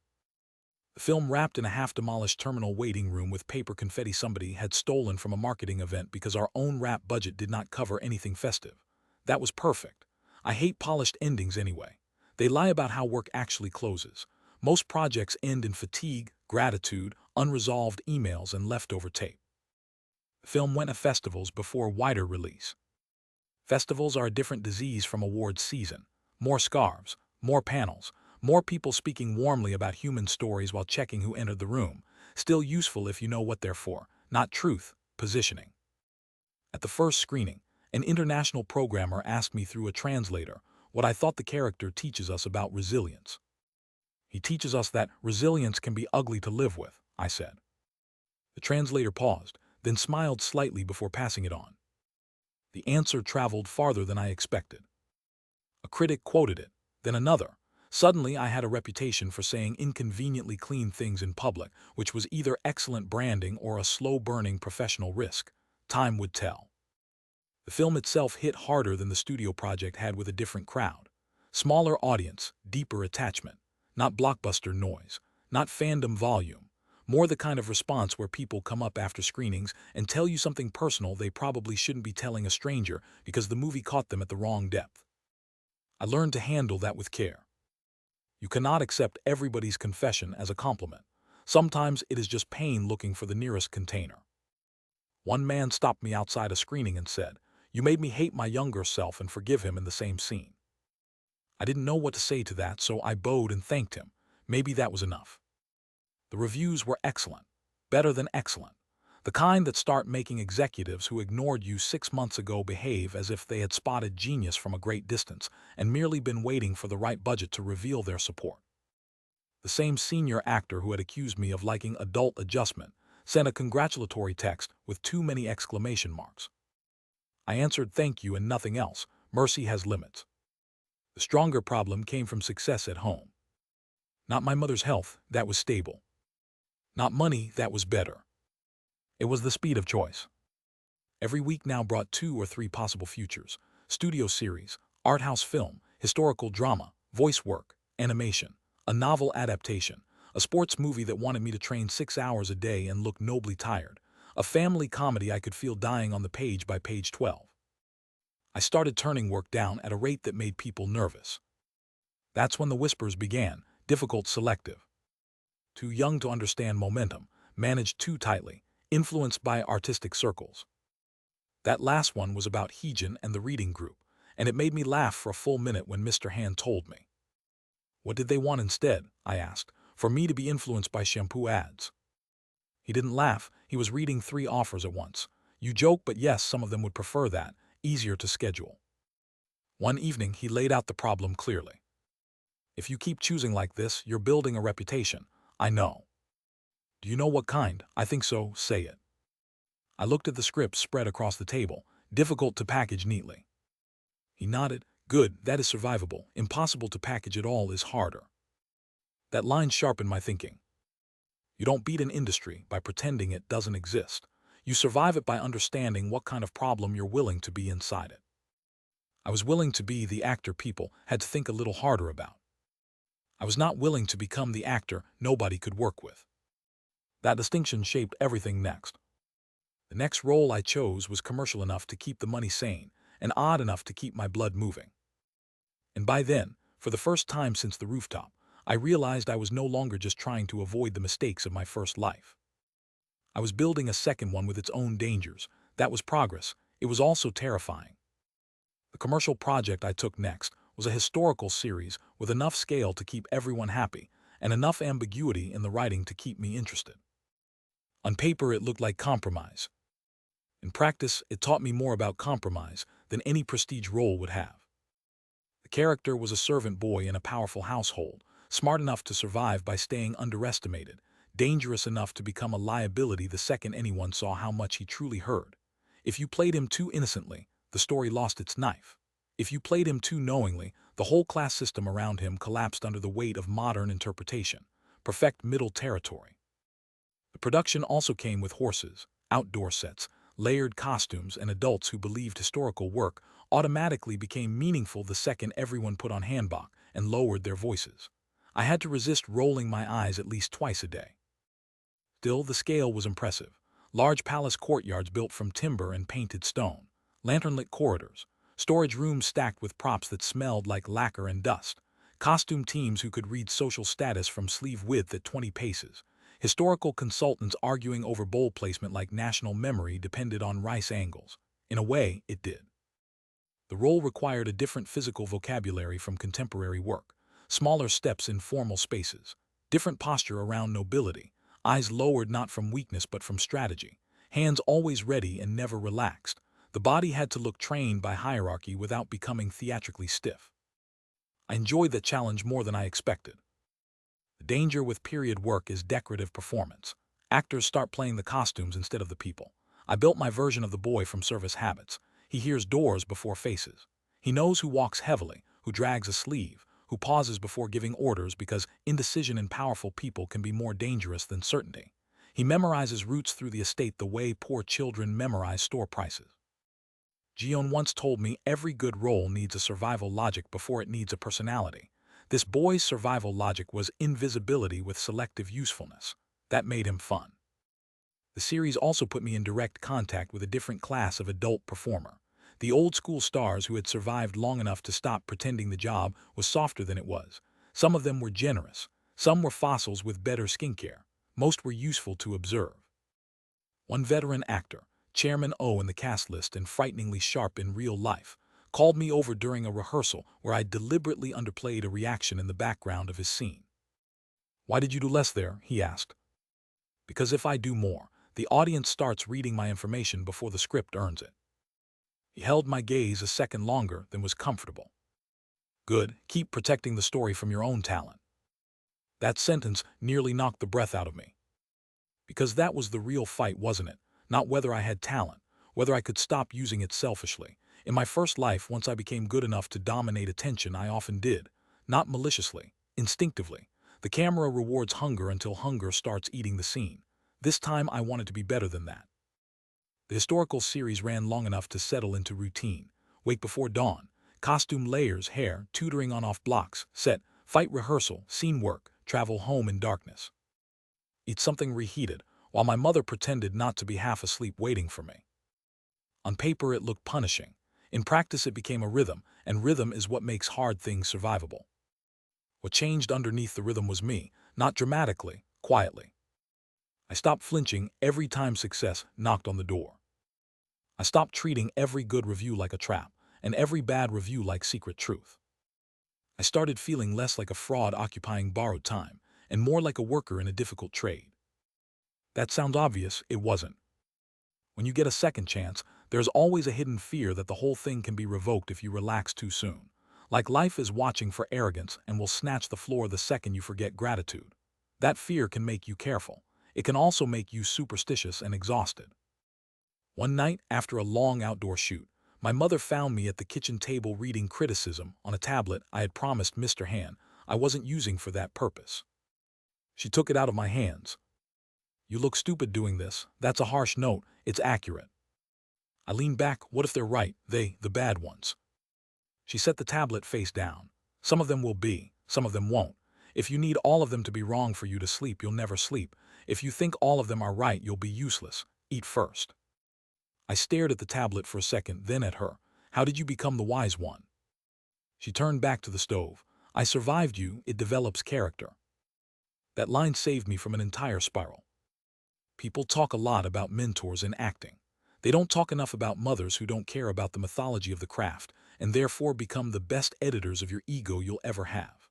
The film wrapped in a half-demolished terminal waiting room with paper confetti somebody had stolen from a marketing event because our own wrap budget did not cover anything festive. That was perfect. I hate polished endings anyway. They lie about how work actually closes. Most projects end in fatigue, gratitude, unresolved emails, and leftover tape. The film went to festivals before wider release. Festivals are a different disease from awards season. More scarves, more panels, more people speaking warmly about human stories while checking who entered the room. Still useful if you know what they're for, not truth, positioning. At the first screening, an international programmer asked me through a translator what I thought the character teaches us about resilience. "He teaches us that resilience can be ugly to live with," I said. The translator paused, then smiled slightly before passing it on. The answer traveled farther than I expected. A critic quoted it, then another. Suddenly, I had a reputation for saying inconveniently clean things in public, which was either excellent branding or a slow-burning professional risk. Time would tell. The film itself hit harder than the studio project had with a different crowd. Smaller audience, deeper attachment. Not blockbuster noise, not fandom volume. More the kind of response where people come up after screenings and tell you something personal they probably shouldn't be telling a stranger because the movie caught them at the wrong depth. I learned to handle that with care. You cannot accept everybody's confession as a compliment. Sometimes it is just pain looking for the nearest container. One man stopped me outside a screening and said, "You made me hate my younger self and forgive him in the same scene." I didn't know what to say to that, so I bowed and thanked him. Maybe that was enough. The reviews were excellent. Better than excellent. The kind that start making executives who ignored you 6 months ago behave as if they had spotted genius from a great distance and merely been waiting for the right budget to reveal their support. The same senior actor who had accused me of liking adult adjustment sent a congratulatory text with too many exclamation marks. I answered thank you and nothing else. Mercy has limits. The stronger problem came from success at home. Not my mother's health, that was stable. Not money, that was better. It was the speed of choice. Every week now brought 2 or 3 possible futures: studio series, art house film, historical drama, voice work, animation, a novel adaptation, a sports movie that wanted me to train 6 hours a day and look nobly tired, a family comedy I could feel dying on the page by page 12. I started turning work down at a rate that made people nervous. That's when the whispers began, difficult, selective. Too young to understand momentum, managed too tightly, influenced by artistic circles. That last one was about Heejin and the reading group, and it made me laugh for a full minute when Mr. Han told me. What did they want instead, I asked, for me to be influenced by shampoo ads? He didn't laugh, he was reading 3 offers at once. You joke, but yes, some of them would prefer that, easier to schedule. One evening, he laid out the problem clearly. If you keep choosing like this, you're building a reputation. I know. Do you know what kind? I think so, say it. I looked at the script spread across the table, difficult to package neatly. He nodded. Good, that is survivable. Impossible to package at all is harder. That line sharpened my thinking. You don't beat an industry by pretending it doesn't exist. You survive it by understanding what kind of problem you're willing to be inside it. I was willing to be the actor people had to think a little harder about. I was not willing to become the actor nobody could work with. That distinction shaped everything next. The next role I chose was commercial enough to keep the money sane, and odd enough to keep my blood moving. And by then, for the first time since the rooftop, I realized I was no longer just trying to avoid the mistakes of my first life. I was building a second one with its own dangers. That was progress. It was also terrifying. The commercial project I took next was a historical series with enough scale to keep everyone happy and enough ambiguity in the writing to keep me interested. On paper, it looked like compromise. In practice, it taught me more about compromise than any prestige role would have. The character was a servant boy in a powerful household, smart enough to survive by staying underestimated, dangerous enough to become a liability the second anyone saw how much he truly heard. If you played him too innocently, the story lost its knife. If you played him too knowingly, the whole class system around him collapsed under the weight of modern interpretation. Perfect middle territory. The production also came with horses, outdoor sets, layered costumes, and adults who believed historical work automatically became meaningful the second everyone put on hanbok and lowered their voices. I had to resist rolling my eyes at least twice a day. Still, the scale was impressive. Large palace courtyards built from timber and painted stone, lantern-lit corridors, storage rooms stacked with props that smelled like lacquer and dust, costume teams who could read social status from sleeve width at 20 paces, historical consultants arguing over bowl placement like national memory depended on rice angles. In a way, it did. The role required a different physical vocabulary from contemporary work, smaller steps in formal spaces, different posture around nobility, eyes lowered not from weakness but from strategy, hands always ready and never relaxed. The body had to look trained by hierarchy without becoming theatrically stiff. I enjoyed that challenge more than I expected. The danger with period work is decorative performance. Actors start playing the costumes instead of the people. I built my version of the boy from service habits. He hears doors before faces. He knows who walks heavily, who drags a sleeve, who pauses before giving orders because indecision in powerful people can be more dangerous than certainty. He memorizes routes through the estate the way poor children memorize store prices. Gion once told me every good role needs a survival logic before it needs a personality. This boy's survival logic was invisibility with selective usefulness. That made him fun. The series also put me in direct contact with a different class of adult performer. The old-school stars who had survived long enough to stop pretending the job was softer than it was. Some of them were generous. Some were fossils with better skincare. Most were useful to observe. One veteran actor, Chairman O in the cast list and frighteningly sharp in real life, called me over during a rehearsal where I deliberately underplayed a reaction in the background of his scene. "Why did you do less there?" he asked. "Because if I do more, the audience starts reading my information before the script earns it." He held my gaze a second longer than was comfortable. "Good, keep protecting the story from your own talent." That sentence nearly knocked the breath out of me. Because that was the real fight, wasn't it? Not whether I had talent, whether I could stop using it selfishly. In my first life, once I became good enough to dominate attention, I often did. Not maliciously, instinctively. The camera rewards hunger until hunger starts eating the scene. This time I wanted to be better than that. The historical series ran long enough to settle into routine. Wake before dawn, costume layers, hair, tutoring on off blocks, set, fight rehearsal, scene work, travel home in darkness. Eat something reheated, while my mother pretended not to be half asleep waiting for me. On paper it looked punishing. In practice it became a rhythm, and rhythm is what makes hard things survivable. What changed underneath the rhythm was me, not dramatically, quietly. I stopped flinching every time success knocked on the door. I stopped treating every good review like a trap, and every bad review like secret truth. I started feeling less like a fraud occupying borrowed time, and more like a worker in a difficult trade. That sounds obvious, it wasn't. When you get a second chance, there's always a hidden fear that the whole thing can be revoked if you relax too soon. Like life is watching for arrogance and will snatch the floor the second you forget gratitude. That fear can make you careful. It can also make you superstitious and exhausted. One night, after a long outdoor shoot, my mother found me at the kitchen table reading criticism on a tablet I had promised Mr. Han I wasn't using for that purpose. She took it out of my hands. "You look stupid doing this. That's a harsh note. It's accurate." I leaned back. What if they're right? They, the bad ones. She set the tablet face down. Some of them will be, some of them won't. If you need all of them to be wrong for you to sleep, you'll never sleep. If you think all of them are right, you'll be useless. Eat first. I stared at the tablet for a second, then at her. "How did you become the wise one?" She turned back to the stove. "I survived you. It develops character." That line saved me from an entire spiral. People talk a lot about mentors in acting. They don't talk enough about mothers who don't care about the mythology of the craft and therefore become the best editors of your ego you'll ever have.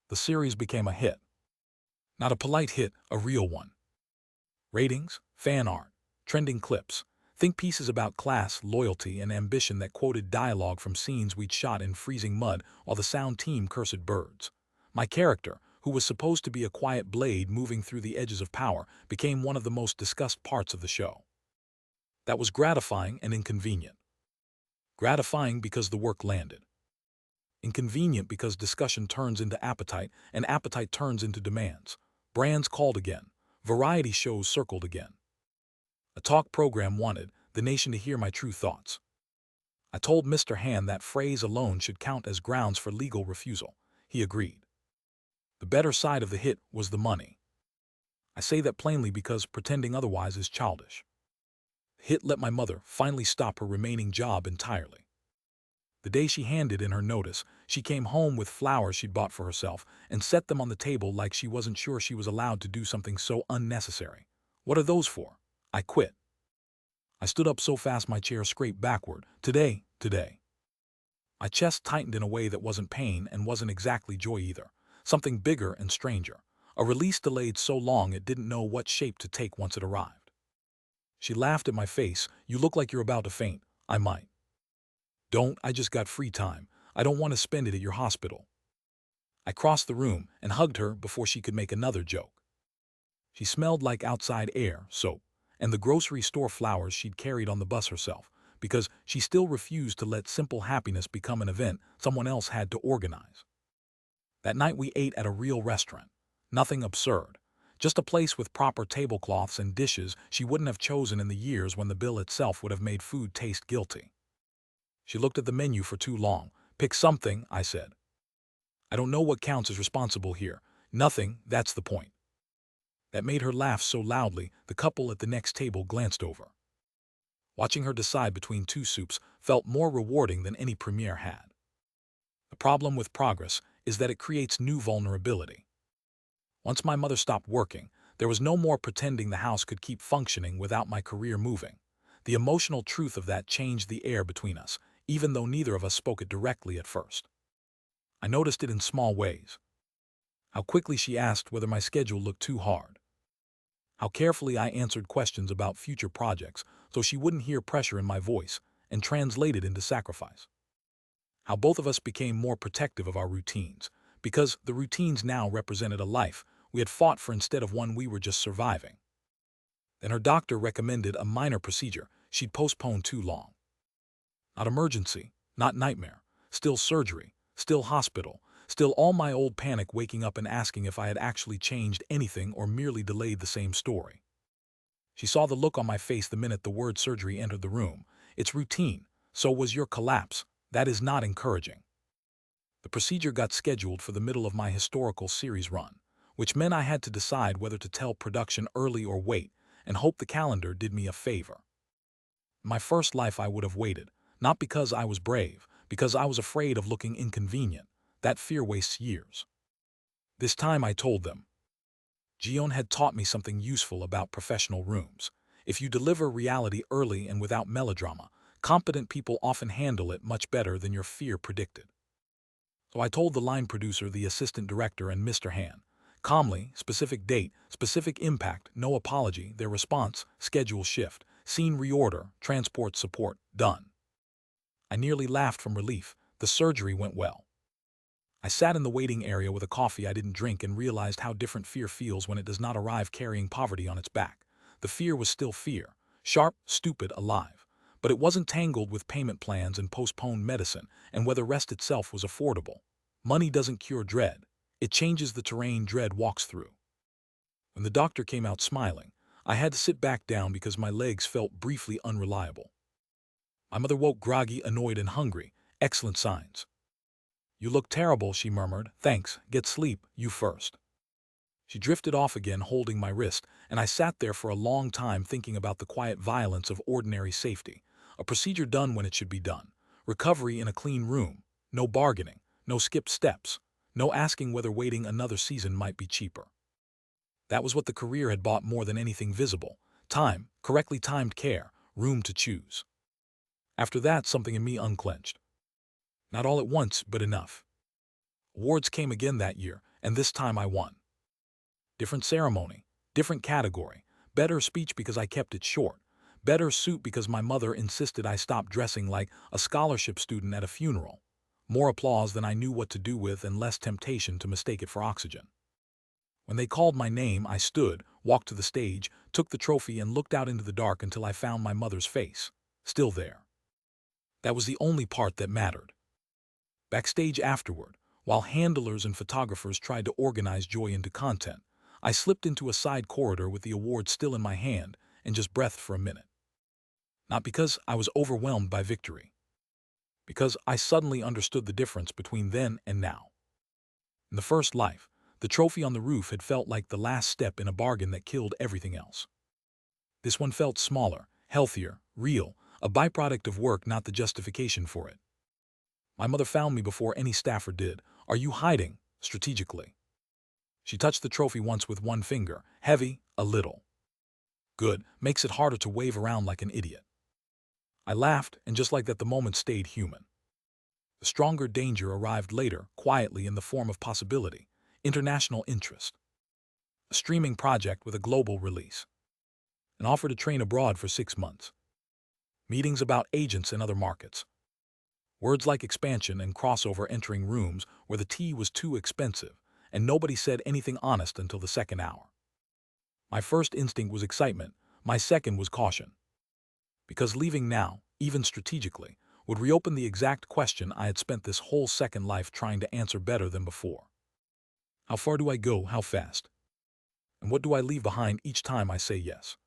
The series became a hit. Not a polite hit, a real one. Ratings, fan art, trending clips, think pieces about class, loyalty, and ambition that quoted dialogue from scenes we'd shot in freezing mud while the sound team cursed birds. My character, who was supposed to be a quiet blade moving through the edges of power, became one of the most discussed parts of the show. That was gratifying and inconvenient. Gratifying because the work landed. Inconvenient because discussion turns into appetite, and appetite turns into demands. Brands called again. Variety shows circled again. A talk program wanted the nation to hear my true thoughts. I told Mr. Han that phrase alone should count as grounds for legal refusal. He agreed. The better side of the hit was the money. I say that plainly because pretending otherwise is childish. The hit let my mother finally stop her remaining job entirely. The day she handed in her notice, she came home with flowers she'd bought for herself and set them on the table like she wasn't sure she was allowed to do something so unnecessary. What are those for? I quit. I stood up so fast my chair scraped backward. Today. My chest tightened in a way that wasn't pain and wasn't exactly joy either. Something bigger and stranger. A release delayed so long it didn't know what shape to take once it arrived. She laughed at my face. You look like you're about to faint. I might. Don't, I just got free time. I don't want to spend it at your hospital. I crossed the room and hugged her before she could make another joke. She smelled like outside air, soap, and the grocery store flowers she'd carried on the bus herself, because she still refused to let simple happiness become an event someone else had to organize. That night we ate at a real restaurant. Nothing absurd. Just a place with proper tablecloths and dishes she wouldn't have chosen in the years when the bill itself would have made food taste guilty. She looked at the menu for too long. Pick something, I said. I don't know what counts as responsible here. Nothing, that's the point. That made her laugh so loudly the couple at the next table glanced over. Watching her decide between two soups felt more rewarding than any premiere had. The problem with progress is that it creates new vulnerability. Once my mother stopped working, there was no more pretending the house could keep functioning without my career moving. The emotional truth of that changed the air between us, even though neither of us spoke it directly at first. I noticed it in small ways. How quickly she asked whether my schedule looked too hard. How carefully I answered questions about future projects so she wouldn't hear pressure in my voice and translate it into sacrifice. How both of us became more protective of our routines, because the routines now represented a life we had fought for instead of one we were just surviving. Then her doctor recommended a minor procedure she'd postponed too long. Not emergency, not nightmare, still surgery, still hospital, still all my old panic waking up and asking if I had actually changed anything or merely delayed the same story. She saw the look on my face the minute the word surgery entered the room. It's routine, so was your collapse. That is not encouraging. The procedure got scheduled for the middle of my historical series run, which meant I had to decide whether to tell production early or wait, and hope the calendar did me a favor. In my first life I would have waited, not because I was brave, because I was afraid of looking inconvenient. That fear wastes years. This time I told them. Gion had taught me something useful about professional rooms. If you deliver reality early and without melodrama, competent people often handle it much better than your fear predicted. So I told the line producer, the assistant director, and Mr. Han. Calmly, specific date, specific impact, no apology, their response, schedule shift, scene reorder, transport support, done. I nearly laughed from relief. The surgery went well. I sat in the waiting area with a coffee I didn't drink and realized how different fear feels when it does not arrive carrying poverty on its back. The fear was still fear, sharp, stupid, alive. But it wasn't tangled with payment plans and postponed medicine and whether rest itself was affordable. Money doesn't cure dread. It changes the terrain dread walks through. When the doctor came out smiling, I had to sit back down because my legs felt briefly unreliable. My mother woke groggy, annoyed, and hungry. Excellent signs. You look terrible, she murmured. Thanks, get sleep, you first. She drifted off again, holding my wrist, and I sat there for a long time thinking about the quiet violence of ordinary safety. A procedure done when it should be done. Recovery in a clean room. No bargaining. No skipped steps. No asking whether waiting another season might be cheaper. That was what the career had bought more than anything visible. Time, correctly timed care, room to choose. After that, something in me unclenched. Not all at once, but enough. Awards came again that year, and this time I won. Different ceremony, different category, better speech because I kept it short, better suit because my mother insisted I stop dressing like a scholarship student at a funeral, more applause than I knew what to do with and less temptation to mistake it for oxygen. When they called my name, I stood, walked to the stage, took the trophy and looked out into the dark until I found my mother's face, still there. That was the only part that mattered. Backstage afterward, while handlers and photographers tried to organize joy into content, I slipped into a side corridor with the award still in my hand and just breathed for a minute. Not because I was overwhelmed by victory, because I suddenly understood the difference between then and now. In the first life, the trophy on the roof had felt like the last step in a bargain that killed everything else. This one felt smaller, healthier, real, a byproduct of work, not the justification for it. My mother found me before any staffer did. "Are you hiding?" strategically. She touched the trophy once with one finger, heavy, a little. Good, makes it harder to wave around like an idiot. I laughed, and just like that the moment stayed human. The stronger danger arrived later, quietly in the form of possibility, international interest. A streaming project with a global release. An offer to train abroad for 6 months. Meetings about agents in other markets. Words like expansion and crossover entering rooms where the tea was too expensive, and nobody said anything honest until the second hour. My first instinct was excitement, my second was caution. Because leaving now, even strategically, would reopen the exact question I had spent this whole second life trying to answer better than before. How far do I go, how fast? And what do I leave behind each time I say yes?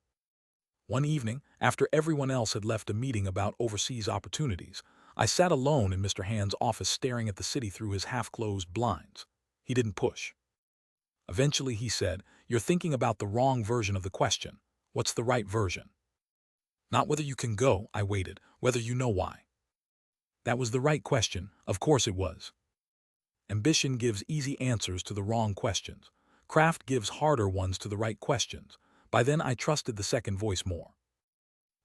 One evening, after everyone else had left a meeting about overseas opportunities, I sat alone in Mr. Hand's office staring at the city through his half-closed blinds. He didn't push. Eventually he said, "You're thinking about the wrong version of the question. What's the right version?" "Not whether you can go," I waited, "whether you know why." That was the right question, of course it was. Ambition gives easy answers to the wrong questions. Craft gives harder ones to the right questions. By then I trusted the second voice more.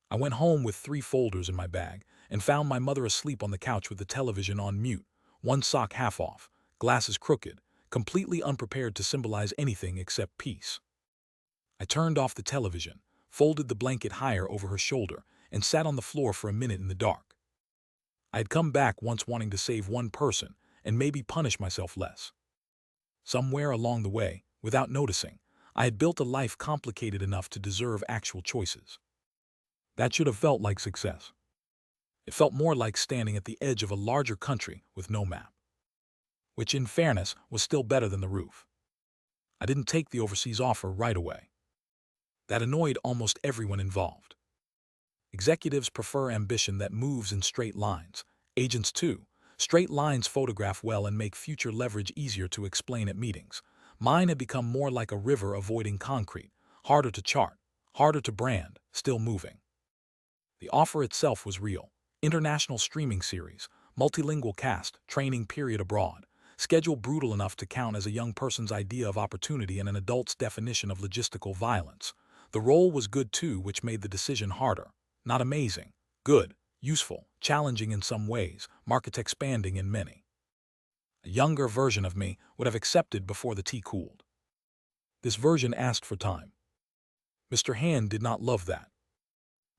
I went home with 3 folders in my bag and found my mother asleep on the couch with the television on mute, one sock half off, glasses crooked, completely unprepared to symbolize anything except peace. I turned off the television, folded the blanket higher over her shoulder, and sat on the floor for a minute in the dark. I had come back once wanting to save one person and maybe punish myself less. Somewhere along the way, without noticing, I had built a life complicated enough to deserve actual choices. That should have felt like success. It felt more like standing at the edge of a larger country with no map. Which, in fairness, was still better than the roof. I didn't take the overseas offer right away. That annoyed almost everyone involved. Executives prefer ambition that moves in straight lines. Agents too. Straight lines photograph well and make future leverage easier to explain at meetings. Mine had become more like a river avoiding concrete, harder to chart, harder to brand, still moving. The offer itself was real. International streaming series, multilingual cast, training period abroad, schedule brutal enough to count as a young person's idea of opportunity and an adult's definition of logistical violence. The role was good too, which made the decision harder. Not amazing, good, useful, challenging in some ways, market expanding in many. A younger version of me would have accepted before the tea cooled. This version asked for time. Mr. Hand did not love that.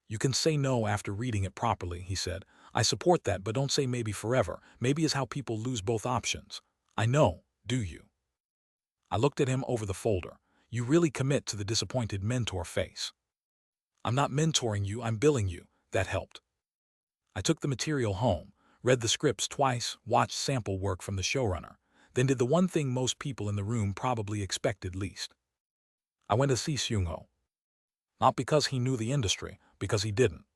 "You can say no after reading it properly," he said. "I support that, but don't say maybe forever. Maybe is how people lose both options." "I know, do you?" I looked at him over the folder. "You really commit to the disappointed mentor face." "I'm not mentoring you, I'm billing you." That helped. I took the material home, read the scripts twice, watched sample work from the showrunner, then did the one thing most people in the room probably expected least. I went to see Seung-ho. Not because he knew the industry, because he didn't.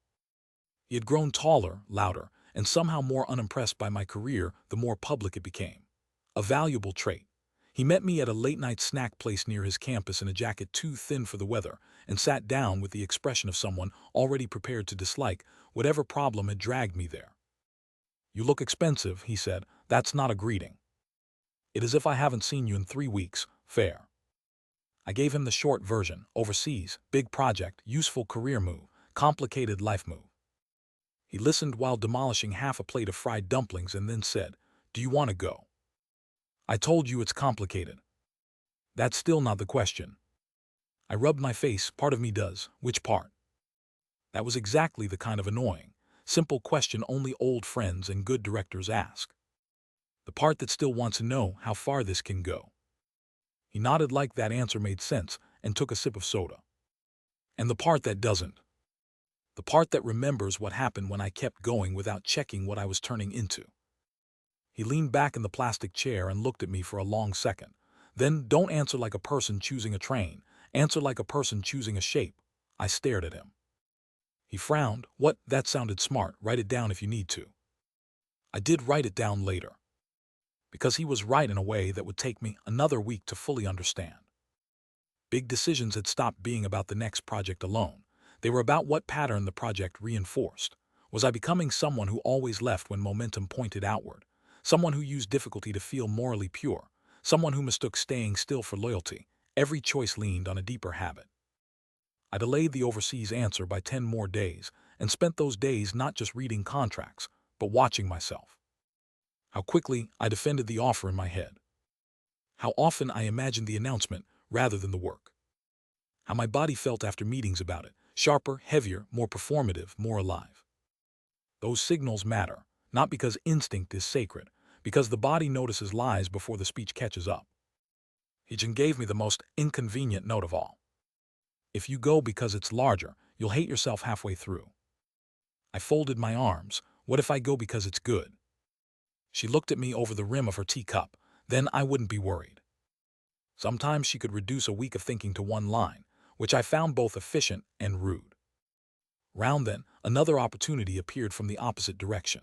He had grown taller, louder, and somehow more unimpressed by my career the more public it became. A valuable trait. He met me at a late-night snack place near his campus in a jacket too thin for the weather, and sat down with the expression of someone already prepared to dislike whatever problem had dragged me there. "You look expensive," he said. "That's not a greeting. It is if I haven't seen you in 3 weeks, fair." I gave him the short version, overseas, big project, useful career move, complicated life move. He listened while demolishing half a plate of fried dumplings and then said, "Do you want to go?" "I told you it's complicated." "That's still not the question." I rubbed my face. "Part of me does." "Which part?" That was exactly the kind of annoying, simple question only old friends and good directors ask. The part that still wants to know how far this can go. He nodded like that answer made sense and took a sip of soda. "And the part that doesn't. The part that remembers what happened when I kept going without checking what I was turning into." He leaned back in the plastic chair and looked at me for a long second. Then, "Don't answer like a person choosing a train. Answer like a person choosing a shape." I stared at him. He frowned. What? That sounded smart. Write it down if you need to. I did write it down later, because he was right in a way that would take me another week to fully understand. Big decisions had stopped being about the next project alone. They were about what pattern the project reinforced. Was I becoming someone who always left when momentum pointed outward? Someone who used difficulty to feel morally pure? Someone who mistook staying still for loyalty? Every choice leaned on a deeper habit. I delayed the overseas answer by 10 more days, and spent those days not just reading contracts, but watching myself. How quickly I defended the offer in my head. How often I imagined the announcement rather than the work. How my body felt after meetings about it. Sharper, heavier, more performative, more alive. Those signals matter, not because instinct is sacred, because the body notices lies before the speech catches up. Heejin gave me the most inconvenient note of all. If you go because it's larger, you'll hate yourself halfway through. I folded my arms. What if I go because it's good? She looked at me over the rim of her teacup. Then I wouldn't be worried. Sometimes she could reduce a week of thinking to one line, which I found both efficient and rude. Round then, another opportunity appeared from the opposite direction.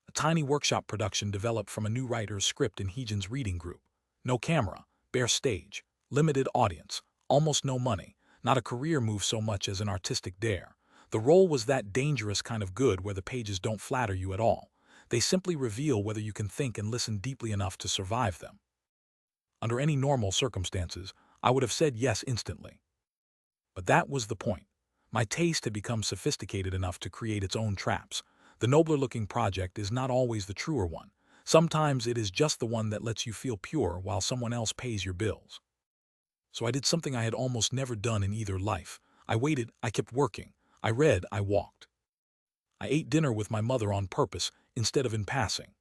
A tiny workshop production developed from a new writer's script in Heejin's reading group. No camera, bare stage, limited audience, almost no money, not a career move so much as an artistic dare. The role was that dangerous kind of good where the pages don't flatter you at all. They simply reveal whether you can think and listen deeply enough to survive them. Under any normal circumstances, I would have said yes instantly. But that was the point. My taste had become sophisticated enough to create its own traps. The nobler-looking project is not always the truer one. Sometimes it is just the one that lets you feel pure while someone else pays your bills. So I did something I had almost never done in either life. I waited, I kept working. I read, I walked. I ate dinner with my mother on purpose instead of in passing.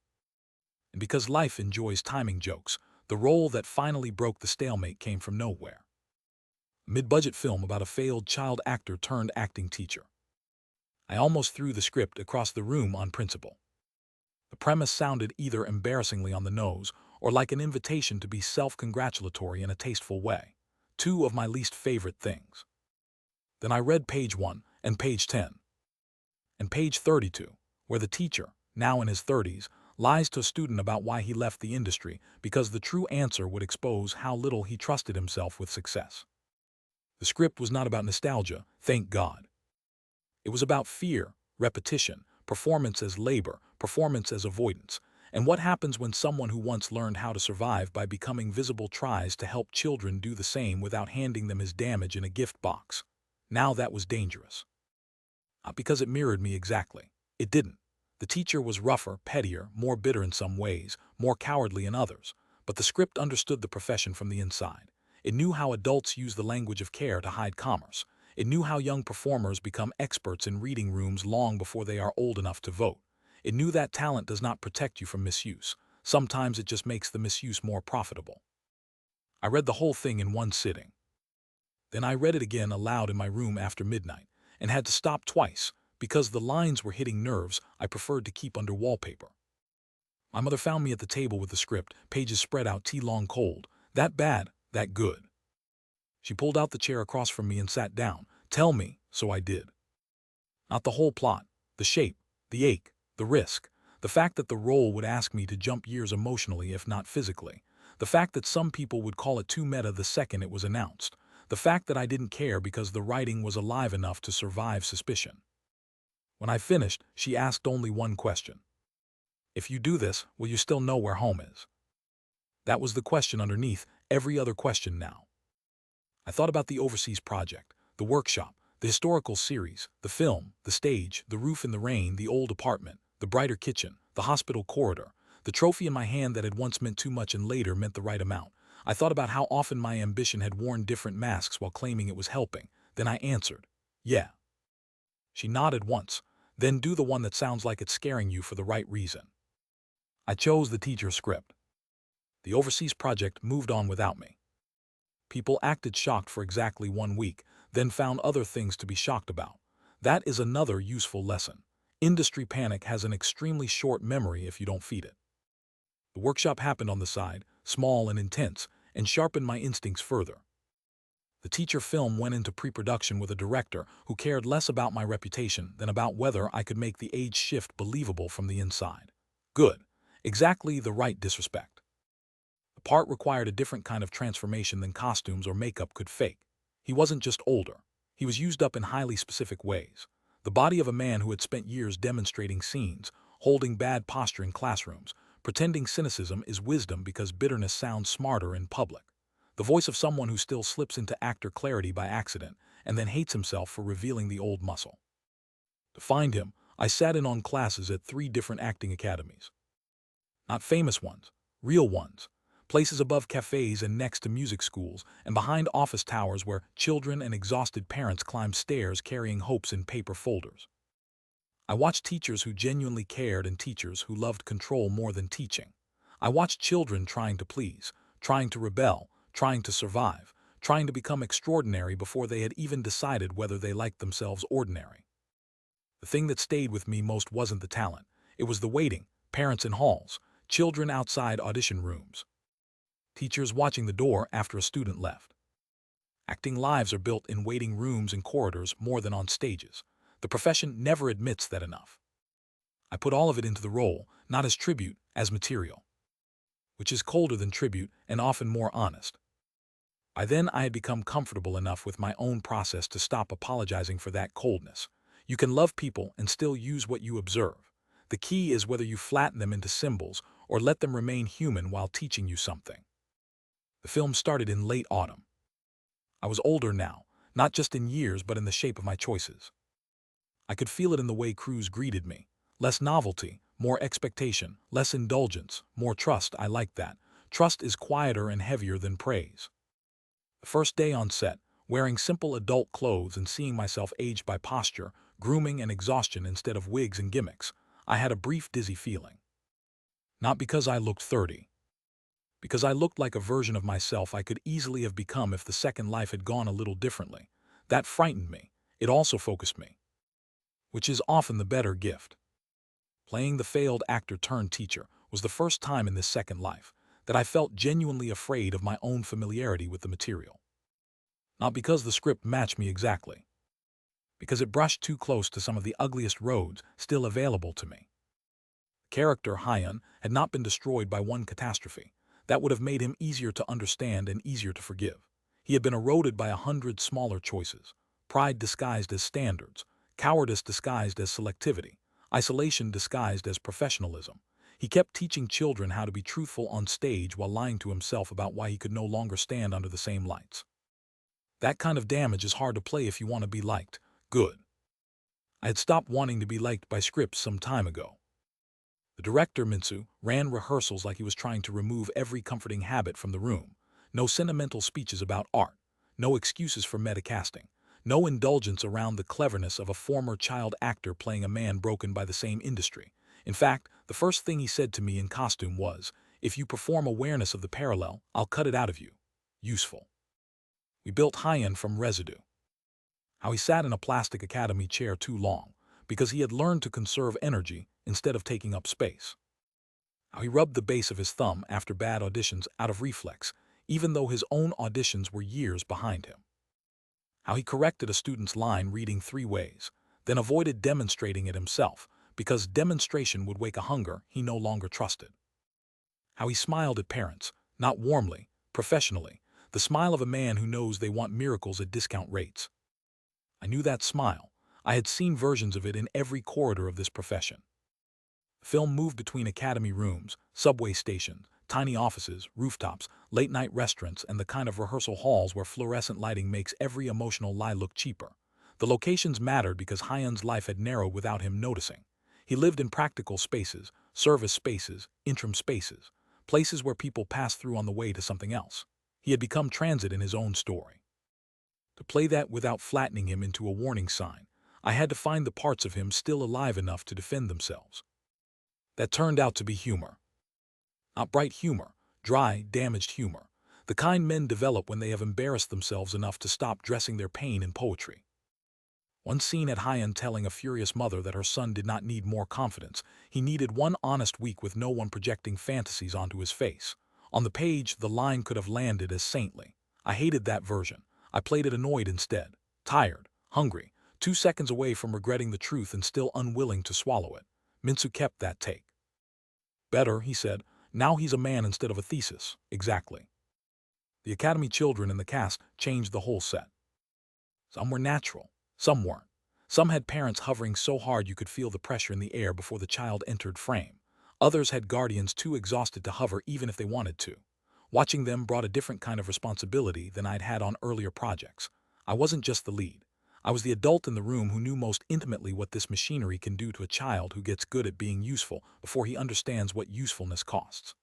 And because life enjoys timing jokes, the role that finally broke the stalemate came from nowhere. A mid-budget film about a failed child actor turned acting teacher. I almost threw the script across the room on principle. The premise sounded either embarrassingly on the nose or like an invitation to be self-congratulatory in a tasteful way. Two of my least favorite things. Then I read page 1 and page 10. And page 32, where the teacher, now in his 30s, lies to a student about why he left the industry because the true answer would expose how little he trusted himself with success. The script was not about nostalgia, thank God. It was about fear, repetition, performance as labor, performance as avoidance, and what happens when someone who once learned how to survive by becoming visible tries to help children do the same without handing them his damage in a gift box. Now that was dangerous. Not because it mirrored me exactly. It didn't. The teacher was rougher, pettier, more bitter in some ways, more cowardly in others, but the script understood the profession from the inside. It knew how adults use the language of care to hide commerce. It knew how young performers become experts in reading rooms long before they are old enough to vote. It knew that talent does not protect you from misuse. Sometimes it just makes the misuse more profitable. I read the whole thing in one sitting. Then I read it again aloud in my room after midnight, and had to stop twice, because the lines were hitting nerves I preferred to keep under wallpaper. My mother found me at the table with the script, pages spread out, tea long cold. That bad, that good. She pulled out the chair across from me and sat down. Tell me, so I did. Not the whole plot, the shape, the ache, the risk, the fact that the role would ask me to jump years emotionally if not physically, the fact that some people would call it too meta the second it was announced, the fact that I didn't care because the writing was alive enough to survive suspicion. When I finished, she asked only one question. If you do this, will you still know where home is? That was the question underneath every other question now. I thought about the overseas project, the workshop, the historical series, the film, the stage, the roof in the rain, the old apartment, the brighter kitchen, the hospital corridor, the trophy in my hand that had once meant too much and later meant the right amount. I thought about how often my ambition had worn different masks while claiming it was helping. Then I answered, yeah. She nodded once. Then do the one that sounds like it's scaring you for the right reason. I chose the teacher script. The overseas project moved on without me. People acted shocked for exactly 1 week, then found other things to be shocked about. That is another useful lesson. Industry panic has an extremely short memory if you don't feed it. The workshop happened on the side, small and intense, and sharpened my instincts further. The teacher film went into pre-production with a director who cared less about my reputation than about whether I could make the age shift believable from the inside. Good. Exactly the right disrespect. The part required a different kind of transformation than costumes or makeup could fake. He wasn't just older. He was used up in highly specific ways. The body of a man who had spent years demonstrating scenes, holding bad posture in classrooms, pretending cynicism is wisdom because bitterness sounds smarter in public. The voice of someone who still slips into actor clarity by accident and then hates himself for revealing the old muscle. To find him, I sat in on classes at 3 different acting academies. Not famous ones, real ones. Places above cafes and next to music schools and behind office towers where children and exhausted parents climbed stairs carrying hopes in paper folders. I watched teachers who genuinely cared and teachers who loved control more than teaching. I watched children trying to please, trying to rebel, trying to survive, trying to become extraordinary before they had even decided whether they liked themselves ordinary. The thing that stayed with me most wasn't the talent. It was the waiting, parents in halls, children outside audition rooms, teachers watching the door after a student left. Acting lives are built in waiting rooms and corridors more than on stages. The profession never admits that enough. I put all of it into the role, not as tribute, as material, which is colder than tribute and often more honest. By then I had become comfortable enough with my own process to stop apologizing for that coldness. You can love people and still use what you observe. The key is whether you flatten them into symbols or let them remain human while teaching you something. The film started in late autumn. I was older now, not just in years but in the shape of my choices. I could feel it in the way crews greeted me. Less novelty, more expectation, less indulgence, more trust. I liked that. Trust is quieter and heavier than praise. The first day on set, wearing simple adult clothes and seeing myself aged by posture, grooming and exhaustion instead of wigs and gimmicks, I had a brief dizzy feeling. Not because I looked 30. Because I looked like a version of myself I could easily have become if the second life had gone a little differently. That frightened me. It also focused me, which is often the better gift. Playing the failed actor turned teacher was the first time in this second life that I felt genuinely afraid of my own familiarity with the material. Not because the script matched me exactly, because it brushed too close to some of the ugliest roads still available to me. The character, Hyun, had not been destroyed by one catastrophe. That would have made him easier to understand and easier to forgive. He had been eroded by 100 smaller choices, pride disguised as standards, cowardice disguised as selectivity, isolation disguised as professionalism. He kept teaching children how to be truthful on stage while lying to himself about why he could no longer stand under the same lights. That kind of damage is hard to play if you want to be liked. Good. I had stopped wanting to be liked by scripts some time ago. The director, Minsu, ran rehearsals like he was trying to remove every comforting habit from the room. No sentimental speeches about art, no excuses for metacasting, no indulgence around the cleverness of a former child actor playing a man broken by the same industry. In fact, the first thing he said to me in costume was, "If you perform awareness of the parallel, I'll cut it out of you." Useful. We built Hyun from residue. How he sat in a plastic academy chair too long, because he had learned to conserve energy instead of taking up space. How he rubbed the base of his thumb after bad auditions out of reflex, even though his own auditions were years behind him. How he corrected a student's line reading 3 ways, then avoided demonstrating it himself, because demonstration would wake a hunger he no longer trusted. How he smiled at parents, not warmly, professionally, the smile of a man who knows they want miracles at discount rates. I knew that smile. I had seen versions of it in every corridor of this profession. The film moved between academy rooms, subway stations, tiny offices, rooftops, late-night restaurants, and the kind of rehearsal halls where fluorescent lighting makes every emotional lie look cheaper. The locations mattered because Hyun's life had narrowed without him noticing. He lived in practical spaces, service spaces, interim spaces, places where people pass through on the way to something else. He had become transit in his own story. To play that without flattening him into a warning sign, I had to find the parts of him still alive enough to defend themselves. That turned out to be humor. Not bright humor, dry, damaged humor, the kind men develop when they have embarrassed themselves enough to stop dressing their pain in poetry. One scene had Hyun telling a furious mother that her son did not need more confidence. He needed one honest week with no one projecting fantasies onto his face. On the page, the line could have landed as saintly. I hated that version. I played it annoyed instead, tired, hungry, 2 seconds away from regretting the truth and still unwilling to swallow it. Minsu kept that take. Better, he said. Now he's a man instead of a thesis. Exactly. The Academy children in the cast changed the whole set. Some were natural, some weren't. Some had parents hovering so hard you could feel the pressure in the air before the child entered frame. Others had guardians too exhausted to hover even if they wanted to. Watching them brought a different kind of responsibility than I'd had on earlier projects. I wasn't just the lead. I was the adult in the room who knew most intimately what this machinery can do to a child who gets good at being useful before he understands what usefulness costs.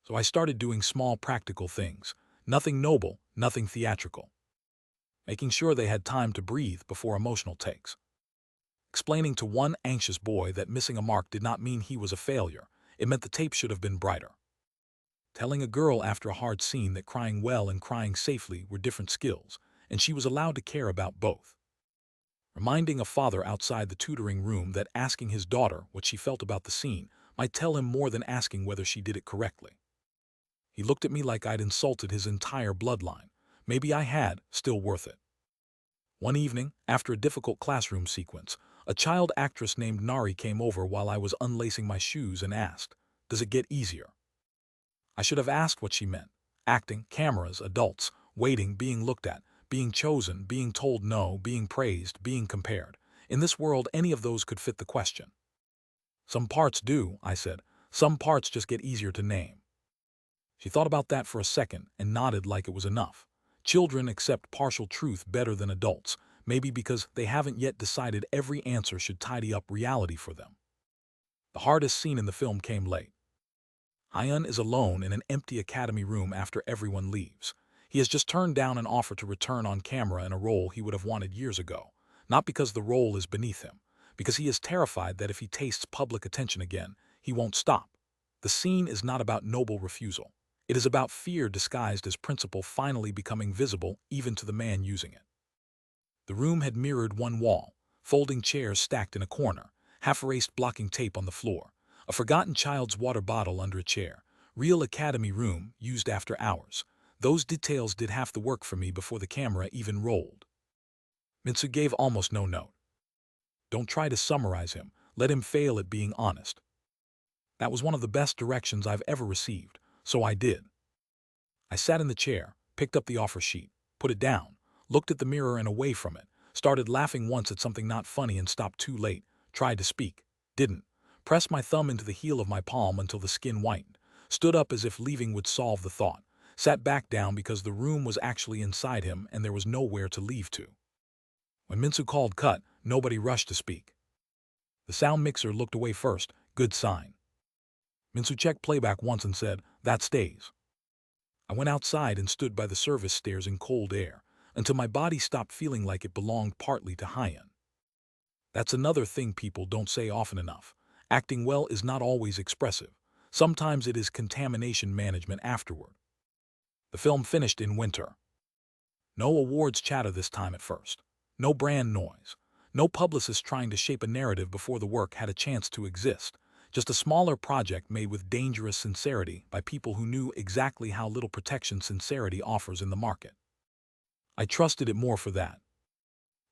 So I started doing small practical things. Nothing noble, nothing theatrical. Making sure they had time to breathe before emotional takes. Explaining to one anxious boy that missing a mark did not mean he was a failure. It meant the tape should have been brighter. Telling a girl after a hard scene that crying well and crying safely were different skills, and she was allowed to care about both. Reminding a father outside the tutoring room that asking his daughter what she felt about the scene might tell him more than asking whether she did it correctly. He looked at me like I'd insulted his entire bloodline. Maybe I had, still worth it. One evening, after a difficult classroom sequence, a child actress named Nari came over while I was unlacing my shoes and asked, "Does it get easier?" I should have asked what she meant. Acting, cameras, adults, waiting, being looked at, being chosen, being told no, being praised, being compared. In this world, any of those could fit the question. Some parts do, I said. Some parts just get easier to name. She thought about that for a second and nodded like it was enough. Children accept partial truth better than adults, maybe because they haven't yet decided every answer should tidy up reality for them. The hardest scene in the film came late. Hyun is alone in an empty academy room after everyone leaves. He has just turned down an offer to return on camera in a role he would have wanted years ago, not because the role is beneath him, because he is terrified that if he tastes public attention again, he won't stop. The scene is not about noble refusal. It is about fear disguised as principle finally becoming visible even to the man using it. The room had mirrored one wall, folding chairs stacked in a corner, half-erased blocking tape on the floor, a forgotten child's water bottle under a chair, real academy room used after hours. Those details did half the work for me before the camera even rolled. Minsu gave almost no note. Don't try to summarize him, let him fail at being honest. That was one of the best directions I've ever received, so I did. I sat in the chair, picked up the offer sheet, put it down, looked at the mirror and away from it, started laughing once at something not funny and stopped too late, tried to speak, didn't, pressed my thumb into the heel of my palm until the skin whitened, stood up as if leaving would solve the thought, sat back down because the room was actually inside him and there was nowhere to leave to. When Minsu called cut, nobody rushed to speak. The sound mixer looked away first, good sign. Minsu checked playback once and said, "That stays." I went outside and stood by the service stairs in cold air, until my body stopped feeling like it belonged partly to Hyun. That's another thing people don't say often enough. Acting well is not always expressive. Sometimes it is contamination management afterward. The film finished in winter. No awards chatter this time at first. No brand noise. No publicist trying to shape a narrative before the work had a chance to exist. Just a smaller project made with dangerous sincerity by people who knew exactly how little protection sincerity offers in the market. I trusted it more for that.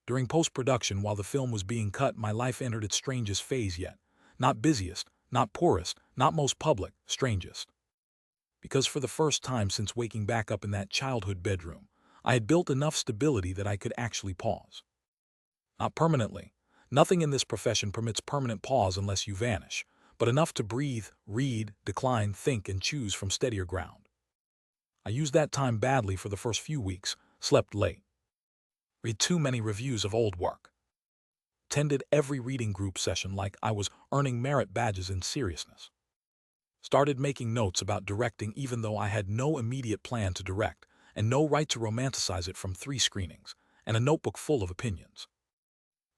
During post-production, while the film was being cut, my life entered its strangest phase yet. Not busiest, not poorest, not most public, strangest. Because for the first time since waking back up in that childhood bedroom, I had built enough stability that I could actually pause. Not permanently. Nothing in this profession permits permanent pause unless you vanish, but enough to breathe, read, decline, think, and choose from steadier ground. I used that time badly for the first few weeks, slept late. Read too many reviews of old work. Attended every reading group session like I was earning merit badges in seriousness. Started making notes about directing even though I had no immediate plan to direct and no right to romanticize it from 3 screenings and a notebook full of opinions.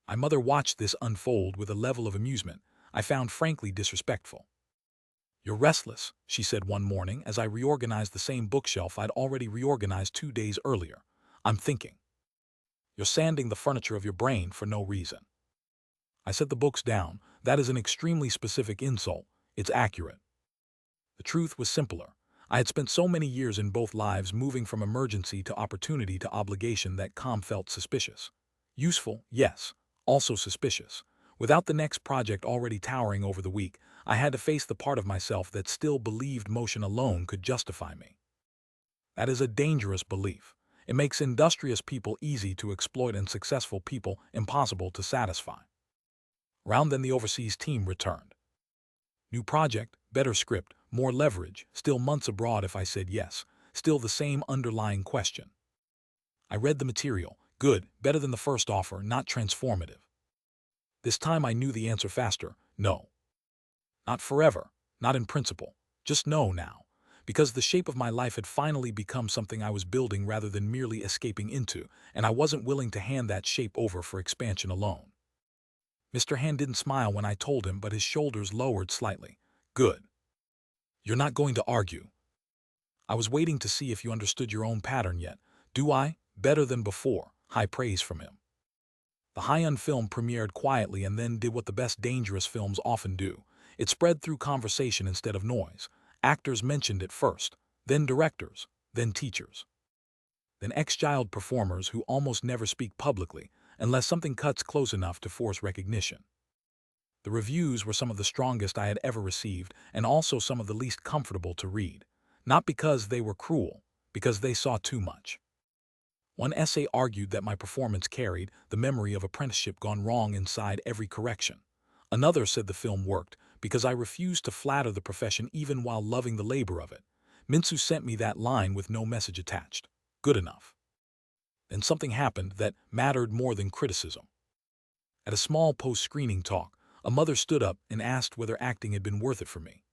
My mother watched this unfold with a level of amusement I found frankly disrespectful. "You're restless," she said one morning as I reorganized the same bookshelf I'd already reorganized 2 days earlier. "I'm thinking. You're sanding the furniture of your brain for no reason." I set the books down. That is an extremely specific insult. It's accurate. The truth was simpler. I had spent so many years in both lives moving from emergency to opportunity to obligation that calm felt suspicious. Useful, yes, also suspicious. Without the next project already towering over the week, I had to face the part of myself that still believed motion alone could justify me. That is a dangerous belief. It makes industrious people easy to exploit and successful people impossible to satisfy. Round then the overseas team returned. New project, better script, more leverage, still months abroad if I said yes, still the same underlying question. I read the material, good, better than the first offer, not transformative. This time I knew the answer faster, no. Not forever, not in principle, just no now, because the shape of my life had finally become something I was building rather than merely escaping into, and I wasn't willing to hand that shape over for expansion alone. Mr. Hand didn't smile when I told him, but his shoulders lowered slightly. Good. You're not going to argue. I was waiting to see if you understood your own pattern yet. Do I? Better than before. High praise from him. The high-end film premiered quietly and then did what the best dangerous films often do. It spread through conversation instead of noise. Actors mentioned it first, then directors, then teachers, then ex-child performers who almost never speak publicly unless something cuts close enough to force recognition. The reviews were some of the strongest I had ever received and also some of the least comfortable to read. Not because they were cruel, because they saw too much. One essay argued that my performance carried the memory of apprenticeship gone wrong inside every correction. Another said the film worked because I refused to flatter the profession even while loving the labor of it. Minsu sent me that line with no message attached. Good enough. Then something happened that mattered more than criticism. At a small post-screening talk, a mother stood up and asked whether acting had been worth it for me.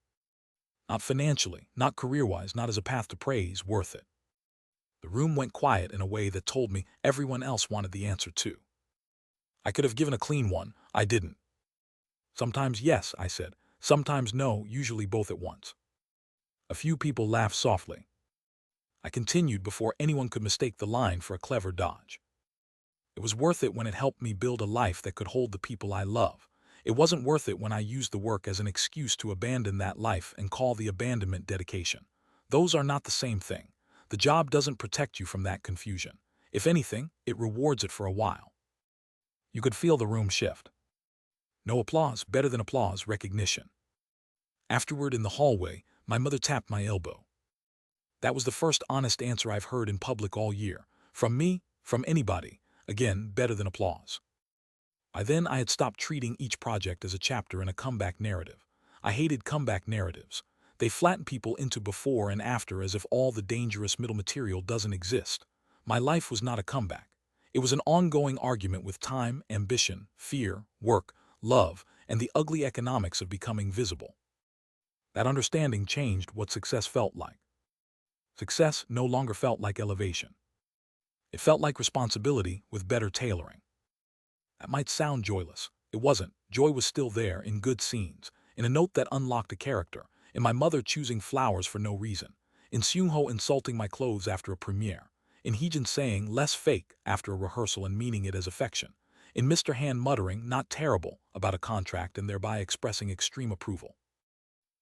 Not financially, not career-wise, not as a path to praise, worth it. The room went quiet in a way that told me everyone else wanted the answer too. I could have given a clean one, I didn't. Sometimes yes, I said. Sometimes no, usually both at once. A few people laughed softly. I continued before anyone could mistake the line for a clever dodge. It was worth it when it helped me build a life that could hold the people I love. It wasn't worth it when I used the work as an excuse to abandon that life and call the abandonment dedication. Those are not the same thing. The job doesn't protect you from that confusion. If anything, it rewards it for a while. You could feel the room shift. No applause, better than applause, recognition. Afterward in the hallway, my mother tapped my elbow. That was the first honest answer I've heard in public all year. From me, from anybody. Again, better than applause. By then, I had stopped treating each project as a chapter in a comeback narrative. I hated comeback narratives. They flatten people into before and after as if all the dangerous middle material doesn't exist. My life was not a comeback. It was an ongoing argument with time, ambition, fear, work, love, and the ugly economics of becoming visible. That understanding changed what success felt like. Success no longer felt like elevation. It felt like responsibility with better tailoring. That might sound joyless. It wasn't. Joy was still there, in good scenes, in a note that unlocked a character, in my mother choosing flowers for no reason, in Seung-ho insulting my clothes after a premiere, in Heejin saying less fake after a rehearsal and meaning it as affection, in Mr. Han muttering not terrible about a contract and thereby expressing extreme approval.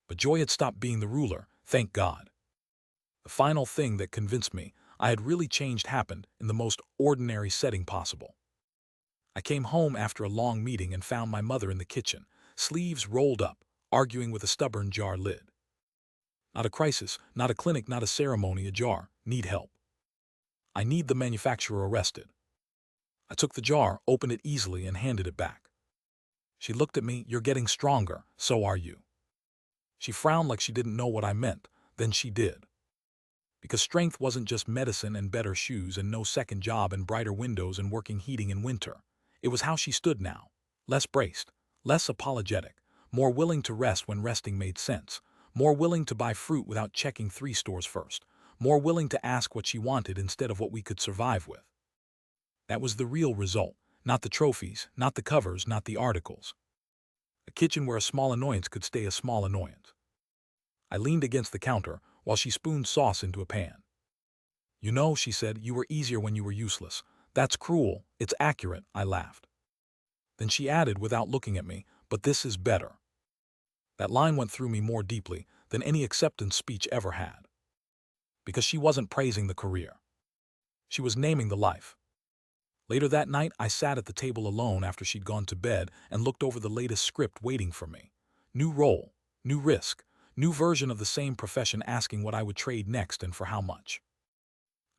But joy had stopped being the ruler, thank God. The final thing that convinced me I had really changed happened in the most ordinary setting possible. I came home after a long meeting and found my mother in the kitchen, sleeves rolled up, arguing with a stubborn jar lid. Not a crisis, not a clinic, not a ceremony, a jar. Need help. I need the manufacturer arrested. I took the jar, opened it easily, and handed it back. She looked at me, you're getting stronger, so are you. She frowned like she didn't know what I meant, then she did. Because strength wasn't just medicine and better shoes and no second job and brighter windows and working heating in winter. It was how she stood now, less braced, less apologetic, more willing to rest when resting made sense, more willing to buy fruit without checking 3 stores first, more willing to ask what she wanted instead of what we could survive with. That was the real result, not the trophies, not the covers, not the articles. A kitchen where a small annoyance could stay a small annoyance. I leaned against the counter while she spooned sauce into a pan. You know, she said, you were easier when you were useless. That's cruel, it's accurate, I laughed. Then she added without looking at me, but this is better. That line went through me more deeply than any acceptance speech ever had. because she wasn't praising the career. She was naming the life. Later that night, I sat at the table alone after she'd gone to bed and looked over the latest script waiting for me. New role, new risk, new version of the same profession asking what I would trade next and for how much.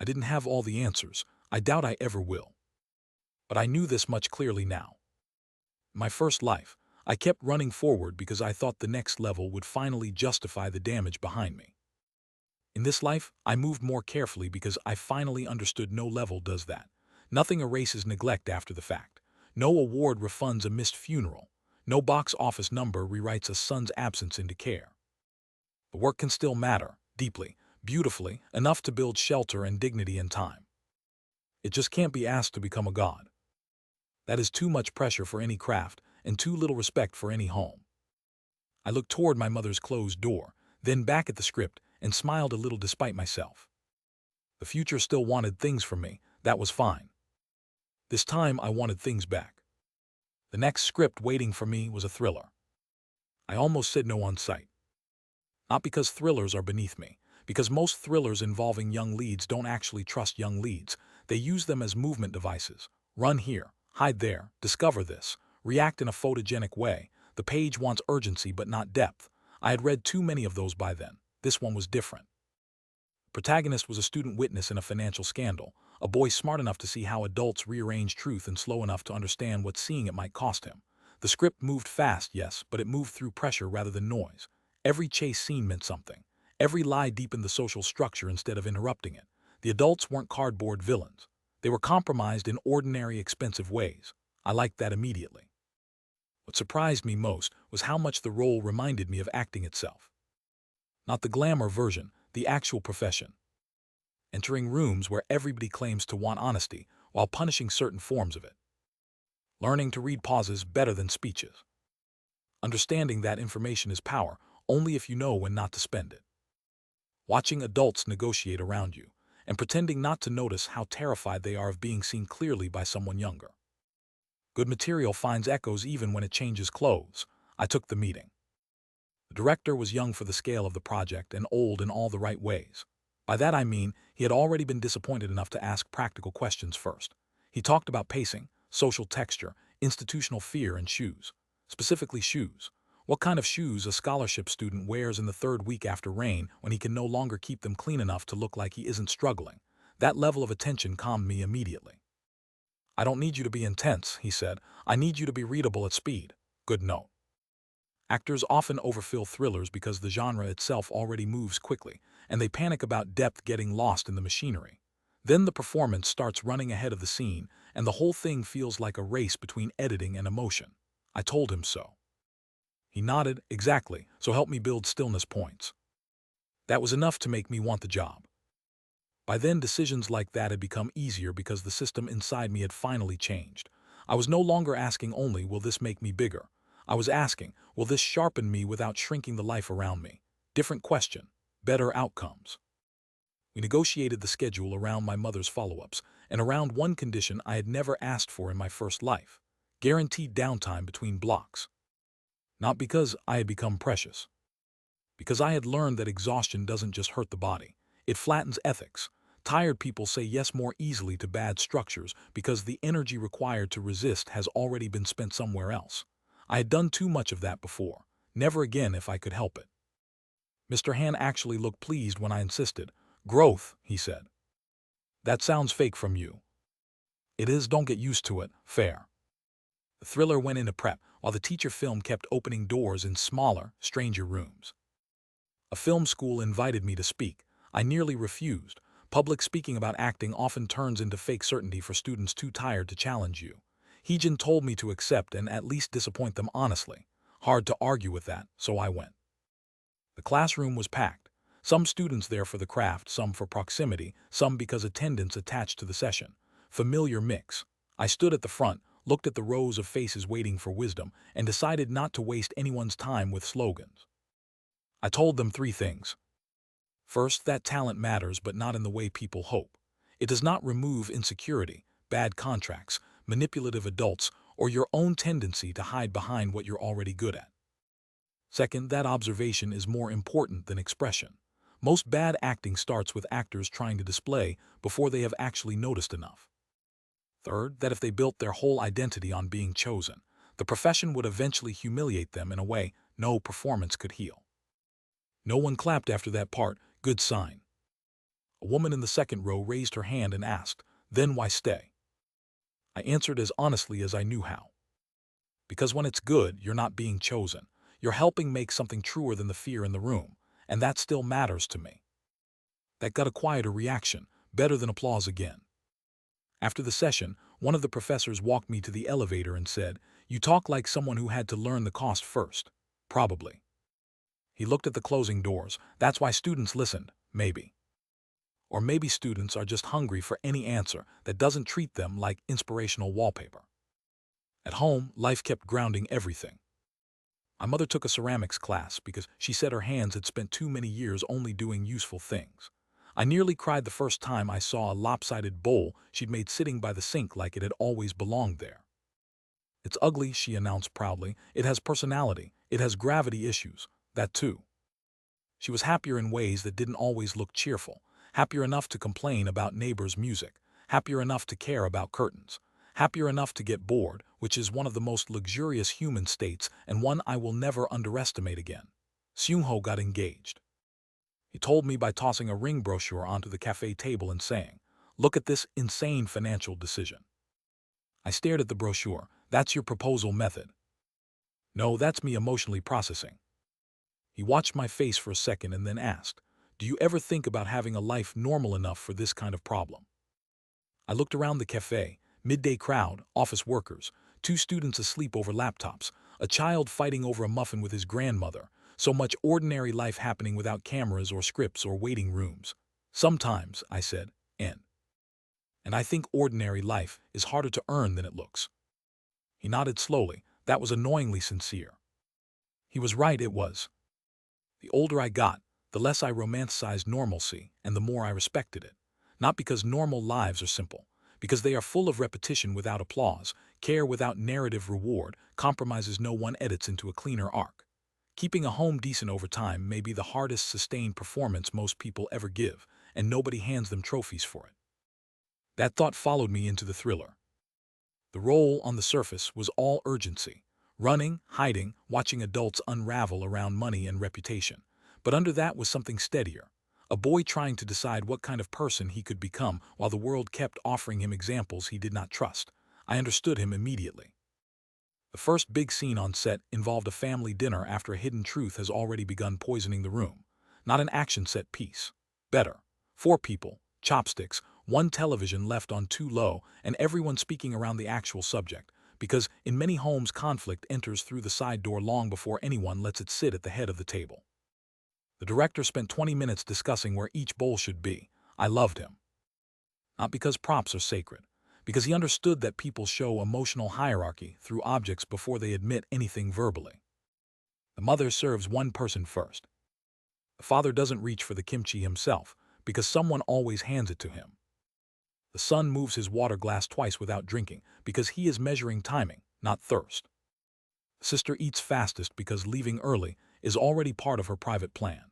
I didn't have all the answers. I doubt I ever will. But I knew this much clearly now. In my first life, I kept running forward because I thought the next level would finally justify the damage behind me. In this life, I moved more carefully because I finally understood no level does that. Nothing erases neglect after the fact. No award refunds a missed funeral. No box office number rewrites a son's absence into care. The work can still matter, deeply, beautifully, enough to build shelter and dignity in time. It just can't be asked to become a god. That is too much pressure for any craft and too little respect for any home. I looked toward my mother's closed door, then back at the script, and smiled a little despite myself. The future still wanted things from me. That was fine. This time I wanted things back. The next script waiting for me was a thriller. I almost said no on sight. Not because thrillers are beneath me, because most thrillers involving young leads don't actually trust young leads. They use them as movement devices. Run here, hide there, discover this, react in a photogenic way. The page wants urgency but not depth. I had read too many of those by then. This one was different. The protagonist was a student witness in a financial scandal, a boy smart enough to see how adults rearrange truth and slow enough to understand what seeing it might cost him. The script moved fast, yes, but it moved through pressure rather than noise. Every chase scene meant something. Every lie deepened the social structure instead of interrupting it. The adults weren't cardboard villains. They were compromised in ordinary, expensive ways. I liked that immediately. What surprised me most was how much the role reminded me of acting itself. Not the glamour version, the actual profession. Entering rooms where everybody claims to want honesty while punishing certain forms of it. Learning to read pauses better than speeches. Understanding that information is power only if you know when not to spend it. Watching adults negotiate around you and pretending not to notice how terrified they are of being seen clearly by someone younger. Good material finds echoes even when it changes clothes. I took the meeting. The director was young for the scale of the project and old in all the right ways. By that I mean he had already been disappointed enough to ask practical questions first. He talked about pacing, social texture, institutional fear, and shoes. Specifically shoes. What kind of shoes a scholarship student wears in the third week after rain when he can no longer keep them clean enough to look like he isn't struggling. That level of attention calmed me immediately. I don't need you to be intense, he said. I need you to be readable at speed. Good note. Actors often overfill thrillers because the genre itself already moves quickly, and they panic about depth getting lost in the machinery. Then the performance starts running ahead of the scene, and the whole thing feels like a race between editing and emotion. I told him so. He nodded, exactly, so help me build stillness points. That was enough to make me want the job. By then, decisions like that had become easier because the system inside me had finally changed. I was no longer asking only, will this make me bigger? I was asking, will this sharpen me without shrinking the life around me? Different question, better outcomes. We negotiated the schedule around my mother's follow-ups and around one condition I had never asked for in my first life: guaranteed downtime between blocks. Not because I had become precious. Because I had learned that exhaustion doesn't just hurt the body, it flattens ethics. Tired people say yes more easily to bad structures because the energy required to resist has already been spent somewhere else. I had done too much of that before. Never again if I could help it. Mr. Han actually looked pleased when I insisted. Growth, he said. That sounds fake from you. It is, don't get used to it, fair. The thriller went into prep while the teacher film kept opening doors in smaller, stranger rooms. A film school invited me to speak. I nearly refused. Public speaking about acting often turns into fake certainty for students too tired to challenge you. Heejin told me to accept and at least disappoint them honestly. Hard to argue with that, so I went. The classroom was packed. Some students there for the craft, some for proximity, some because attendance attached to the session. Familiar mix. I stood at the front, looked at the rows of faces waiting for wisdom, and decided not to waste anyone's time with slogans. I told them 3 things. First, that talent matters, but not in the way people hope. It does not remove insecurity, bad contracts, manipulative adults, or your own tendency to hide behind what you're already good at. Second, that observation is more important than expression. Most bad acting starts with actors trying to display before they have actually noticed enough. Third, that if they built their whole identity on being chosen, the profession would eventually humiliate them in a way no performance could heal. No one clapped after that part, good sign. A woman in the second row raised her hand and asked, "Then why stay?" I answered as honestly as I knew how. Because when it's good, you're not being chosen. You're helping make something truer than the fear in the room, and that still matters to me. That got a quieter reaction, better than applause again. After the session, one of the professors walked me to the elevator and said, "You talk like someone who had to learn the cost first." Probably. He looked at the closing doors. That's why students listened, maybe. Or maybe students are just hungry for any answer that doesn't treat them like inspirational wallpaper. At home, life kept grounding everything. My mother took a ceramics class because she said her hands had spent too many years only doing useful things. I nearly cried the first time I saw a lopsided bowl she'd made sitting by the sink like it had always belonged there. "It's ugly," she announced proudly. "It has personality. It has gravity issues. That too." She was happier in ways that didn't always look cheerful, happier enough to complain about neighbors' music, happier enough to care about curtains, happier enough to get bored, which is one of the most luxurious human states and one I will never underestimate again. Seung-ho got engaged. He told me by tossing a ring brochure onto the cafe table and saying, "Look at this insane financial decision." I stared at the brochure. "That's your proposal method." "No, that's me emotionally processing." He watched my face for a second and then asked, "Do you ever think about having a life normal enough for this kind of problem?" I looked around the cafe, midday crowd, office workers, two students asleep over laptops, a child fighting over a muffin with his grandmother, so much ordinary life happening without cameras or scripts or waiting rooms. "Sometimes," I said, and I think ordinary life is harder to earn than it looks." He nodded slowly. That was annoyingly sincere. He was right, it was. The older I got, the less I romanticized normalcy and the more I respected it. Not because normal lives are simple, because they are full of repetition without applause, care without narrative reward, compromises no one edits into a cleaner arc. Keeping a home decent over time may be the hardest sustained performance most people ever give, and nobody hands them trophies for it. That thought followed me into the thriller. The role on the surface was all urgency. Running, hiding, watching adults unravel around money and reputation. But under that was something steadier. A boy trying to decide what kind of person he could become while the world kept offering him examples he did not trust. I understood him immediately. The first big scene on set involved a family dinner after a hidden truth has already begun poisoning the room. Not an action set piece. Better. 4 people, chopsticks, one television left on too low, and everyone speaking around the actual subject. Because in many homes conflict enters through the side door long before anyone lets it sit at the head of the table. The director spent 20 minutes discussing where each bowl should be. I loved him. Not because props are sacred, because he understood that people show emotional hierarchy through objects before they admit anything verbally. The mother serves one person first. The father doesn't reach for the kimchi himself, because someone always hands it to him. The son moves his water glass twice without drinking, because he is measuring timing, not thirst. Sister eats fastest because leaving early is already part of her private plan.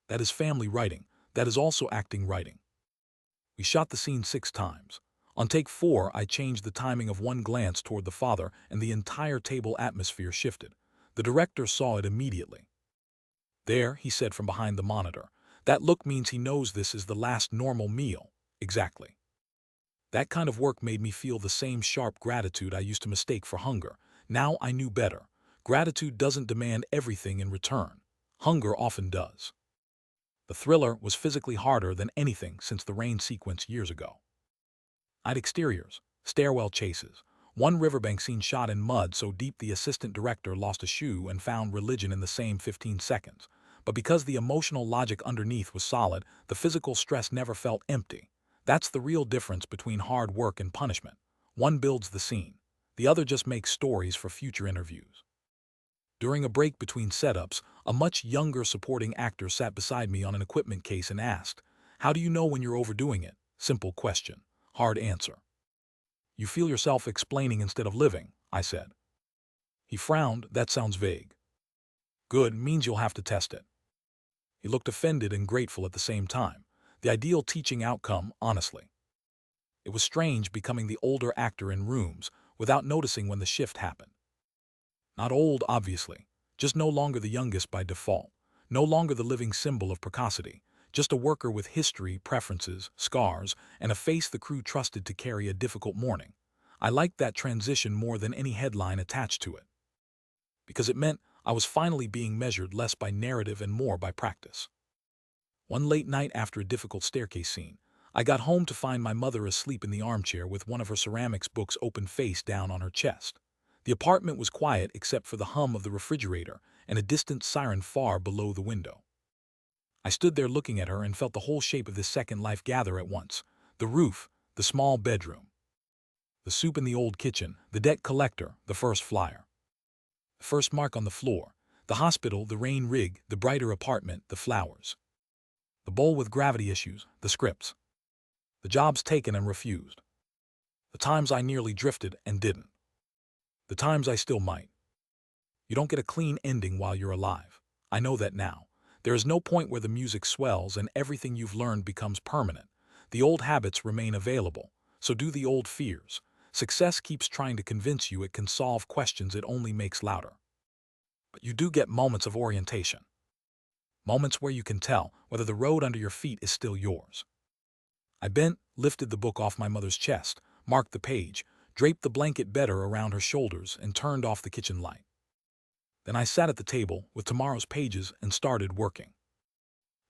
That is family writing. That is also acting writing. We shot the scene 6 times. On take 4, I changed the timing of one glance toward the father and the entire table atmosphere shifted. The director saw it immediately. "There," he said from behind the monitor. "That look means he knows this is the last normal meal." Exactly. That kind of work made me feel the same sharp gratitude I used to mistake for hunger. Now I knew better. Gratitude doesn't demand everything in return. Hunger often does. The thriller was physically harder than anything since the rain sequence years ago. Night exteriors, stairwell chases, one riverbank scene shot in mud so deep the assistant director lost a shoe and found religion in the same 15 seconds. But because the emotional logic underneath was solid, the physical stress never felt empty. That's the real difference between hard work and punishment. One builds the scene. The other just makes stories for future interviews. During a break between setups, a much younger supporting actor sat beside me on an equipment case and asked, "How do you know when you're overdoing it?" Simple question. Hard answer. "You feel yourself explaining instead of living," I said. He frowned. "That sounds vague." "Good, means you'll have to test it." He looked offended and grateful at the same time. The ideal teaching outcome, honestly. It was strange becoming the older actor in rooms without noticing when the shift happened. Not old, obviously, just no longer the youngest by default, no longer the living symbol of precocity, just a worker with history, preferences, scars, and a face the crew trusted to carry a difficult morning. I liked that transition more than any headline attached to it, because it meant I was finally being measured less by narrative and more by practice. One late night after a difficult staircase scene, I got home to find my mother asleep in the armchair with one of her ceramics books open face down on her chest. The apartment was quiet except for the hum of the refrigerator and a distant siren far below the window. I stood there looking at her and felt the whole shape of this second life gather at once. The roof, the small bedroom, the soup in the old kitchen, the debt collector, the first flyer, the first mark on the floor, the hospital, the rain rig, the brighter apartment, the flowers, the bowl with gravity issues, the scripts, the jobs taken and refused, the times I nearly drifted and didn't, the times I still might. You don't get a clean ending while you're alive. I know that now. There is no point where the music swells and everything you've learned becomes permanent. The old habits remain available, so do the old fears. Success keeps trying to convince you it can solve questions it only makes louder. But you do get moments of orientation. Moments where you can tell whether the road under your feet is still yours. I bent, lifted the book off my mother's chest, marked the page, draped the blanket better around her shoulders, and turned off the kitchen light. Then I sat at the table with tomorrow's pages and started working.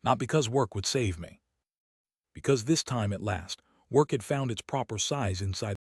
Not because work would save me. Because this time at last, work had found its proper size inside